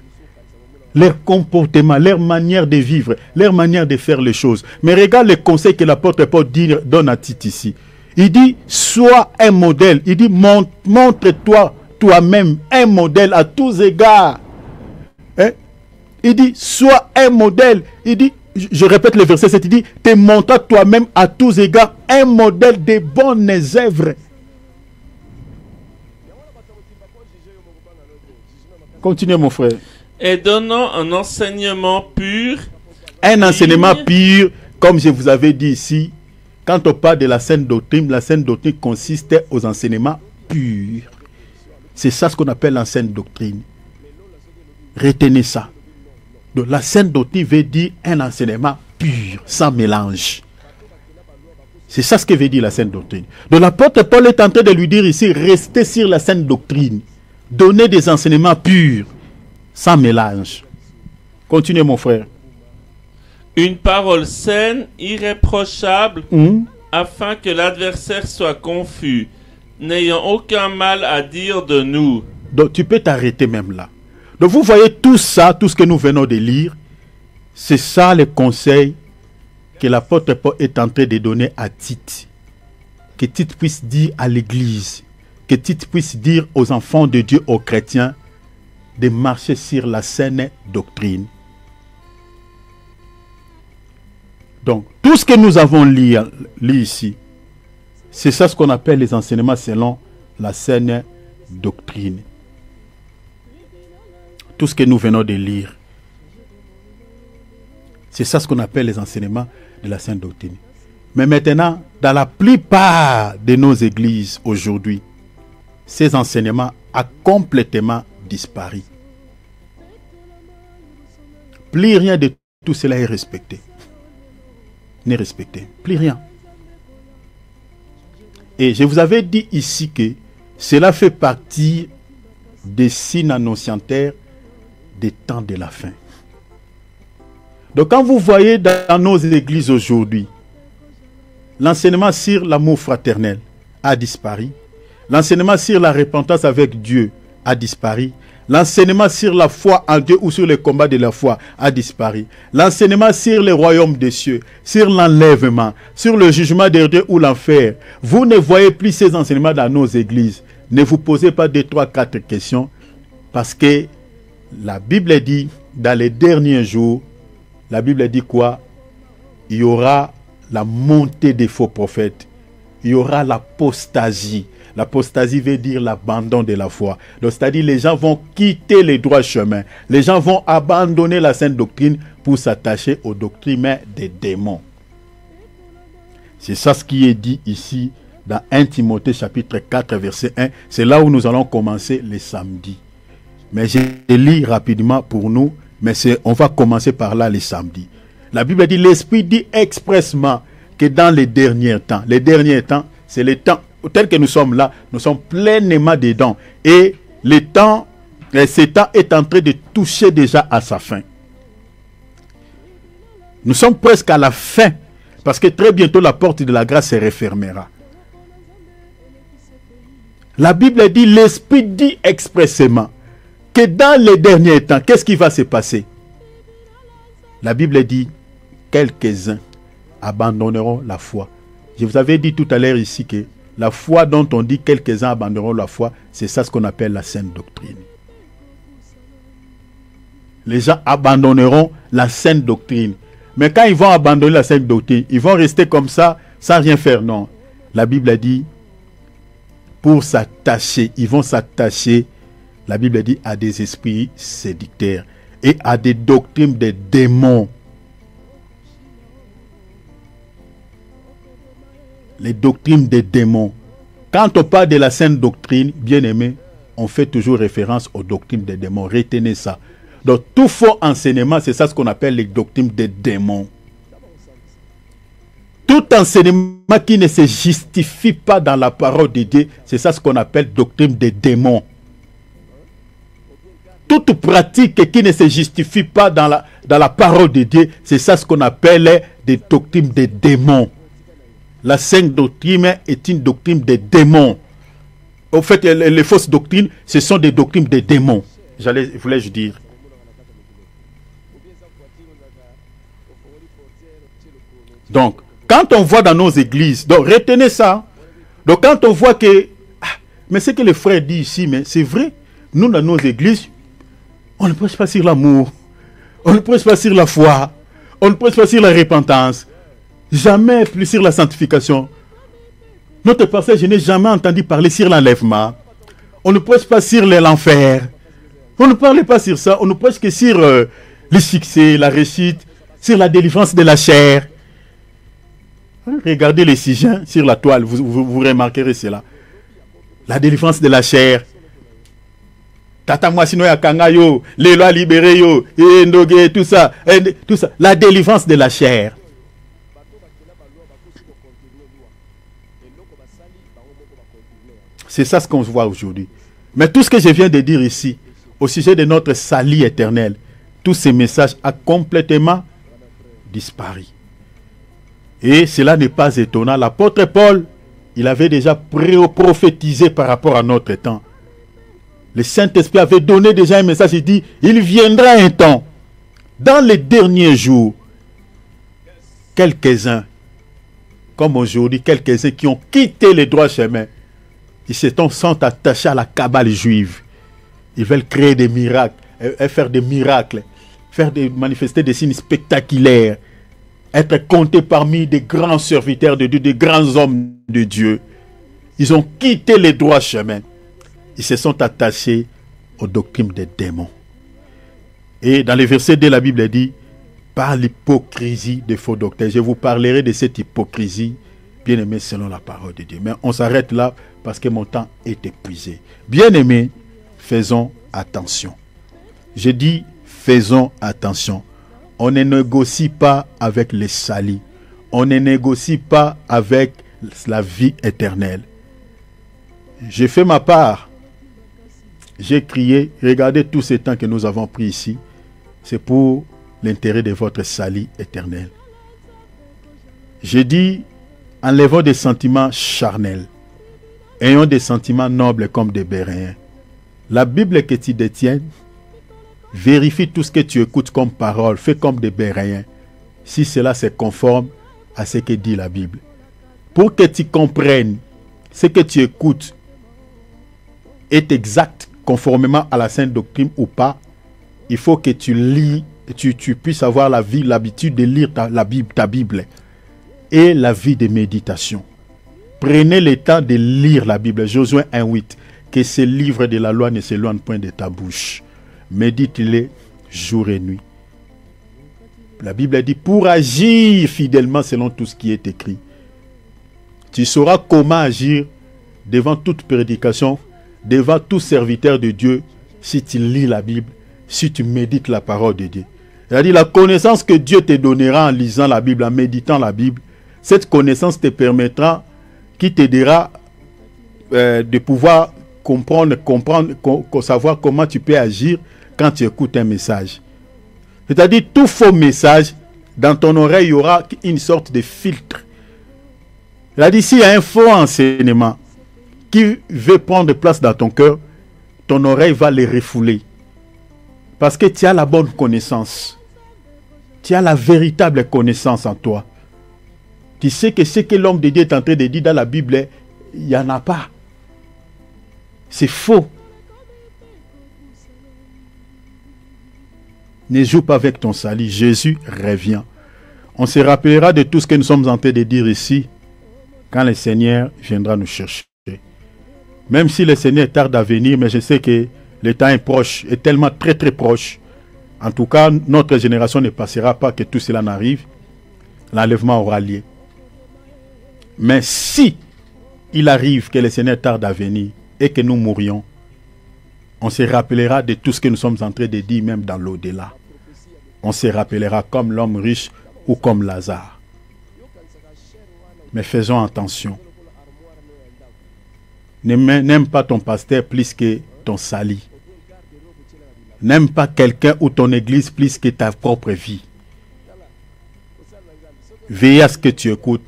Leur comportement, leur manière de vivre, leur manière de faire les choses. Mais regarde les conseils que l'apôtre Paul donne à Tite ici. Il dit, sois un modèle. Il dit, montre-toi toi-même un modèle à tous égards. Il dit, sois un modèle. Il dit, je répète le verset 7, il dit, te montre toi-même à tous égards un modèle de bonnes œuvres. Continuez mon frère. Et donnant un enseignement pur. Un enseignement pur, comme je vous avais dit ici, quand on parle de la saine doctrine consiste aux enseignements purs. C'est ça ce qu'on appelle la saine doctrine. Retenez ça. Donc, la saine doctrine veut dire un enseignement pur, sans mélange. C'est ça ce que veut dire la saine doctrine. Donc l'apôtre Paul est en train de lui dire ici, restez sur la saine doctrine. Donnez des enseignements purs, sans mélange. Continuez mon frère. Une parole saine, irréprochable, afin que l'adversaire soit confus, n'ayant aucun mal à dire de nous. Donc tu peux t'arrêter même là. Donc vous voyez tout ça, tout ce que nous venons de lire, c'est ça le conseil que l'apôtre Paul est en train de donner à Tite. Que Tite puisse dire à l'Église, que Tite puisse dire aux enfants de Dieu, aux chrétiens, de marcher sur la saine doctrine. Donc, tout ce que nous avons lu ici, c'est ça ce qu'on appelle les enseignements selon la saine doctrine. Tout ce que nous venons de lire, c'est ça ce qu'on appelle les enseignements de la saine doctrine. Mais maintenant, dans la plupart de nos églises aujourd'hui, ces enseignements a complètement disparu. Plus rien de tout cela est respecté. N'est respecté. Plus rien. Et je vous avais dit ici que cela fait partie des signes annonciateurs des temps de la fin. Donc quand vous voyez dans nos églises aujourd'hui, l'enseignement sur l'amour fraternel a disparu. L'enseignement sur la repentance avec Dieu a disparu. L'enseignement sur la foi en Dieu ou sur le combat de la foi a disparu. L'enseignement sur le royaume des cieux, sur l'enlèvement, sur le jugement de Dieu ou l'enfer. Vous ne voyez plus ces enseignements dans nos églises. Ne vous posez pas 2, 3, 4 questions. Parce que la Bible dit, dans les derniers jours, la Bible dit quoi? Il y aura la montée des faux prophètes. Il y aura l'apostasie. L'apostasie veut dire l'abandon de la foi. Donc, c'est-à-dire les gens vont quitter les droits chemins. Les gens vont abandonner la sainte doctrine pour s'attacher aux doctrines des démons. C'est ça ce qui est dit ici dans 1 Timothée chapitre 4 verset 1. C'est là où nous allons commencer les samedis. Mais je lis rapidement pour nous, mais on va commencer par là les samedis. La Bible dit, l'Esprit dit expressement que dans les derniers temps, c'est les temps tel que nous sommes là, nous sommes pleinement dedans. Et ce temps est en train de toucher déjà à sa fin. Nous sommes presque à la fin, parce que très bientôt la porte de la grâce se refermera. La Bible dit, l'Esprit dit expressément que dans les derniers temps, qu'est-ce qui va se passer? La Bible dit, quelques-uns abandonneront la foi. Je vous avais dit tout à l'heure ici que la foi dont on dit quelques-uns abandonneront la foi, c'est ça ce qu'on appelle la sainte doctrine. Les gens abandonneront la sainte doctrine. Mais quand ils vont abandonner la sainte doctrine, ils vont rester comme ça, sans rien faire, non. La Bible a dit, pour s'attacher, ils vont s'attacher, la Bible dit, à des esprits séducteurs et à des doctrines des démons. Les doctrines des démons. Quand on parle de la sainte doctrine, bien aimé, on fait toujours référence aux doctrines des démons. Retenez ça. Donc tout faux enseignement, c'est ça ce qu'on appelle les doctrines des démons. Tout enseignement qui ne se justifie pas dans la parole de Dieu, c'est ça ce qu'on appelle doctrine des démons. Toute pratique qui ne se justifie pas dans la parole de Dieu, c'est ça ce qu'on appelle des doctrines des démons. La sainte doctrine est une doctrine des démons. En fait, les fausses doctrines, ce sont des doctrines des démons. Voulais-je dire. Donc, quand on voit dans nos églises, donc retenez ça. Donc, quand on voit que, mais ce que le frère dit ici, mais c'est vrai, nous dans nos églises, on ne prêche pas sur l'amour, on ne prêche pas sur la foi, on ne prêche pas sur la repentance. Jamais plus sur la sanctification. Notre passage, je n'ai jamais entendu parler sur l'enlèvement. On ne prêche pas sur l'enfer. On ne parle pas sur ça. On ne prêche que sur le succès, la réussite, sur la délivrance de la chair. Regardez les sujets sur la toile, vous remarquerez cela. La délivrance de la chair. Tata Mwasino ya Kangayo, les lois libérées, Ndoge, tout ça. La délivrance de la chair. C'est ça ce qu'on voit aujourd'hui. Mais tout ce que je viens de dire ici, au sujet de notre salut éternel, tous ces messages ont complètement disparu. Et cela n'est pas étonnant. L'apôtre Paul, il avait déjà prophétisé par rapport à notre temps. Le Saint-Esprit avait donné déjà un message. Il dit, il viendra un temps, dans les derniers jours, quelques-uns, comme aujourd'hui, quelques-uns qui ont quitté les droits chemins, ils sont attachés à la cabale juive. Ils veulent créer des miracles, faire des miracles, manifester des signes spectaculaires, être comptés parmi des grands serviteurs de Dieu, des grands hommes de Dieu. Ils ont quitté les droits chemins. Ils se sont attachés aux doctrines des démons. Et dans les versets 2, la Bible dit, par l'hypocrisie des faux docteurs. Je vous parlerai de cette hypocrisie, bien-aimé, selon la parole de Dieu. Mais on s'arrête là parce que mon temps est épuisé. Bien-aimé, faisons attention. Je dis, faisons attention. On ne négocie pas avec les salis. On ne négocie pas avec la vie éternelle. J'ai fait ma part. J'ai crié, regardez tous ces temps que nous avons pris ici. C'est pour l'intérêt de votre salut éternel. J'ai dit, enlevons des sentiments charnels. Ayons des sentiments nobles comme des Béréens. La Bible que tu détiens, vérifie tout ce que tu écoutes comme parole, fais comme des Béréens, si cela se conforme à ce que dit la Bible. Pour que tu comprennes ce que tu écoutes est exact conformément à la sainte doctrine ou pas, il faut que tu lis, tu puisses avoir l'habitude de lire ta Bible et la vie de méditation. Prenez le temps de lire la Bible. Josué 1:8, que ce livre de la loi ne s'éloigne point de ta bouche. Médite-les jour et nuit. La Bible dit, pour agir fidèlement selon tout ce qui est écrit. Tu sauras comment agir devant toute prédication, devant tout serviteur de Dieu, si tu lis la Bible, si tu médites la parole de Dieu. C'est-à-dire la connaissance que Dieu te donnera en lisant la Bible, en méditant la Bible, cette connaissance te permettra, qui t'aidera de pouvoir comprendre, savoir comment tu peux agir quand tu écoutes un message. C'est-à-dire tout faux message, dans ton oreille, il y aura une sorte de filtre. C'est-à-dire s'il y a un faux enseignement qui veut prendre place dans ton cœur, ton oreille va le refouler. Parce que tu as la bonne connaissance. Tu as la véritable connaissance en toi. Tu sais que ce que l'homme de Dieu est en train de dire dans la Bible, il n'y en a pas. C'est faux. Ne joue pas avec ton salut. Jésus revient. On se rappellera de tout ce que nous sommes en train de dire ici quand le Seigneur viendra nous chercher. Même si le Seigneur tarde à venir, mais je sais que le temps est proche, est tellement très très proche. En tout cas, notre génération ne passera pas que tout cela n'arrive. L'enlèvement aura lieu. Mais si il arrive que le Seigneur tarde à venir et que nous mourions, on se rappellera de tout ce que nous sommes en train de dire, même dans l'au-delà. On se rappellera comme l'homme riche ou comme Lazare. Mais faisons attention. N'aime pas ton pasteur plus que ton salut. N'aime pas quelqu'un ou ton église plus que ta propre vie. Veillez à ce que tu écoutes.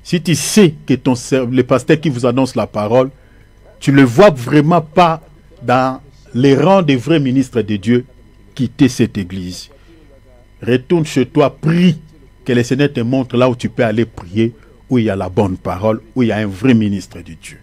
Si tu sais que le pasteur qui vous annonce la parole, tu ne le vois vraiment pas dans les rangs des vrais ministres de Dieu, quittez cette église. Retourne chez toi, prie, que le Seigneur te montre là où tu peux aller prier, où il y a la bonne parole, où il y a un vrai ministre de Dieu.